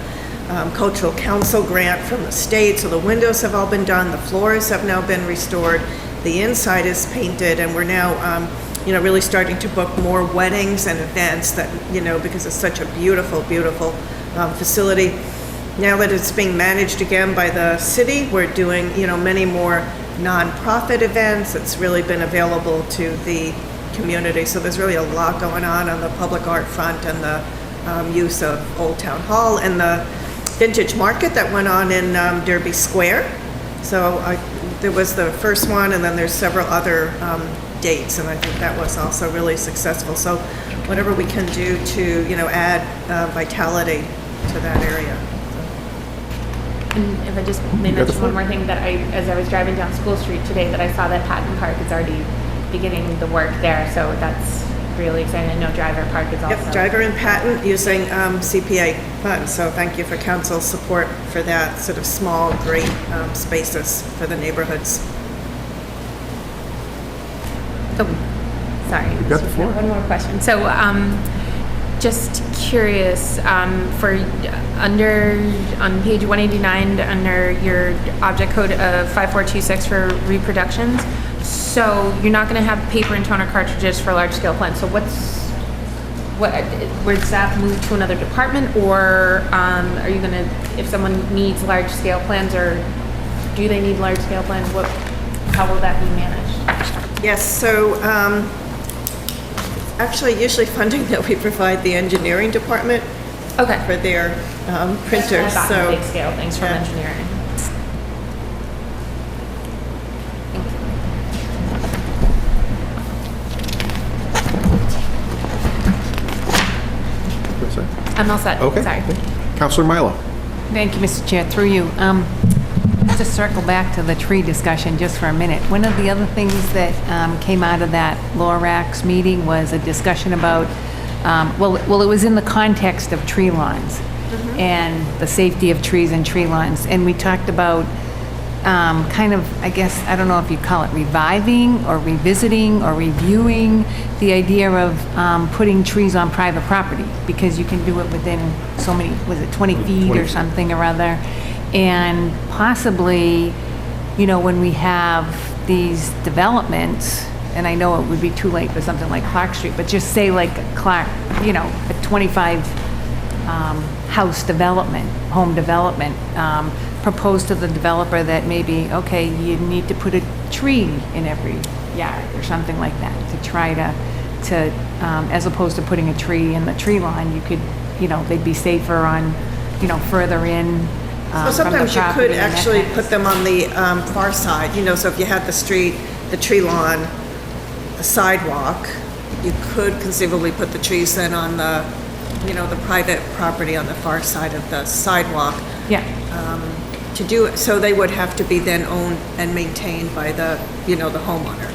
Cultural Council grant from the state. So the windows have all been done. The floors have now been restored. The inside is painted, and we're now really starting to book more weddings and events that, because it's such a beautiful, beautiful facility. Now that it's being managed again by the city, we're doing, many more nonprofit events. It's really been available to the community. So there's really a lot going on the public art front and the use of Old Town Hall and the vintage market that went on in Derby Square. So there was the first one, and then there's several other dates, and I think that was also really successful. So whatever we can do to, add vitality to that area. And if I just may mention one more thing, that as I was driving down School Street today, that I saw that Patton Park is already beginning the work there, so that's really exciting. I know Driver Park is also. Yep, Driver and Patton using CPA funds, so thank you for council's support for that sort of small, great spaces for the neighborhoods. Oh, sorry. You got the floor. One more question. So, just curious, for on page 189, under your object code of 5426 for reproductions, so you're not going to have paper and toner cartridges for large-scale plants. So would staff move to another department, or are you going to, if someone needs large-scale plans, or do they need large-scale plans, how will that be managed? Yes, so actually, usually funding that we provide the engineering department for their printers. I thought So big scale things from engineering. I'm all set. Okay. Sorry. Counselor Milo. Thank you, Mr. Chair. Through you. To circle back to the tree discussion just for a minute. One of the other things that came out of that Lorax meeting was a discussion about, well, it was in the context of tree lawns and the safety of trees and tree lawns. And we talked about kind of, I guess, I don't know if you call it reviving or revisiting or reviewing the idea of putting trees on private property, because you can do it within so many, was it 20 feet or something or other? And possibly, when we have these developments, and I know it would be too late for something like Clark Street, but just say like Clark, a 25 house development, home development, propose to the developer that maybe, okay, you need to put a tree in every yard or something like that to try to as opposed to putting a tree in the tree lawn, you could, they'd be safer on, further in. So sometimes you could actually put them on the far side, so if you had the street, the tree lawn, the sidewalk, you could conceivably put the trees then on the, the private property on the far side of the sidewalk. Yeah. To do it, so they would have to be then owned and maintained by the, the homeowner.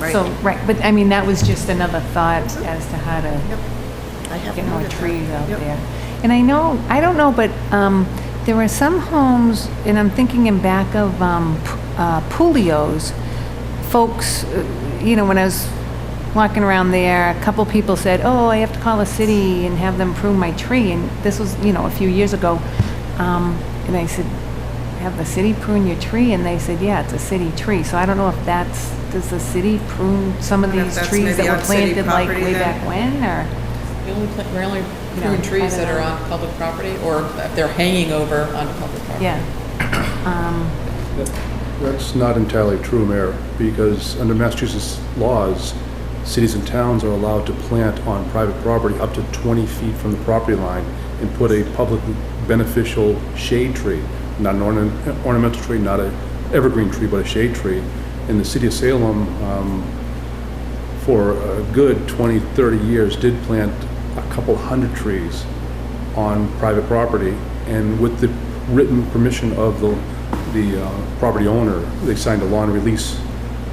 Right? So, right, but I mean, that was just another thought as to how to I have get more noted that. trees out Yep. there. And I don't know, but there were some homes, and I'm thinking in back of Pulios, folks, when I was walking around there, a couple people said, oh, I have to call the city and have them prune my tree. And this was, a few years ago. And I said, have the city prune your tree? And they said, yeah, it's a city tree. So I don't know if does the city prune some of I don't know these if that's trees maybe that were on city planted like property way then. back when, or? We only prune trees that are on public property, or if they're hanging over onto public property. Yeah. That's not entirely true, Mayor, because under Massachusetts laws, cities and towns are allowed to plant on private property up to 20 feet from the property line and put a public beneficial shade tree, not an ornamental tree, not an evergreen tree, but a shade tree. In the city of Salem, for a good 20, 30 years, did plant a couple hundred trees on private property, and with the written permission of the property owner, they signed a lawn release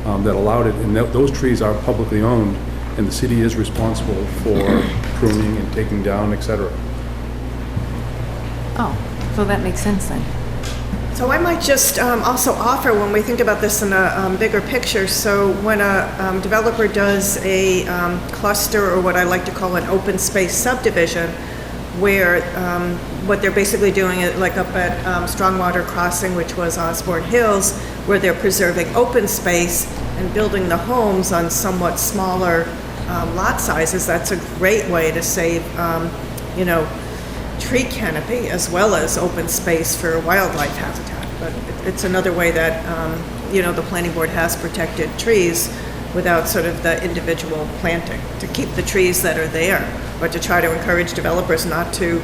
that allowed it, and those trees are publicly owned, and the city is responsible for pruning and taking down, etc. Oh, so that makes sense then. So I might just also offer, when we think about this in a bigger picture, so when a developer does a cluster, or what I like to call an open space subdivision, where what they're basically doing is like up at Strongwater Crossing, which was Osborne Hills, where they're preserving open space and building the homes on somewhat smaller lot sizes. That's a great way to save, tree canopy as well as open space for wildlife habitat. But it's another way that, the planning board has protected trees without sort of the individual planting, to keep the trees that are there, but to try to encourage developers not to,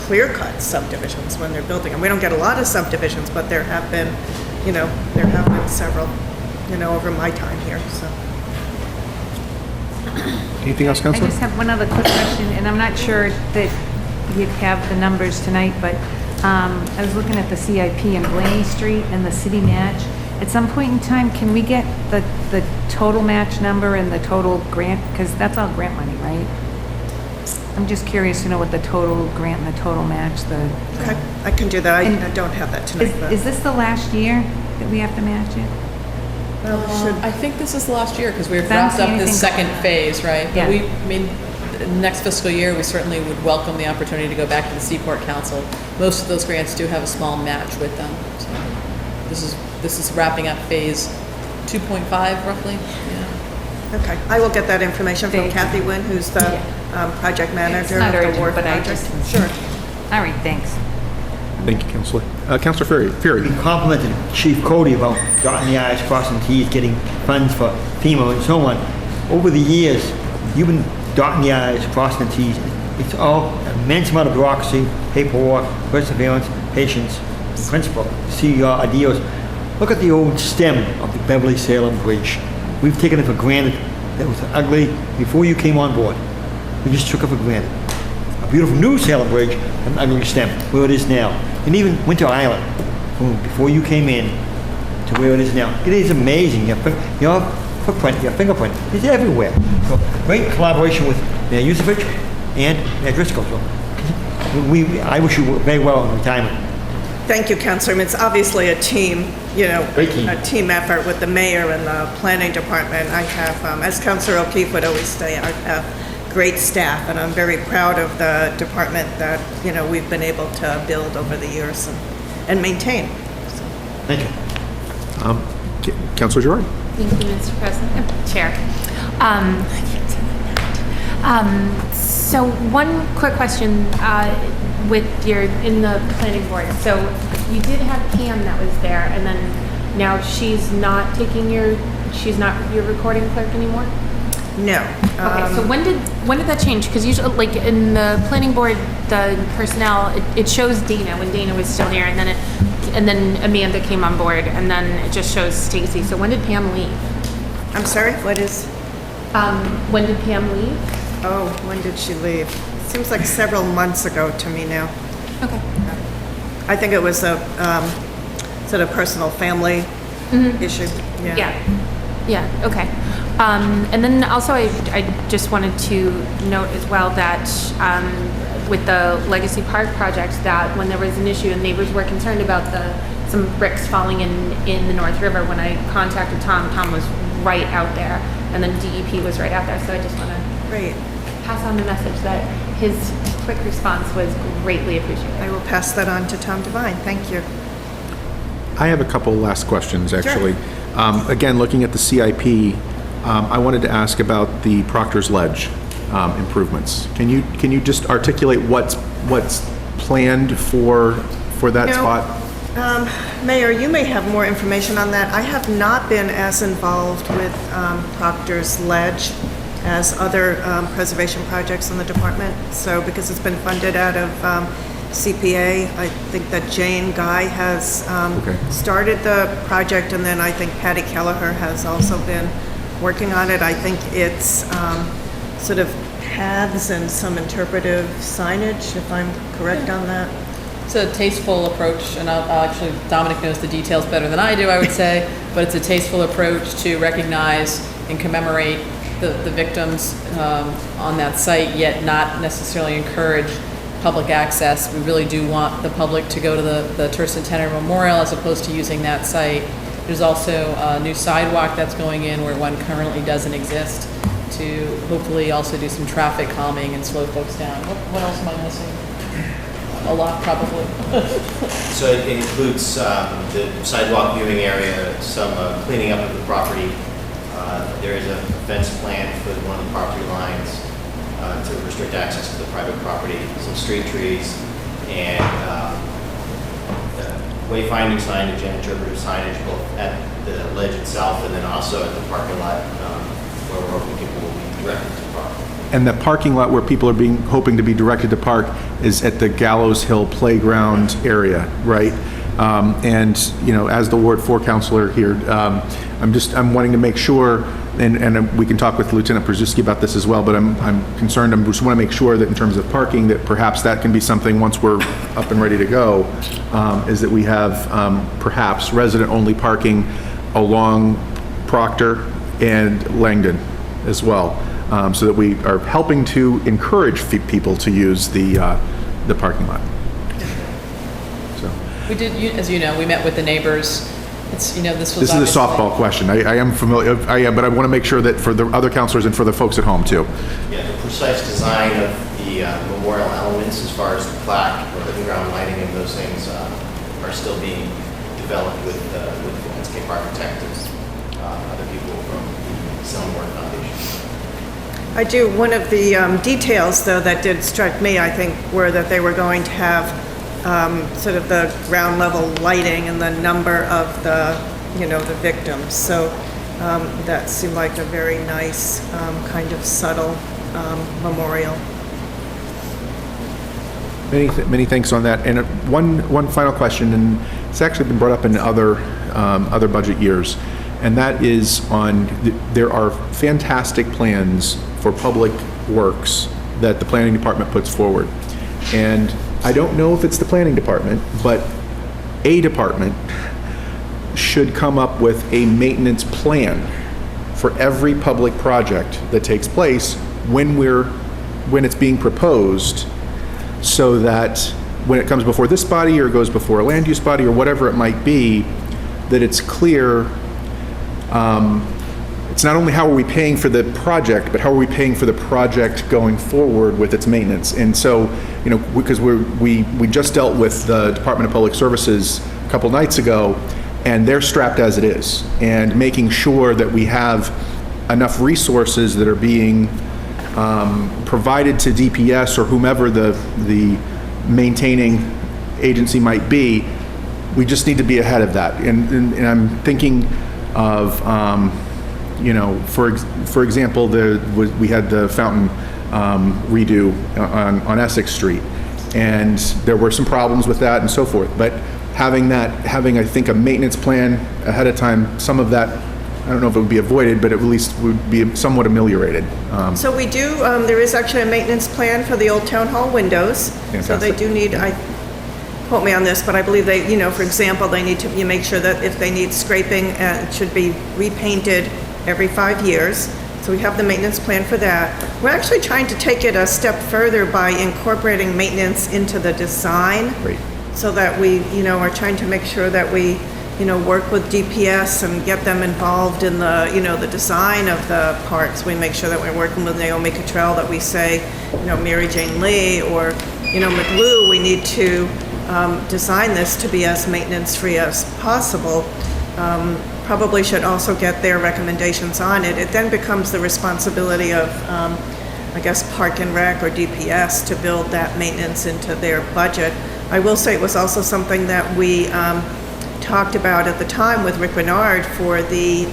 clear cut subdivisions when they're building. And we don't get a lot of subdivisions, but there have been several, over my time here, so. Anything else, I Councilor? just have one other quick question, and I'm not sure that you'd have the numbers tonight, but I was looking at the CIP in Blaney Street and the city match. At some point in time, can we get the total match number and the total grant? Because that's all grant money, right? I'm just curious to know what the total grant and the total match, Okay, I can do that. I don't have that tonight. but- Is this the last year that we have to match it? I think this is the last year, because we've I don't wrapped see up anything this second phase, right? Yeah. But next fiscal year, we certainly would welcome the opportunity to go back to the Seaport Council. Most of those grants do have a small match with them, so this is wrapping up phase 2.5 roughly, yeah. Okay, I will get that information from Thank you. Kathy Wynn, who's the project manager It's not of the urgent, Wharf but I project. just... Sure. All right, thanks. Thank you, Councilor. Councilor Fury. We complimented Chief Cody about dotting the i's, crossing the t's, getting funds for FEMA and so on. Over the years, you've been dotting the i's, crossing the t's. It's all immense amount of bureaucracy, paperwork, perseverance, patience, principle. See your ideals. Look at the old stem of the Beverly-Salem Bridge. We've taken it for granted. That was ugly before you came on board. We just took it for granted. A beautiful new Salem Bridge, an ugly stem, where it is now. And even Winter Island, from before you came in to where it is now. It is amazing. Your footprint, your fingerprint is everywhere. So great collaboration with Mayor Yusevich and Mayor Driscoll. So I wish you very well in retirement. Thank you, Councilor. It's obviously a team, Great team. a team effort with the mayor and the planning department. I have, as Councilor O'Keefe would always say, I have great staff, and I'm very proud of the department that, we've been able to build over the years and maintain. Thank you. Councilor Gerard. Thank you, Mr. President. Chair. So one quick question in the planning board. So you did have Pam that was there, and then now she's not your recording clerk anymore? No. Okay, so when did that change? Because usually, like in the planning board, the personnel, it shows Dana when Dana was still here, and then Amanda came on board, and then it just shows Stacy. So when did Pam leave? I'm sorry, what is? When did Pam leave? Oh, when did she leave? Seems like several months ago to me now. Okay. I think it was a sort of personal family issue. Yeah, okay. And then also I just wanted to note as well that with the Legacy Park project, that when there was an issue and neighbors were concerned about some bricks falling in the North River, when I contacted Tom was right out there, and then DEP was right out there, so I just want to pass on the message that his quick response was greatly appreciated. I will pass that on to Tom Devine. Thank you. I have a couple last questions, actually. Again, looking at the CIP, I wanted to ask about the Proctor's Ledge improvements. Can you just articulate what's planned for that spot? Mayor, you may have more information on that. I have not been as involved with Proctor's Ledge as other preservation projects in the department. So because it's been funded out of CPA, I think that Jane Guy has started the project, and then I think Patty Kelleher has also been working on it. I think it's sort of paths and some interpretive signage, if I'm correct on that. It's a tasteful approach, and I'll actually, Dominic knows the details better than I do, I would say, but it's a tasteful approach to recognize and commemorate the victims on that site, yet not necessarily encourage public access. We really do want the public to go to the Tercentennial Memorial as opposed to using that site. There's also a new sidewalk that's going in where one currently doesn't exist, to hopefully also do some traffic calming and slow folks down. What else am I missing? A lot, probably. So it includes the sidewalk viewing area, some cleaning up of the property. There is a fence plan for one of the property lines. to restrict access to the private property, some street trees, and wayfinding signage and interpretive signage both at the ledge itself and then also at the parking lot where we're hoping people will be directed to park. And the parking lot where people are hoping to be directed to park is at the Gallows Hill Playground area, right? And, you know, as the Ward 4 counselor here, I'm wanting to make sure, and we can talk with Lieutenant Brzezinski about this as well, but I'm concerned, I just want to make sure that in terms of parking, that perhaps that can be something once we're up and ready to go, is that we have perhaps resident-only parking along Proctor and Langdon as well, so that we are helping to encourage people to use the parking lot. So. We did, as you know, we met with the neighbors. It's, you know, this was This is a obviously- softball question. I am familiar, but I want to make sure that for the other counselors and for the folks at home too. Yeah, the precise design of the memorial elements as far as the plaque or the ground lighting and those things are still being developed with the landscape architect and other people from the Salem Foundation. I do, one of the details, though, that did strike me, I think, were that they were going to have sort of the ground level lighting and the number of the, you know, the victims. So that seemed like a very nice kind of subtle memorial. Many thanks on that. And one final question, and it's actually been brought up in other budget years, and that is on, there are fantastic plans for public works that the planning department puts forward. And I don't know if it's the planning department, but a department should come up with a maintenance plan for every public project that takes place when it's being proposed, so that when it comes before this body or goes before a land use body or whatever it might be, that it's clear. It's not only how are we paying for the project, but how are we paying for the project going forward with its maintenance. And so, you know, because we just dealt with the Department of Public Services a couple nights ago, and they're strapped as it is, and making sure that we have enough resources that are being provided to DPS or whomever the maintaining agency might be. We just need to be ahead of that. And I'm thinking of, you know, for example, we had the fountain redo on Essex Street, and there were some problems with that and so forth. But having I think a maintenance plan ahead of time, some of that, I don't know if it would be avoided, but at least would be somewhat ameliorated. So we do, there is actually a maintenance plan for the old town hall windows. Fantastic. So they do need, quote me on this, but I believe they, you know, for example, they need to, you make sure that if they need scraping, it should be repainted every 5 years. So we have the maintenance plan for that. We're actually trying to take it a step further by incorporating maintenance into the design. Great. So that we, you know, are trying to make sure that we, you know, work with DPS and get them involved in the, you know, the design of the parks. We make sure that we're working with Naomi Cottrell, that we say, you know, Mary Jane Lee or, you know, McLew, we need to design this to be as maintenance-free as possible. Probably should also get their recommendations on it. It then becomes the responsibility of, I guess, Park and Rec or DPS to build that maintenance into their budget. I will say it was also something that we talked about at the time with Rick Renard for the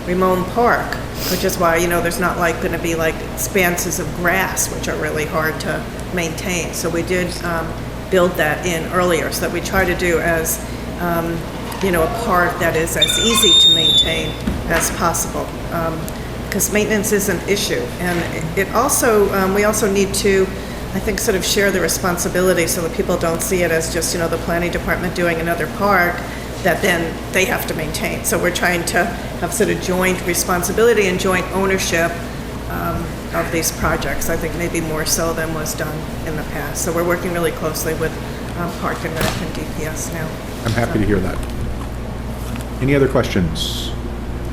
Ramon Park, which is why, you know, there's not like going to be like expanses of grass, which are really hard to maintain. So we did build that in earlier, so that we try to do as, you know, a park that is as easy to maintain as possible, because maintenance is an issue. And it also, we also need to, I think, sort of share the responsibility so that people don't see it as just, you know, the planning department doing another park that then they have to maintain. So we're trying to have sort of joint responsibility and joint ownership of these projects. I think maybe more so than was done in the past. So we're working really closely with Park and Rec and DPS now. I'm happy to hear that. Any other questions?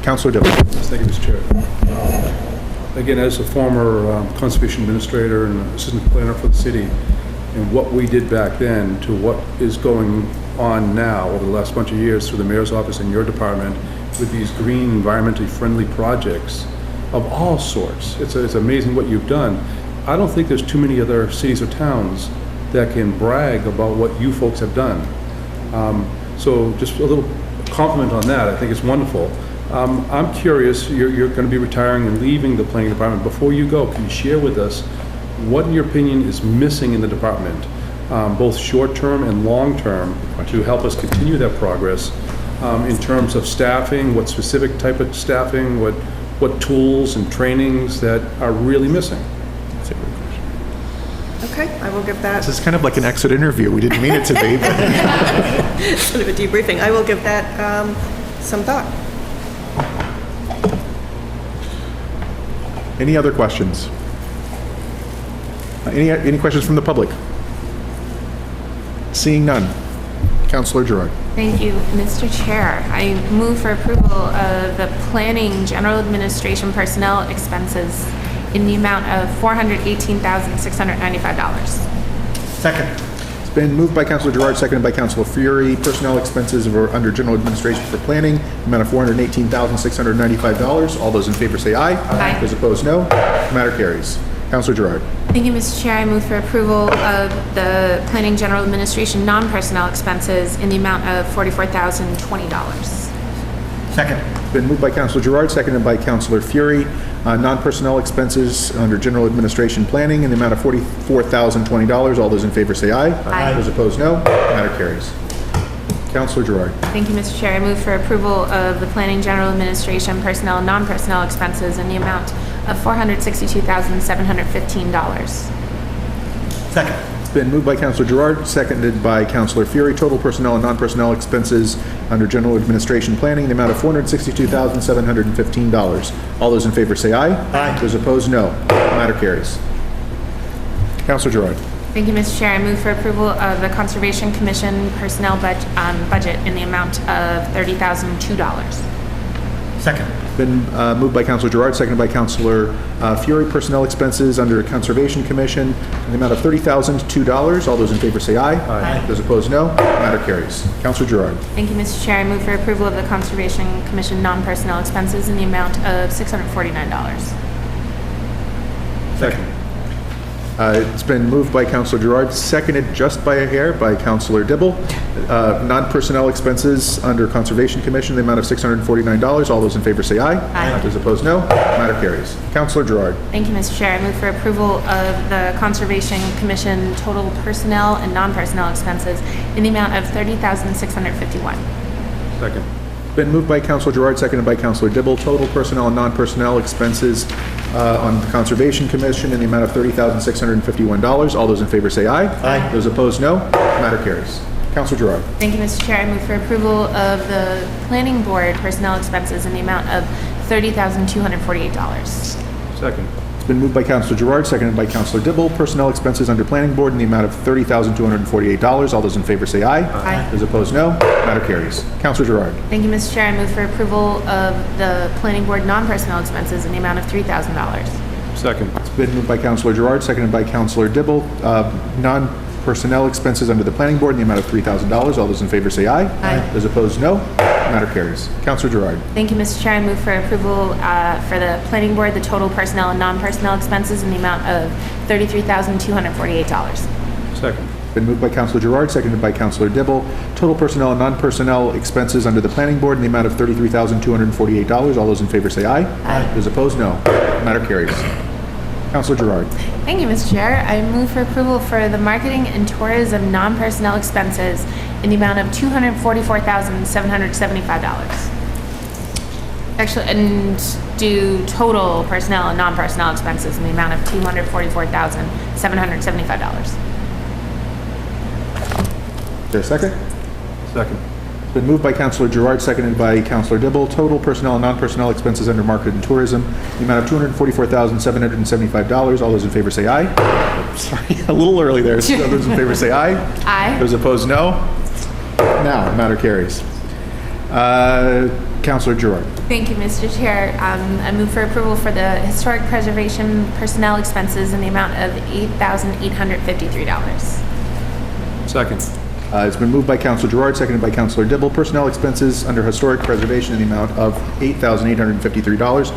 Councilor Dillon. Thank you, Mr. Chair. Again, as a former conservation administrator and assistant planner for the city, and what we did back then to what is going on now over the last bunch of years through the mayor's office and your department with these green, environmentally friendly projects of all sorts. It's amazing what you've done. I don't think there's too many other cities or towns that can brag about what you folks have done. So just a little compliment on that. I think it's wonderful. I'm curious, you're going to be retiring and leaving the planning department. Before you go, can you share with us what, in your opinion, is missing in the department, both short-term and long-term, to help us continue that progress in terms of staffing, what specific type of staffing, what tools and trainings that are really missing? That's a great question. Okay, I will give that. This is kind of like an exit interview. We didn't mean it to be, but Sort of a debriefing. I will give that some thought. any other questions? Any questions from the public? Seeing none. Councilor Gerard. Thank you, Mr. Chair. I move for approval of the Planning General Administration personnel expenses in the amount of $418,695. Second. It's been moved by Councilor Gerard, seconded by Councilor Fury. Personnel expenses are under General Administration for Planning, amount of $418,695. All those in favor say aye. Aye. Those opposed, no. The matter carries. Councilor Gerard. Thank you, Mr. Chair. I move for approval of the Planning General Administration non-personnel expenses in the amount of $44,020. Second. It's been moved by Councilor Gerard, seconded by Councilor Fury. Non-personnel expenses under General Administration Planning in the amount of $44,020. All those in favor say aye. Aye. Those opposed, no. The matter carries. Councilor Gerard. Thank you, Mr. Chair. I move for approval of the Planning General Administration personnel and non-personnel expenses in the amount of $462,715. Second. It's been moved by Councilor Gerard, seconded by Councilor Fury. Total personnel and non-personnel expenses under General Administration Planning in the amount of $462,715. All those in favor say aye. Aye. Those opposed, no. The matter carries. Councilor Gerard. Thank you, Mr. Chair. I move for approval of the Conservation Commission personnel budget in the amount of $30,002. Second. Been moved by Councilor Gerard, seconded by Councilor Fury. Personnel expenses under Conservation Commission in the amount of $30,002. All those in favor say aye. Aye. Those opposed, no. The matter carries. Councilor Gerard. Thank you, Mr. Chair. I move for approval of the Conservation Commission non-personnel expenses in the amount of $649. Second. It's been moved by Councilor Gerard, seconded just by a hair by Councilor Dibble. Non-personnel expenses under Conservation Commission, the amount of $649. All those in favor say aye. Aye. Those opposed, no. Matter carries. Councilor Gerard. Thank you, Mr. Chair. I move for approval of the Conservation Commission total personnel and non-personnel expenses in the amount of $30,651. Second. Been moved by Councilor Gerard, seconded by Councilor Dibble. Total personnel and non-personnel expenses on the Conservation Commission in the amount of $30,651. All those in favor say aye. Aye. Those opposed, no. Matter carries. Councilor Gerard. Thank you, Mr. Chair. I move for approval of the Planning Board personnel expenses in the amount of $30,248. Second. It's been moved by Councilor Gerard, seconded by Councilor Dibble. Personnel expenses under Planning Board in the amount of $30,248. All those in favor say aye. Aye. Those opposed, no. Matter carries. Councilor Gerard. Thank you, Mr. Chair. I move for approval of the Planning Board non-personnel expenses in the amount of $3,000. Second. It's been moved by Councilor Gerard, seconded by Councilor Dibble. Non-personnel expenses under the Planning Board in the amount of $3,000. All those in favor say aye. Aye. Those opposed, no. Matter carries. Councilor Gerard. Thank you, Mr. Chair. I move for approval for the Planning Board, the total personnel and non-personnel expenses in the amount of $33,248. Second. Been moved by Councilor Gerard, seconded by Councilor Dibble. Total personnel and non-personnel expenses under the Planning Board in the amount of $33,248. All those in favor say aye. Aye. Those opposed, no. Matter carries. Councilor Gerard. Thank you, Mr. Chair. I move for approval for the marketing and tourism non-personnel expenses in the amount of $244,775. Actually, and do total personnel and non-personnel expenses in the amount of $244,775. Is there a second? Second. It's been moved by Councilor Gerard, seconded by Councilor Dibble. Total personnel and non-personnel expenses under market and tourism, the amount of $244,775. All those in favor say aye. Sorry, a little early there. So those in favor say aye. Aye. Those opposed, no. Now, matter carries. Councilor Gerard. Thank you, Mr. Chair. I move for approval for the historic preservation personnel expenses in the amount of $8,853. Second. It's been moved by Councilor Gerard, seconded by Councilor Dibble. Personnel expenses under historic preservation in the amount of $8,853.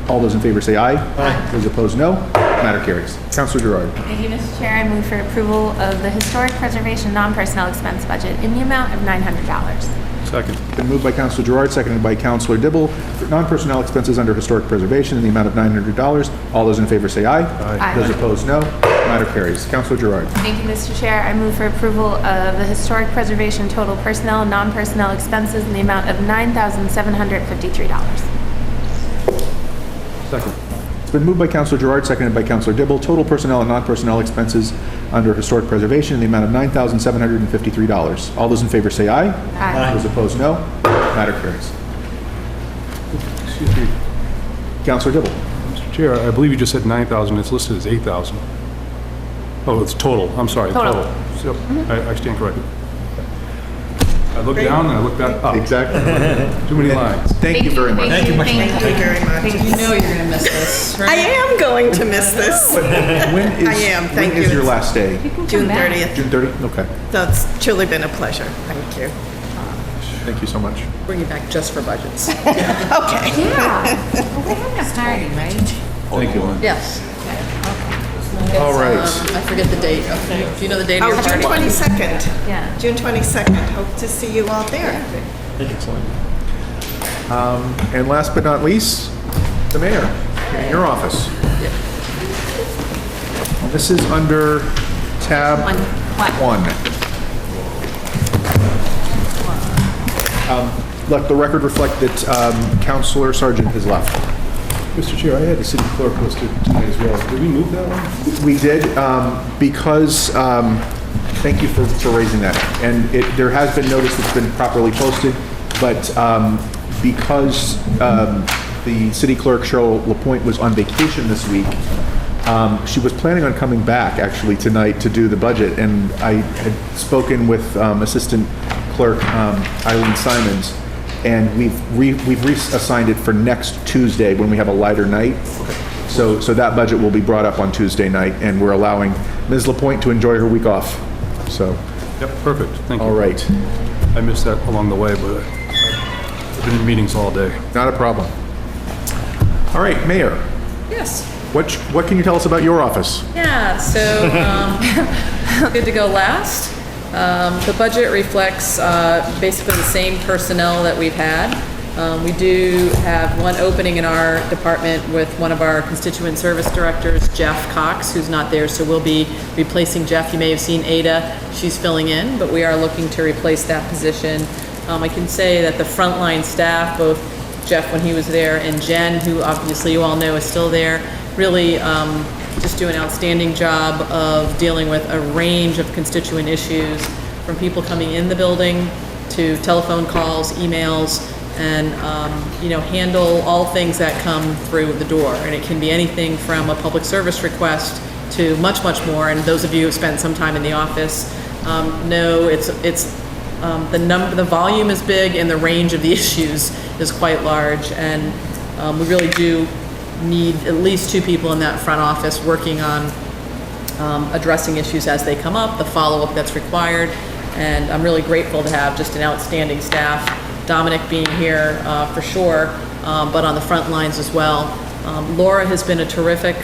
All those in favor say aye. Aye. Those opposed, no. Matter carries. Councilor Gerard. Thank you, Mr. Chair. I move for approval of the historic preservation non-personnel expense budget in the amount of $900. Second. Been moved by Councilor Gerard, seconded by Councilor Dibble, for non-personnel expenses under historic preservation in the amount of $900. All those in favor say aye. Aye. Those opposed, no. Matter carries. Councilor Gerard. Thank you, Mr. Chair. I move for approval of the historic preservation total personnel and non-personnel expenses in the amount of $9,753. Second. It's been moved by Councilor Gerard, seconded by Councilor Dibble. Total personnel and non-personnel expenses under historic preservation in the amount of $9,753. All those in favor say aye. Aye. Those opposed, no. Matter carries. Excuse me. Councilor Dibble. Mr. Chair, I believe you just said 9,000. It's listed as 8,000. Oh, it's total. I'm sorry. Total. So, I stand corrected. I look down and I look back up. Exactly. Too many lines. Thank you very much. Thank you. Thank you very much. You know you're gonna miss this, I right? am going to miss this. When is, I am, thank when you. is your last day? June 30th. June 30th? Okay. That's truly been a pleasure. Thank you. Thank you so much. Bring you back just for budgets. Okay. Yeah. Well, we have starting, right? Thank you. Yes. All right. I forget the date. Do you know the date of your Oh, June party? 22nd. Yeah. June 22nd. Hope to see you all there. Excellent. And last but not least, the mayor, in your office. This is under tab one. Let the record reflect that Councilor Sargent has left. Mr. Chair, I had the city clerk listed tonight as well. Did we move that one? We did, because, thank you for raising that. And there has been notice that's been properly posted, but because the city clerk, Cheryl LaPointe, was on vacation this week, she was planning on coming back actually tonight to do the budget, and I had spoken with Assistant Clerk Eileen Simons, and we've reassigned it for next Tuesday when we have a lighter night. So that budget will be brought up on Tuesday night, and we're allowing Ms. LaPointe to enjoy her week off. So, Yep, perfect. Thank you. all right, I missed that along the way, but I've been in meetings all day. not a problem. All right, Mayor, Yes. what can you tell us about your office? Yeah, so, good to go last. The budget reflects basically the same personnel that we've had. We do have one opening in our department with one of our constituent service directors, Jeff Cox, who's not there, so we'll be replacing Jeff. You may have seen Ada, she's filling in, but we are looking to replace that position. I can say that the frontline staff, both Jeff when he was there and Jen, who obviously you all know is still there, really just do an outstanding job of dealing with a range of constituent issues, from people coming in the building to telephone calls, emails, and handle all things that come through the door. And it can be anything from a public service request to much, much more. And those of you who spent some time in the office know the volume is big and the range of the issues is quite large. And we really do need at least two people in that front office working on addressing issues as they come up, the follow-up that's required. And I'm really grateful to have just an outstanding staff. Dominic being here for sure, but on the front lines as well. Laura has been a terrific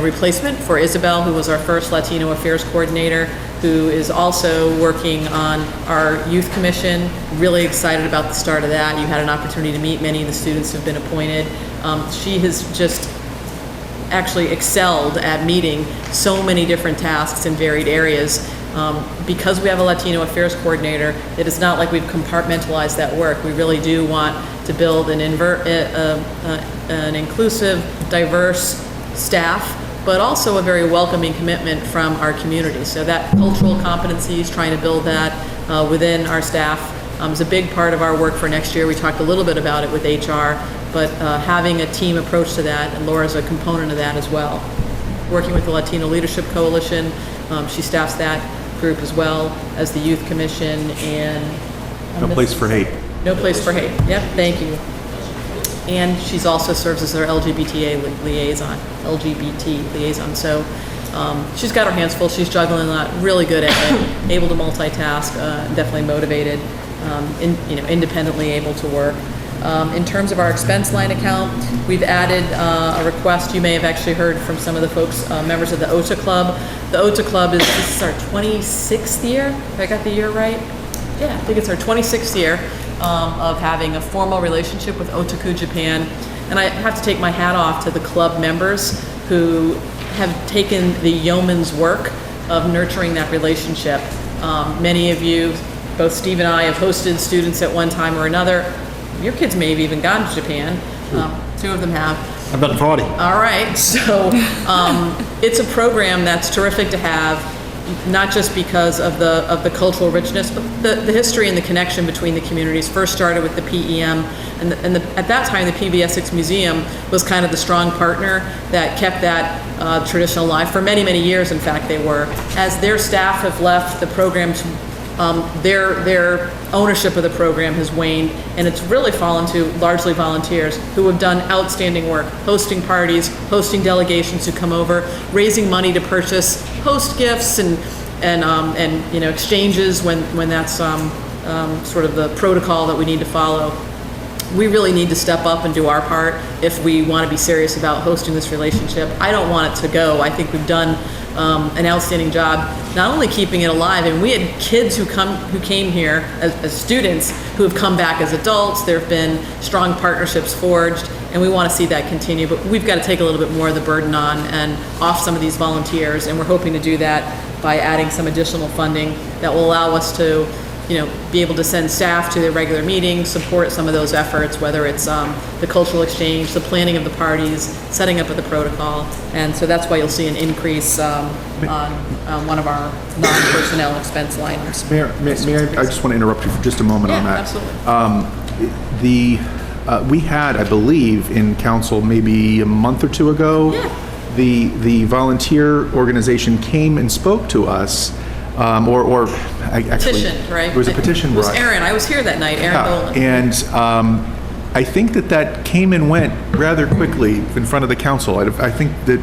replacement for Isabel, who was our first Latino Affairs Coordinator, who is also working on our Youth Commission. Really excited about the start of that. You had an opportunity to meet many of the students who have been appointed. She has just actually excelled at meeting so many different tasks in varied areas. Because we have a Latino Affairs Coordinator, it is not like we've compartmentalized that work. We really do want to build an inclusive, diverse staff, but also a very welcoming commitment from our community. So that cultural competencies, trying to build that within our staff is a big part of our work for next year. We talked a little bit about it with HR, but having a team approach to that, and Laura's a component of that as well. Working with the Latino Leadership Coalition, she staffs that group as well as the Youth Commission and... No Place for Hate. No Place for Hate, yep, thank you. And she's also serves as our LGBT liaison. So she's got her hands full, she's juggling a lot, really good at it, able to multitask, definitely motivated, independently able to work. In terms of our expense line account, we've added a request. You may have actually heard from some of the folks, members of the OTA Club. The OTA Club this is our 26th year. Have I got the year right? Yeah, I think it's our 26th year of having a formal relationship with Otaku Japan. And I have to take my hat off to the club members who have taken the yeoman's work of nurturing that relationship. Many of you, both Steve and I, have hosted students at one time or another. Your kids may have even gone to Japan. 2 of them have. I've been 40. All right, so it's a program that's terrific to have, not just because of the cultural richness, but the history and the connection between the communities. First started with the PEM, and at that time, the PB Essex Museum was kind of the strong partner that kept that tradition alive for many, many years. In fact, they were. As their staff have left the program, their ownership of the program has waned, and it's really fallen to largely volunteers who have done outstanding work, hosting parties, hosting delegations who come over, raising money to purchase host gifts and exchanges when that's sort of the protocol that we need to follow. We really need to step up and do our part if we want to be serious about hosting this relationship. I don't want it to go. I think we've done an outstanding job not only keeping it alive, and we had kids who came here as students who have come back as adults. There have been strong partnerships forged, and we want to see that continue, but we've got to take a little bit more of the burden on and off some of these volunteers, and we're hoping to do that by adding some additional funding that will allow us to be able to send staff to their regular meetings, support some of those efforts, whether it's the cultural exchange, the planning of the parties, setting up of the protocol. And so that's why you'll see an increase on one of our non-personnel expense lines. Mayor, I just want to interrupt you for just a moment on that. Absolutely. We had, I believe, in council maybe a month or 2 ago, the volunteer organization came and spoke to us. Petitioned, right? It was a petition. It was Aaron. I was here that night, Aaron Dolan. And I think that came and went rather quickly in front of the council. I think that,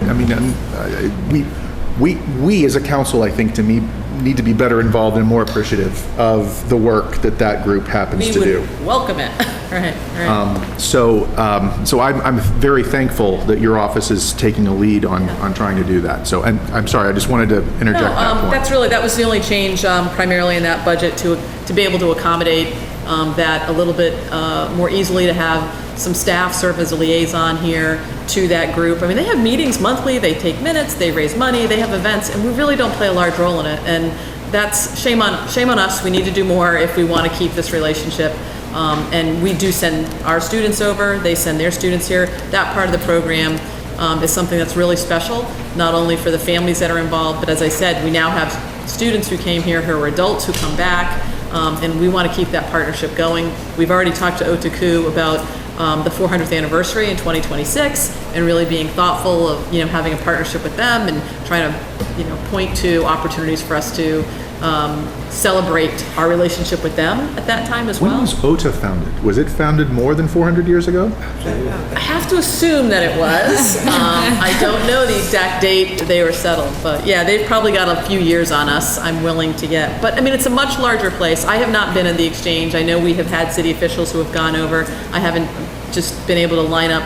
we as a council, I think, to me, need to be better involved and more appreciative of the work that group happens to do. We would welcome it. Right. So I'm very thankful that your office is taking a lead on trying to do that. So, and I'm sorry, I just wanted to interject that point. That was the only change primarily in that budget to be able to accommodate that a little bit more easily, to have some staff serve as a liaison here to that group. I mean, they have meetings monthly, they take minutes, they raise money, they have events, and we really don't play a large role in it. And that's shame on us. We need to do more if we want to keep this relationship. And we do send our students over, they send their students here. That part of the program is something that's really special, not only for the families that are involved, but as I said, we now have students who came here who are adults who come back, and we want to keep that partnership going. We've already talked to Otaku about the 400th anniversary in 2026, and really being thoughtful of having a partnership with them and trying to point to opportunities for us to celebrate our relationship with them at that time as well. When was OTA founded? Was it founded more than 400 years ago? I have to assume that it was. I don't know the exact date they were settled, but yeah, they've probably got a few years on us, I'm willing to get. But I mean, it's a much larger place. I have not been in the exchange. I know we have had city officials who have gone over. I haven't just been able to line up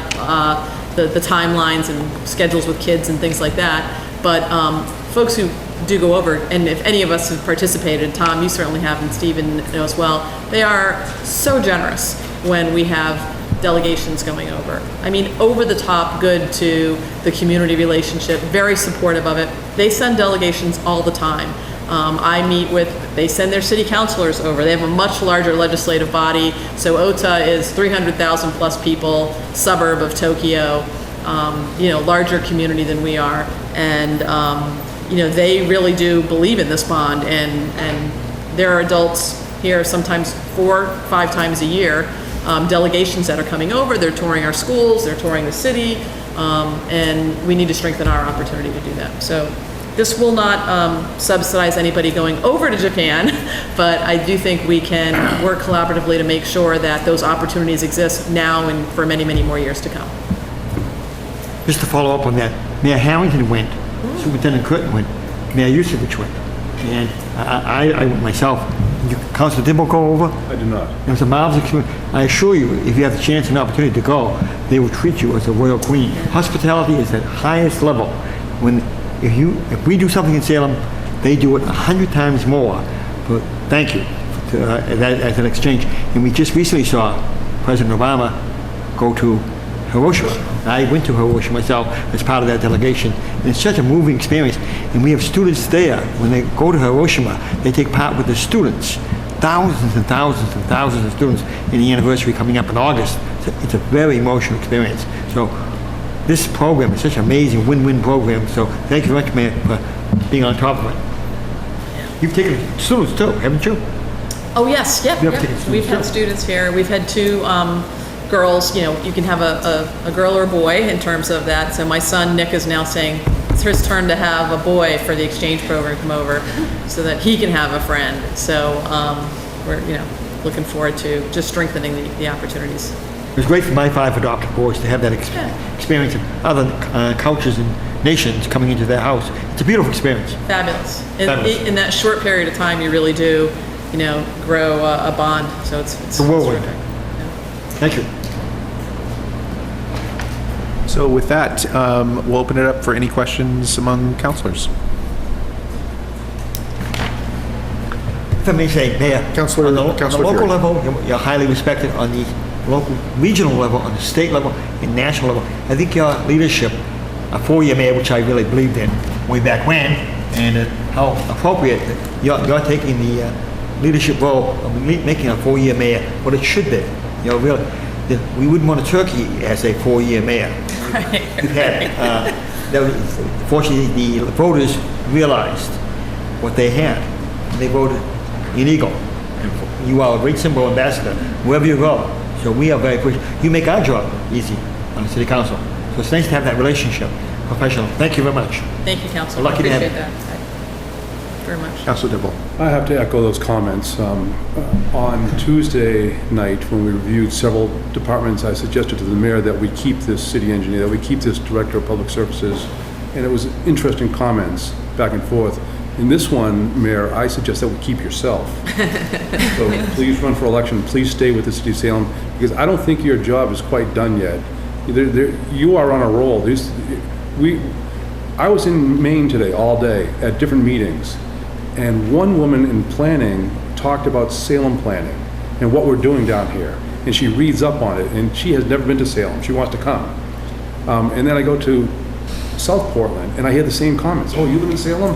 the timelines and schedules with kids and things like that. But folks who do go over, and if any of us have participated, Tom, you certainly have, and Stephen knows well, they are so generous when we have delegations going over. I mean, over the top good to the community relationship, very supportive of it. They send delegations all the time. They send their city councilors over. They have a much larger legislative body. So OTA is 300,000 plus people, suburb of Tokyo, larger community than we are. And, they really do believe in this bond. And there are adults here sometimes 4 or 5 times a year, delegations that are coming over. They're touring our schools, they're touring the city, and we need to strengthen our opportunity to do that. So this will not subsidize anybody going over to Japan, but I do think we can work collaboratively to make sure that those opportunities exist now and for many, many more years to come. Just to follow up on that, Mayor Harrington went, Superintendent Curtin went, Mayor Yusevich went, and I myself Councilor Dimble go over? I do not. It was a marvelous experience. I assure you, if you have the chance and opportunity to go, they will treat you as a royal queen. Hospitality is at highest level. If we do something in Salem, they do it 100 times more. But thank you as an exchange. And we just recently saw President Obama go to Hiroshima. I went to Hiroshima myself as part of that delegation. And it's such a moving experience. And we have students there. When they go to Hiroshima, they take part with the students. Thousands and thousands and thousands of students in the anniversary coming up in August. It's a very emotional experience. So this program is such an amazing win-win program. So thank you very much, Mayor, for being on top of it. You've taken students too, haven't you? Oh, yes, yep. We've had students here. We've had two girls, you can have a girl or a boy in terms of that. So my son, Nick, is now saying it's his turn to have a boy for the exchange program come over so that he can have a friend. So we're, looking forward to just strengthening the opportunities. It was great for my 5 adopted boys to have that experience of other cultures and nations coming into their house. It's a beautiful experience. Fabulous. In that short period of time, you really do, grow a bond. So it's whirlwind. terrific. Thank you. So with that, we'll open it up for any questions among councilors. If I may say, Mayor, Councilor on the local Fury. level, you're highly respected. On the local, regional level, on the state level, and national level, I think your leadership, a 4-year mayor, which I really believed in way back when, and how appropriate that you're taking the leadership role of making a 4-year mayor what it should be. Really, we wouldn't want a turkey as a 4-year mayor. We've had, fortunately, the voters realized what they had. They voted in Eagle. And you are a great symbol ambassador wherever you go. So we are very appreciative. You make our job easy on the city council. So it's nice to have that relationship, professional. Thank you very much. Thank you, Council. Lucky to have Appreciate you. that very much. Councilor Dibble. I have to echo those comments. On Tuesday night, when we reviewed several departments, I suggested to the mayor that we keep this city engineer, that we keep this director of public services, and it was interesting comments back and forth. In this one, Mayor, I suggest that we keep yourself. So please run for election, please stay with the city of Salem, because I don't think your job is quite done yet. You are on a roll. I was in Maine today all day at different meetings, and one woman in planning talked about Salem planning and what we're doing down here. And she reads up on it, and she has never been to Salem. She wants to come. And then I go to South Portland, and I hear the same comments. Oh, you live in Salem?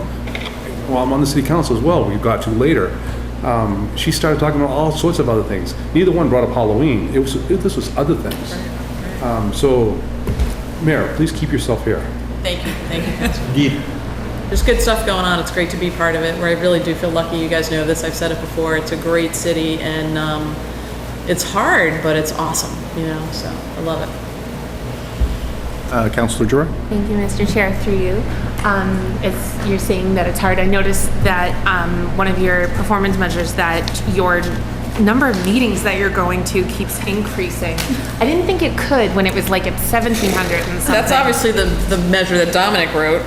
Well, I'm on the city council as well, we got to later. She started talking about all sorts of other things. Neither one brought up Halloween. This was other things. So, Mayor, please keep yourself here. Thank you, Council. Indeed. There's good stuff going on. It's great to be part of it. Where I really do feel lucky. You guys know this. I've said it before. It's a great city, and it's hard, but it's awesome. So I love it. Councilor Jura. Thank you, Mr. Chair, through you. You're saying that it's hard. I noticed that one of your performance measures that your number of meetings that you're going to keeps increasing. I didn't think it could when it was like at 1,700 and something. That's obviously the measure that Dominic wrote.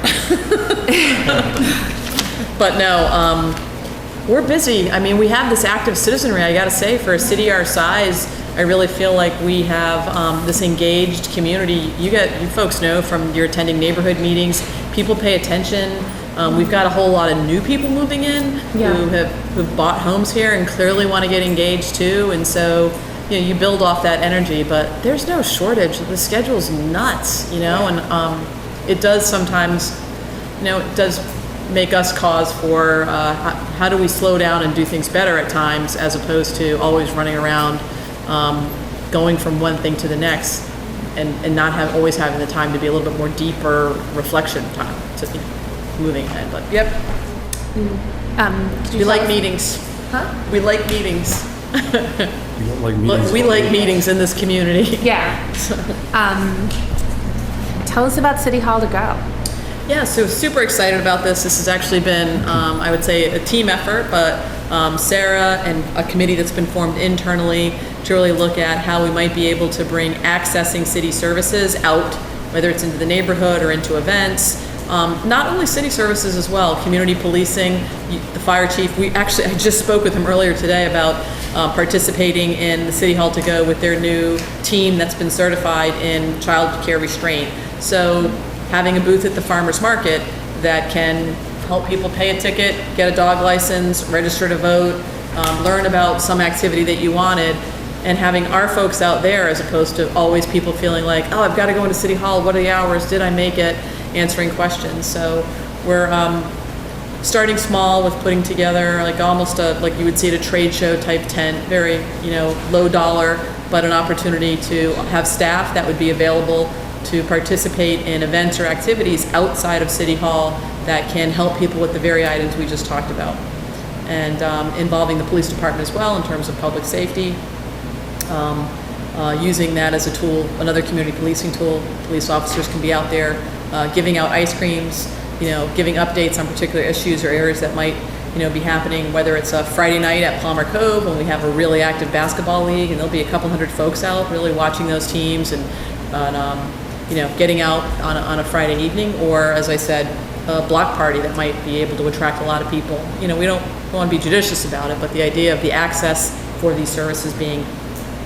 But no, we're busy. I mean, we have this active citizenry, I gotta say, for a city our size. I really feel like we have this engaged community. You folks know from your attending neighborhood meetings, people pay attention. We've got a whole lot of new people moving in who've bought homes here and clearly want to get engaged too. And so, you build off that energy, but there's no shortage. The schedule's nuts, and it does sometimes, it does make us cause for how do we slow down and do things better at times as opposed to always running around going from one thing to the next and not always having the time to be a little bit more deeper reflection time to moving ahead. But yep. We like meetings. Huh? We like meetings. You don't like meetings? We like meetings in this community. Yeah. Tell us about City Hall to Go. Yeah, so super excited about this. This has actually been, I would say, a team effort, but Sarah and a committee that's been formed internally to really look at how we might be able to bring accessing city services out, whether it's into the neighborhood or into events, Not only city services as well, community policing, the fire chief. I just spoke with him earlier today about participating in the City Hall to Go with their new team that's been certified in child care restraint. So having a booth at the farmer's market that can help people pay a ticket, get a dog license, register to vote, learn about some activity that you wanted, and having our folks out there as opposed to always people feeling like, oh, I've got to go into City Hall, what are the hours, did I make it, answering questions. So we're starting small with putting together like almost like you would see at a trade show type tent, very, low dollar, but an opportunity to have staff that would be available to participate in events or activities outside of City Hall that can help people with the very items we just talked about. And involving the police department as well in terms of public safety, using that as a tool, another community policing tool. Police officers can be out there giving out ice creams, giving updates on particular issues or areas that might be happening, whether it's a Friday night at Palmer Cove when we have a really active basketball league and there'll be a couple hundred folks out really watching those teams and getting out on a Friday evening, or as I said, a block party that might be able to attract a lot of people. We don't want to be judicious about it, but the idea of the access for these services being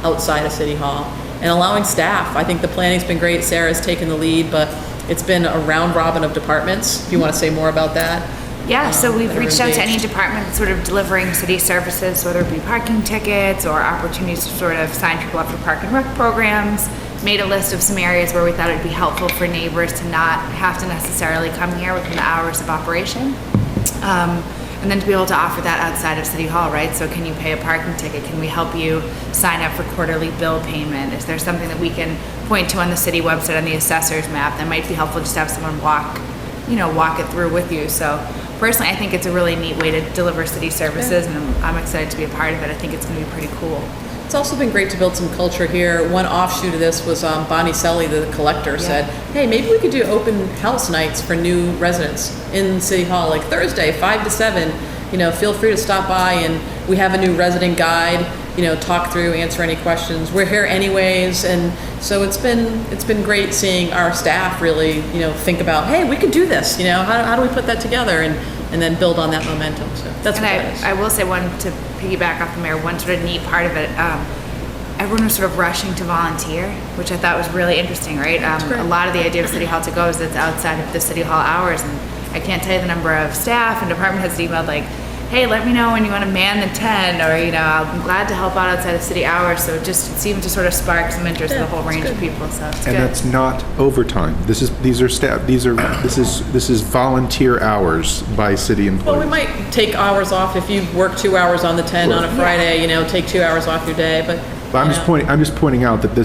outside of City Hall and allowing staff. I think the planning's been great. Sarah's taken the lead, but it's been a round robin of departments. If you want to say more about that. Yeah, so we've that are reached out to any engaged. department sort of delivering city services, whether it be parking tickets or opportunities to sort of sign people up for park and rec programs. Made a list of some areas where we thought it'd be helpful for neighbors to not have to necessarily come here within the hours of operation. And then to be able to offer that outside of City Hall, right? So can you pay a parking ticket? Can we help you sign up for quarterly bill payment? Is there something that we can point to on the city website, on the assessor's map, that might be helpful just to have someone walk it through with you? So personally, I think it's a really neat way to deliver city services, and I'm excited to be a part of it. I think it's going to be pretty cool. It's also been great to build some culture here. One offshoot of this was Bonnie Selly, the collector, said, hey, maybe we could do open house nights for new residents in City Hall, like Thursday, 5 to 7. Feel free to stop by, and we have a new resident guide, talk through, answer any questions. We're here anyways, and so it's been great seeing our staff really, think about, hey, we could do this, how do we put that together and then build on that momentum. So that's what that is. I will say one to piggyback off the mayor, one sort of neat part of it, everyone was sort of rushing to volunteer, which I thought was really interesting, right? A lot of the idea of City Hall to Go is it's outside of the City Hall hours, and I can't tell you the number of staff and department heads that emailed like, hey, let me know when you want to man the tent, or, I'm glad to help out outside of city hours. So it just seemed to sort of spark some interest in the whole range of people, so it's good. And that's not overtime. This is volunteer hours by city employees. Well, we might take hours off if you work 2 hours on the 10 on a Friday, take 2 hours off your day, but I'm just pointing out that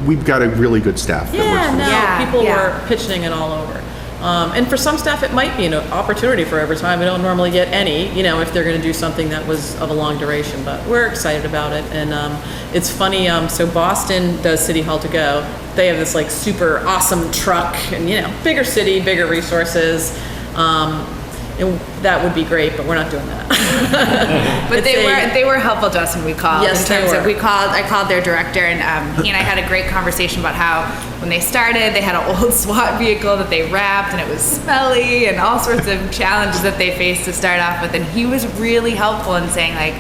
we've got a really good staff that works for us. people were pitching it all over. And for some staff, it might be an opportunity for overtime. We don't normally get any, if they're going to do something that was of a long duration, but we're excited about it. And it's funny, so Boston does City Hall to Go. They have this like super awesome truck and, bigger city, bigger resources. And that would be great, but we're not doing that. But they were helpful to us when we called. Yes, in terms of I called their director, and he and I had a great conversation about how when they started, they had an old SWAT vehicle that they wrapped, and it was smelly, and all sorts of challenges that they faced to start off with. And he was really helpful in saying like,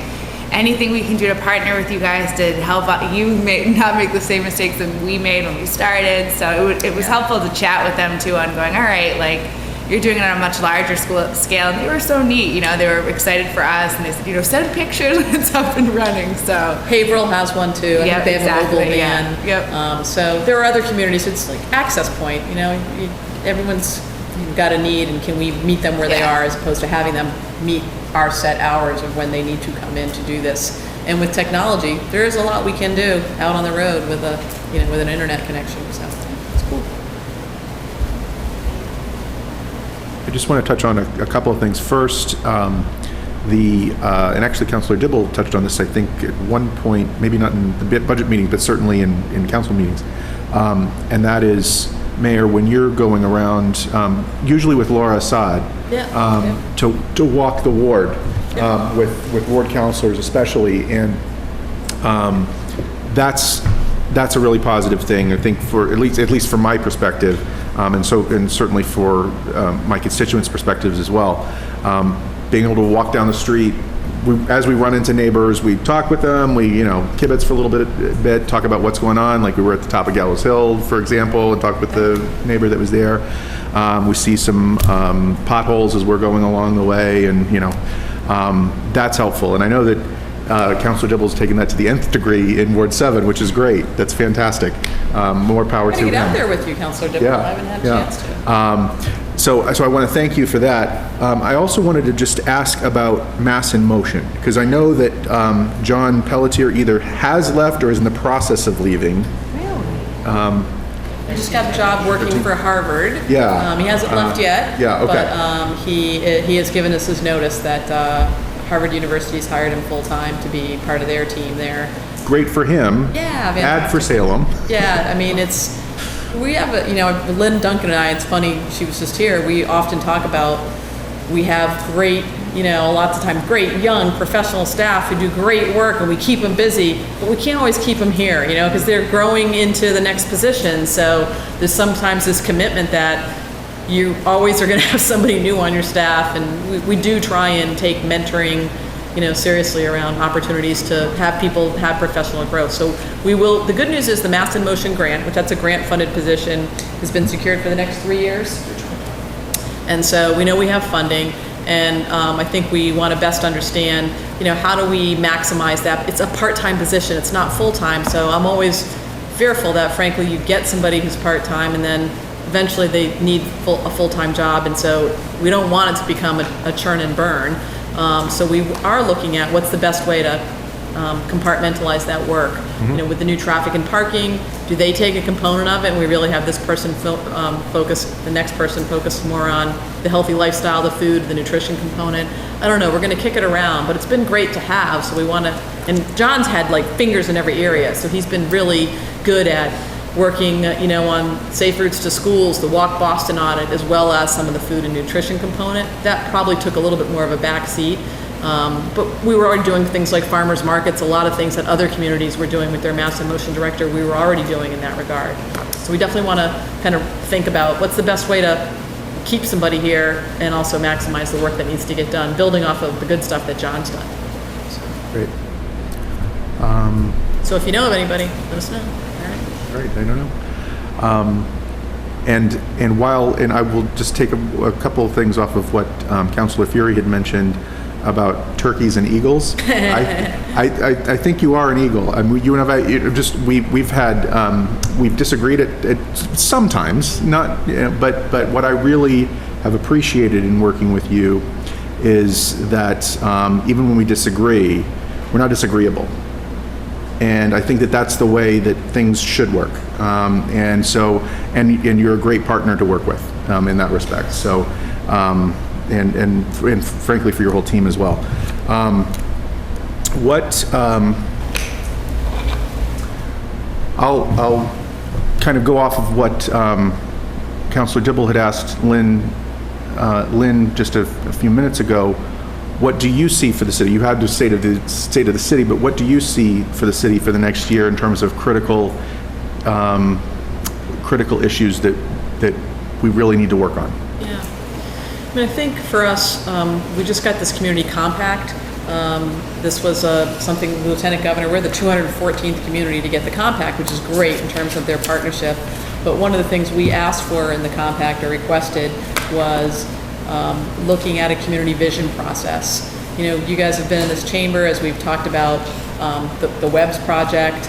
anything we can do to partner with you guys to help out, you not make the same mistakes that we made when we started. So it was helpful to chat with them too on going, all right, like, you're doing it on a much larger scale, and they were so neat. They were excited for us, and they said, send pictures when it's up and running. So Haverhill has one too. I think they have a mobile van. Yep. So there are other communities. It's like access point. Everyone's got a need, and can we meet them where they are, as opposed to having them meet our set hours of when they need to come in to do this. And with technology, there is a lot we can do out on the road with with an internet connection. So it's cool. I just want to touch on a couple of things. First, and actually Councilor Dibble touched on this, I think, at one point, maybe not in the budget meeting, but certainly in council meetings. And that is, Mayor, when you're going around, usually with Laura Assad, to walk the ward, with ward councilors especially, and that's that's a really positive thing, I think, for at least from my perspective, and certainly for my constituents' perspectives as well. Being able to walk down the street, as we run into neighbors, we talk with them, we, kibitz for a little bit, talk about what's going on, like we were at the top of Gallows Hill, for example, and talked with the neighbor that was there. We see some potholes as we're going along the way, and, that's helpful. And I know that Councilor Dibble's taken that to the nth degree in Ward 7, which is great. That's fantastic. More power to him. I'm gonna get out there with you, Councilor Dibble. I haven't had a chance to. So I want to thank you for that. I also wanted to just ask about Mass in Motion, because I know that John Pelletier either has left or is in the process of leaving. I just got a job working for Harvard. Yeah. He hasn't left yet. Yeah, okay. But he has given us his notice that Harvard University's hired him full-time to be part of their team there. Great for him. Yeah. Ad for Salem. Yeah, I mean, we have Lynn Duncan and I, it's funny, she was just here, we often talk about, we have great, lots of times great young professional staff who do great work and we keep them busy, but we can't always keep them here, because they're growing into the next position. So there's sometimes this commitment that you always are going to have somebody new on your staff, and we do try and take mentoring seriously around opportunities to have people have professional growth. So we will, the good news is the Mass in Motion grant, which that's a grant funded position, has been secured for the next 3 years. And so we know we have funding, and I think we want to best understand, how do we maximize that? It's a part-time position, it's not full-time, so I'm always fearful that frankly you get somebody who's part-time and then eventually they need a full-time job, and so we don't want it to become a churn and burn. So we are looking at what's the best way to compartmentalize that work. With the new traffic and parking, do they take a component of it and we really have this person the next person focused more on the healthy lifestyle, the food, the nutrition component? I don't know, we're gonna kick it around, but it's been great to have, so we wanna, and John's had like fingers in every area, so he's been really good at working, on safe routes to schools, the Walk Boston audit, as well as some of the food and nutrition component. That probably took a little bit more of a back seat. But we were already doing things like farmers markets, a lot of things that other communities were doing with their Mass in Motion director, we were already doing in that regard. So we definitely want to kind of think about what's the best way to keep somebody here and also maximize the work that needs to get done, building off of the good stuff that John's done. Great. So if you know of anybody, let us know. Right, I don't know. And I will just take a couple of things off of what Councilor Fury had mentioned about turkeys and eagles. I think you are an eagle. I mean, you and I we've disagreed at sometimes, not, but what I really have appreciated in working with you is that even when we disagree, we're not disagreeable. And I think that that's the way that things should work. And you're a great partner to work with in that respect. So, and frankly for your whole team as well. I'll kind of go off of what Councilor Dibble had asked Lynn just a few minutes ago. What do you see for the city? You had to state of the city, but what do you see for the city for the next year in terms of critical issues that we really need to work on? Yeah, I mean, I think for us, we just got this community compact. This was something the Lieutenant Governor, we're the 214th community to get the compact, which is great in terms of their partnership. But one of the things we asked for in the compact or requested was looking at a community vision process. You guys have been in this chamber as we've talked about the Webb's project.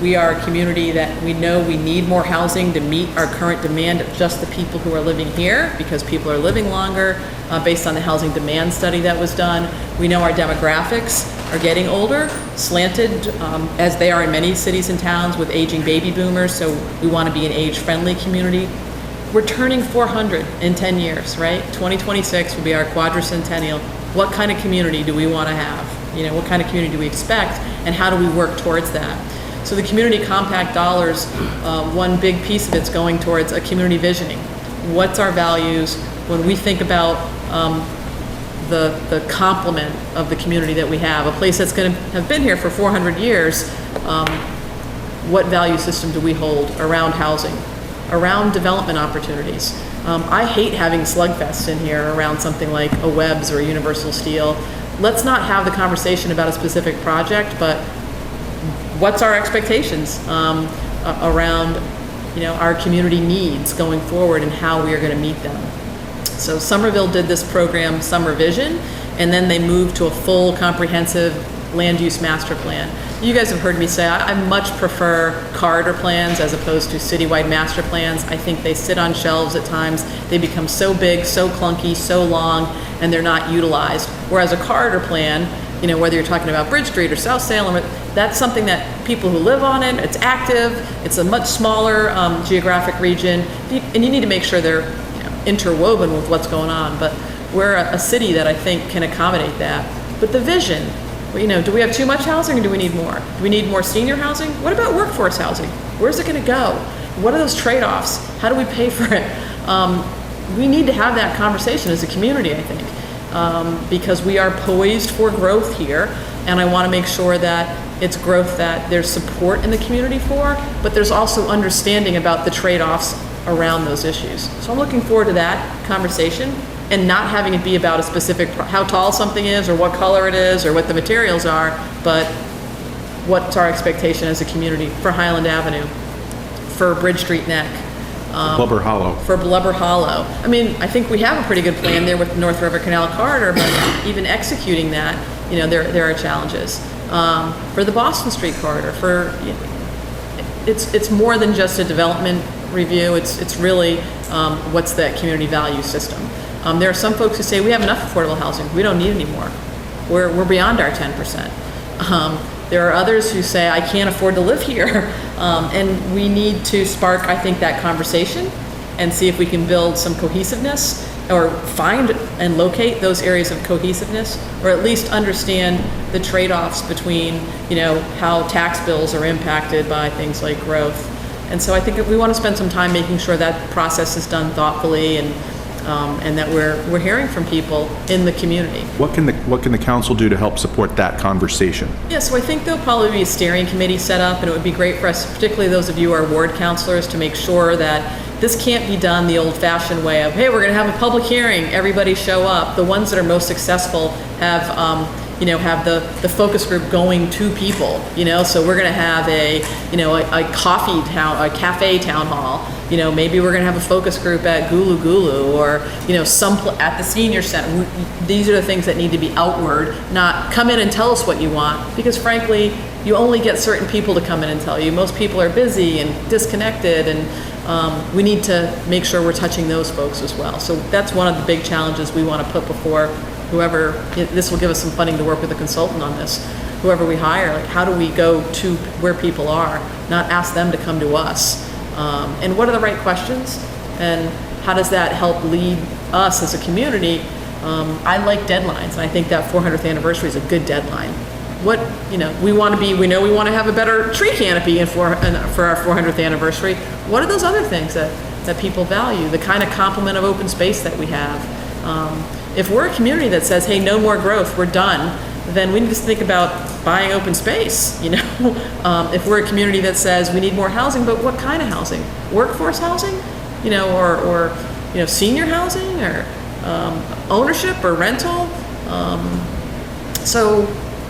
We are a community that we know we need more housing to meet our current demand of just the people who are living here, because people are living longer based on the housing demand study that was done. We know our demographics are getting older, slanted as they are in many cities and towns with aging baby boomers, so we want to be an age-friendly community. We're turning 400 in 10 years, right? 2026 will be our quadricentennial. What kind of community do we want to have? What kind of community do we expect, and how do we work towards that? So the community compact dollars, one big piece of it's going towards a community visioning. What's our values when we think about the complement of the community that we have, a place that's going to have been here for 400 years. what value system do we hold around housing, around development opportunities? I hate having slugfests in here around something like a Webb's or a Universal Steel. Let's not have the conversation about a specific project, but what's our expectations around our community needs going forward and how we are going to meet them. So Somerville did this program, Summer Vision, and then they moved to a full comprehensive land use master plan. You guys have heard me say I much prefer corridor plans as opposed to citywide master plans. I think they sit on shelves at times. They become so big, so clunky, so long, and they're not utilized. Whereas a corridor plan, whether you're talking about Bridge Street or South Salem, that's something that people who live on it, it's active, it's a much smaller geographic region, and you need to make sure they're interwoven with what's going on. But we're a city that I think can accommodate that. But the vision, do we have too much housing or do we need more? Do we need more senior housing? What about workforce housing? Where's it going to go? What are those trade-offs? How do we pay for it? We need to have that conversation as a community, I think, because we are poised for growth here, and I want to make sure that it's growth that there's support in the community for, but there's also understanding about the trade-offs around those issues. So I'm looking forward to that conversation, and not having it be about a specific, how tall something is, or what color it is, or what the materials are, but what's our expectation as a community for Highland Avenue, for Bridge Street Neck, Blubber Hollow. for Blubber Hollow. I mean, I think we have a pretty good plan there with the North River Canal Corridor, but even executing that, there are challenges. For the Boston Street Corridor, it's more than just a development review. It's really what's that community value system. There are some folks who say we have enough affordable housing. We don't need any more. We're beyond our 10%. There are others who say I can't afford to live here, and we need to spark, I think, that conversation and see if we can build some cohesiveness, or find and locate those areas of cohesiveness, or at least understand the trade-offs between how tax bills are impacted by things like growth. And so I think we want to spend some time making sure that process is done thoughtfully, and that we're hearing from people in the community. What can the council do to help support that conversation? Yeah, so I think there'll probably be a steering committee set up, and it would be great for us, particularly those of you who are ward councilors, to make sure that this can't be done the old-fashioned way of, hey, we're going to have a public hearing, everybody show up. The ones that are most successful have have the focus group going to people, so we're going to have a cafe town hall, maybe we're going to have a focus group at Gulu Gulu, or, at the senior center. These are the things that need to be outward, not come in and tell us what you want, because frankly, you only get certain people to come in and tell you. Most people are busy and disconnected, and we need to make sure we're touching those folks as well. So that's one of the big challenges we want to put before whoever, this will give us some funding to work with a consultant on this, whoever we hire, like how do we go to where people are, not ask them to come to us? And what are the right questions? And how does that help lead us as a community? I like deadlines, and I think that 400th anniversary is a good deadline. We know we want to have a better tree canopy for our 400th anniversary. What are those other things that people value? The kind of complement of open space that we have. If we're a community that says, hey, no more growth, we're done, then we need to think about buying open space, If we're a community that says we need more housing, but what kind of housing? Workforce housing, or senior housing, or ownership or rental. So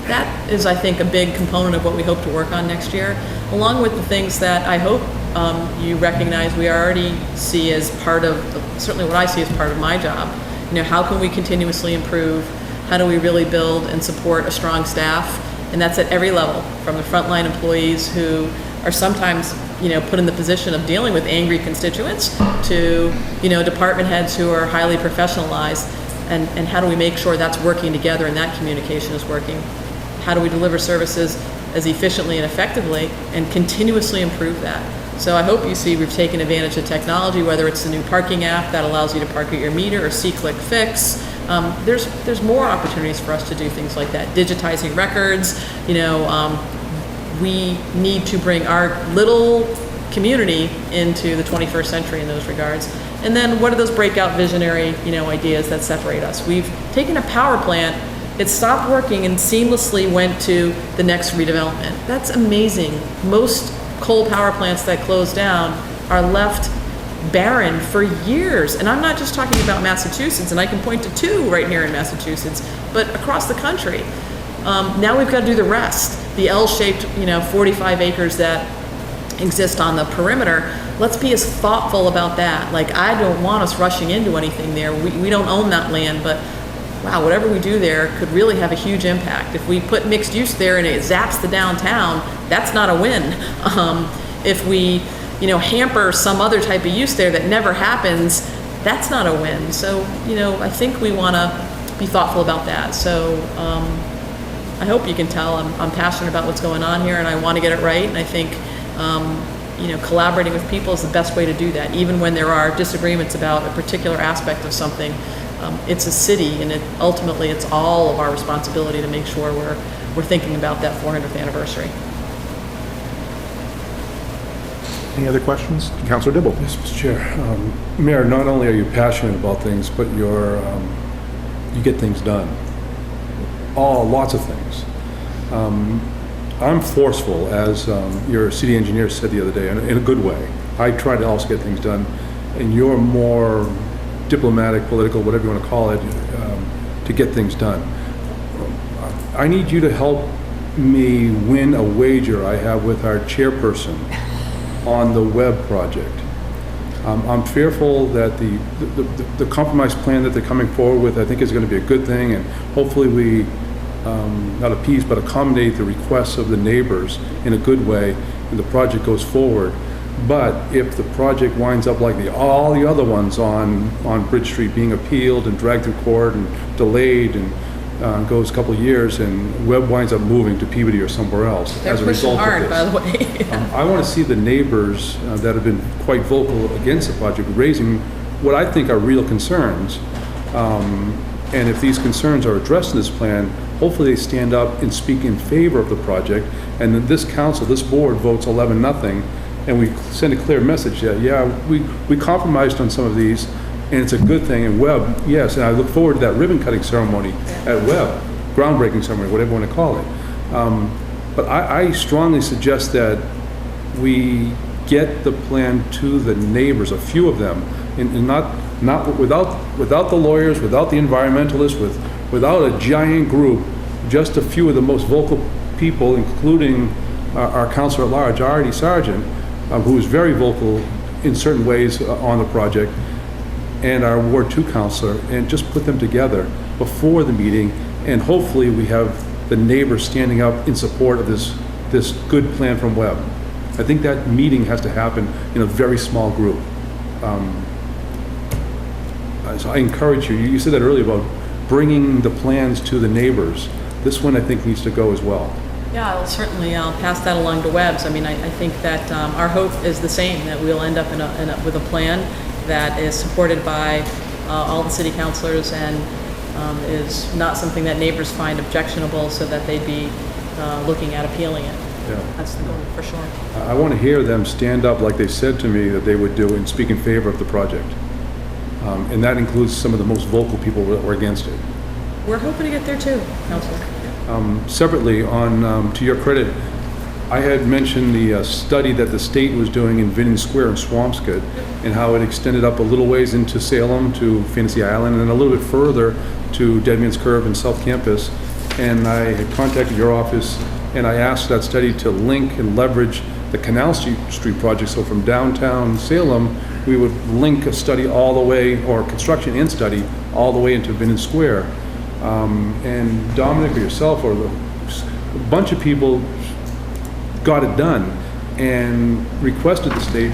that is, I think, a big component of what we hope to work on next year, along with the things that I hope you recognize we already see as part of, certainly what I see as part of my job. How can we continuously improve? How do we really build and support a strong staff? And that's at every level, from the frontline employees who are sometimes, put in the position of dealing with angry constituents, to, department heads who are highly professionalized. And how do we make sure that's working together and that communication is working? How do we deliver services as efficiently and effectively and continuously improve that? So I hope you see we've taken advantage of technology, whether it's the new parking app that allows you to park at your meter, or See Click Fix. There's more opportunities for us to do things like that. Digitizing records, we need to bring our little community into the 21st century in those regards. And then what are those breakout visionary, ideas that separate us? We've taken a power plant, it stopped working and seamlessly went to the next redevelopment. That's amazing. Most coal power plants that close down are left barren for years. And I'm not just talking about Massachusetts, and I can point to 2 right here in Massachusetts, but across the country. Now we've got to do the rest. The L-shaped, 45 acres that exist on the perimeter, let's be as thoughtful about that. Like, I don't want us rushing into anything there. We don't own that land, but wow, whatever we do there could really have a huge impact. If we put mixed use there and it zaps the downtown, that's not a win. If we, hamper some other type of use there that never happens, that's not a win. So, I think we want to be thoughtful about that. So, I hope you can tell I'm passionate about what's going on here, and I want to get it right. And I think, collaborating with people is the best way to do that. Even when there are disagreements about a particular aspect of something, it's a city, and ultimately it's all of our responsibility to make sure we're thinking about that 400th anniversary. Any other questions? Councilor Dibble. Yes, Mr. Chair. Mayor, not only are you passionate about things, but you get things done. Lots of things. I'm forceful, as your city engineer said the other day, in a good way. I try to also get things done, and you're more diplomatic, political, whatever you want to call it, to get things done. I need you to help me win a wager I have with our chairperson on the web project. I'm fearful that the compromise plan that they're coming forward with, I think, is going to be a good thing, and hopefully we not appease but accommodate the requests of the neighbors in a good way, and the project goes forward. But if the project winds up like all the other ones on Bridge Street, being appealed and dragged through court and delayed and goes a couple of years, and Webb winds up moving to Peabody or somewhere else as a result of this. They're pushing hard, by the way. I want to see the neighbors that have been quite vocal against the project raising what I think are real concerns. And if these concerns are addressed in this plan, hopefully they stand up and speak in favor of the project, and then this council, this board votes 11-0, and we send a clear message that, yeah, we compromised on some of these, and it's a good thing. And Webb, yes, and I look forward to that ribbon cutting ceremony at Webb, groundbreaking ceremony, whatever you want to call it. But I strongly suggest that we get the plan to the neighbors, a few of them, and not without the lawyers, without the environmentalists, without a giant group, just a few of the most vocal people, including our councilor at large, R.D. Sargent, who is very vocal in certain ways on the project, and our Ward 2 councilor, and just put them together before the meeting, and hopefully we have the neighbors standing up in support of this good plan from Webb. I think that meeting has to happen in a very small group. So I encourage you, you said that earlier about bringing the plans to the neighbors. This one I think needs to go as well. Yeah, I'll pass that along to Webb's. I mean, I think that our hope is the same, that we'll end up with a plan that is supported by all the city councilors and is not something that neighbors find objectionable, so that they'd be looking at appealing it. Yeah. That's the goal, for sure. I want to hear them stand up like they said to me that they would do and speak in favor of the project. And that includes some of the most vocal people that were against it. We're hoping to get there too, Councilor. Separately, to your credit, I had mentioned the study that the state was doing in Vinton Square in Swampscott, and how it extended up a little ways into Salem to Fantasy Island, and then a little bit further to Dead Man's Curve and South Campus. And I had contacted your office, and I asked that study to link and leverage the Canal Street project. So from downtown Salem, we would link a study all the way, or construction and study, all the way into Vinton Square. And Dominic or yourself or a bunch of people got it done and requested the state.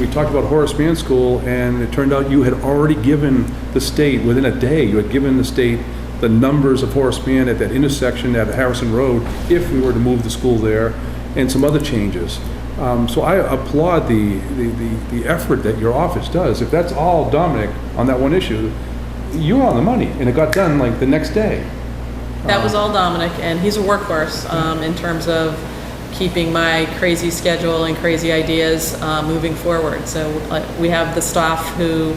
We talked about Horace Mann School, and it turned out you had already given the state, within a day, you had given the state the numbers of Horace Mann at that intersection at Harrison Road, if we were to move the school there, and some other changes. So I applaud the effort that your office does. If that's all Dominic on that one issue, you're on the money, and it got done like the next day. That was all Dominic, and he's a workhorse in terms of keeping my crazy schedule and crazy ideas moving forward. So we have the staff who,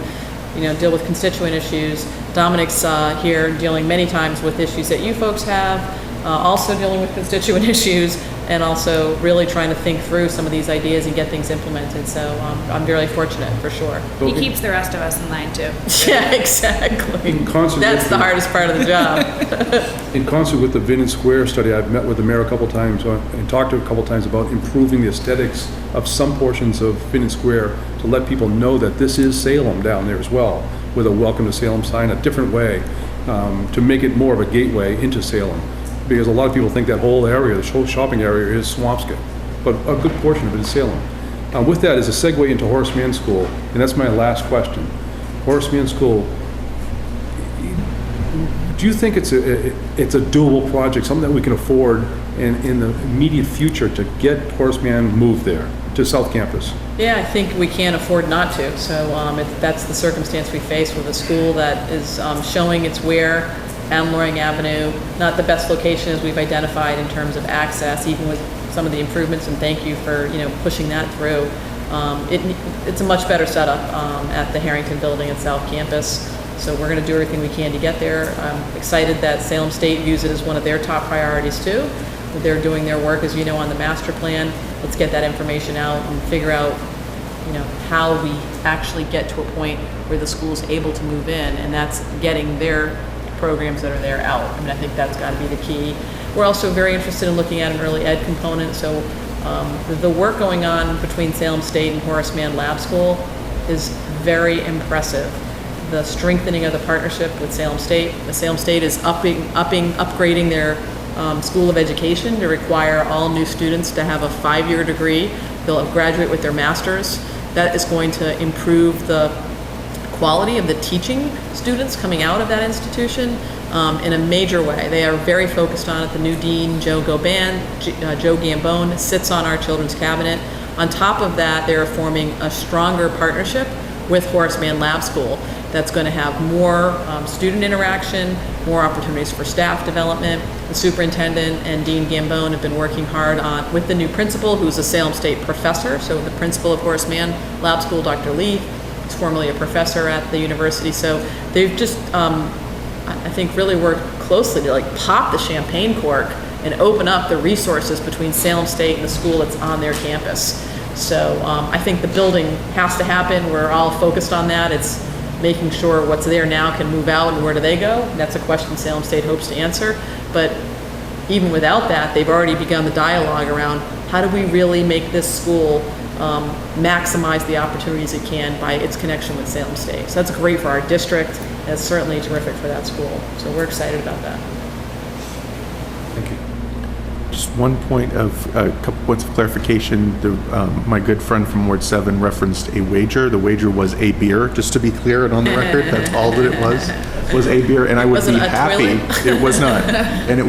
deal with constituent issues. Dominic's here dealing many times with issues that you folks have, also dealing with constituent issues. and also really trying to think through some of these ideas and get things implemented. So I'm really fortunate, for sure. He keeps the rest of us in line too. Yeah, exactly. In concert That's with the hardest part of the job. In concert with the Vinton Square study, I've met with the mayor a couple times and talked to her a couple times about improving the aesthetics of some portions of Vinton Square to let people know that this is Salem down there as well, with a welcome to Salem sign, a different way, to make it more of a gateway into Salem. Because a lot of people think that whole area, the whole shopping area, is Swampscott, but a good portion of it is Salem. With that is a segue into Horace Mann School, and that's my last question. Horace Mann School, do you think it's a doable project, something that we can afford in the immediate future to get Horace Mann moved there to South Campus? Yeah, I think we can't afford not to. So that's the circumstance we face with a school that is showing its wear on Loring Avenue, not the best location as we've identified in terms of access, even with some of the improvements, and thank you for pushing that through. It's a much better setup at the Harrington Building at South Campus. So we're going to do everything we can to get there. I'm excited that Salem State views it as one of their top priorities too. They're doing their work, as you know, on the master plan. Let's get that information out and figure out, how we actually get to a point where the school's able to move in, and that's getting their programs that are there out. I think that's got to be the key. We're also very interested in looking at an early ed component. So the work going on between Salem State and Horace Mann Lab School is very impressive. The strengthening of the partnership with Salem State. The Salem State is upgrading their School of Education to require all new students to have a 5-year degree. They'll graduate with their master's. That is going to improve the quality of the teaching students coming out of that institution in a major way. They are very focused on it. The new dean, Joe Gambone, sits on our children's cabinet. On top of that, they're forming a stronger partnership with Horace Mann Lab School that's going to have more student interaction, more opportunities for staff development. The superintendent and Dean Gambone have been working hard with the new principal, who's a Salem State professor. So the principal of Horace Mann Lab School, Dr. Lee, is formerly a professor at the university. So they've just, I think, really worked closely to pop the champagne cork and open up the resources between Salem State and the school that's on their campus. So I think the building has to happen. We're all focused on that. It's making sure what's there now can move out, and where do they go? And that's a question Salem State hopes to answer. But even without that, they've already begun the dialogue around how do we really make this school maximize the opportunities it can by its connection with Salem State. So that's great for our district, and it's certainly terrific for that school. So we're excited about that. Thank you. Just one point of, a couple points of clarification. My good friend from Ward 7 referenced a wager. The wager was a beer, just to be clear and on the record. That's all that it was a beer. And I would be happy. It was not. And I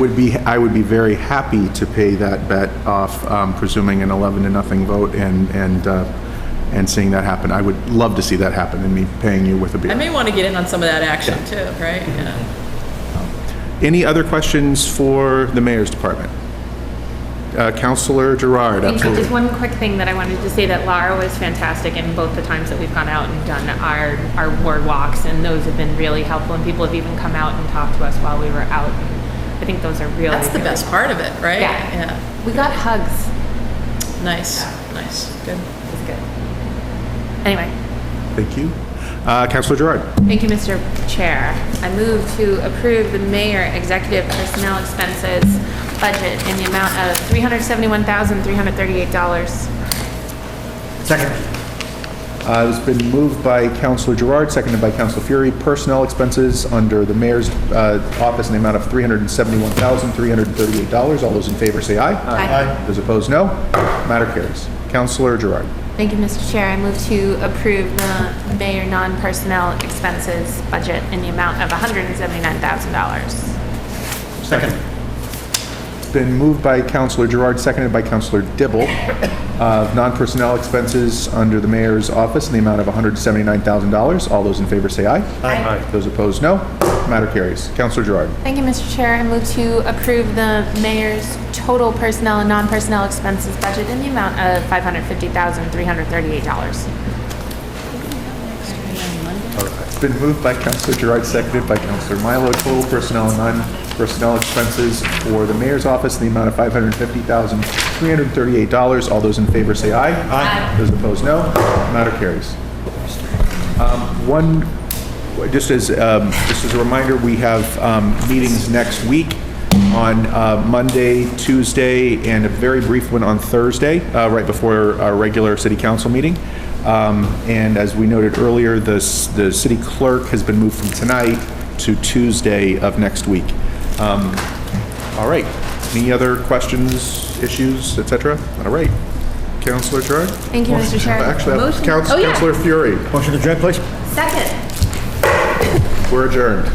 would be very happy to pay that bet off, presuming an 11-0 vote and seeing that happen. I would love to see that happen, and me paying you with a beer. I may want to get in on some of that action too, right? Yeah. Any other questions for the mayor's department? Councilor Gerard, absolutely. Just one quick thing that I wanted to say, that Laura was fantastic in both the times that we've gone out and done our ward walks, and those have been really helpful, and people have even come out and talked to us while we were out. I think those are really That's the best part of it, right? Yeah. We got hugs. Nice. Good. It was good. Anyway. Thank you. Councilor Gerard. Thank you, Mr. Chair. I move to approve the mayor executive personnel expenses budget in the amount of $371,338. Second. It's been moved by Councilor Gerard, seconded by Councilor Fury. Personnel expenses under the mayor's office in the amount of $371,338. All those in favor say aye. Aye. Those opposed, no. Matter carries. Councilor Gerard. Thank you, Mr. Chair. I move to approve the mayor non-personnel expenses budget in the amount of $179,000. Second. It's been moved by Councilor Gerard, seconded by Councilor Dibble. Non-personnel expenses under the mayor's office in the amount of $179,000. All those in favor say aye. Aye. Those opposed, no. Matter carries. Councilor Gerard. Thank you, Mr. Chair. I move to approve the mayor's total personnel and non-personnel expenses budget in the amount of $550,338. It's been moved by Councilor Gerard, seconded by Councilor Milo. Total personnel and Personnel expenses for the mayor's office in the amount of $550,338. All those in favor say aye. Aye. Those opposed, no. Matter carries. Just as a reminder, we have meetings next week on Monday, Tuesday, and a very brief one on Thursday, right before our regular city council meeting. And as we noted earlier, the city clerk has been moved from tonight to Tuesday of next week. All right. Any other questions, issues, et cetera? All right. Councilor Gerard? Thank you, Mr. Chair. Actually, Motion- Councilor Fury. Motion to adjourn, please. Second. We're adjourned.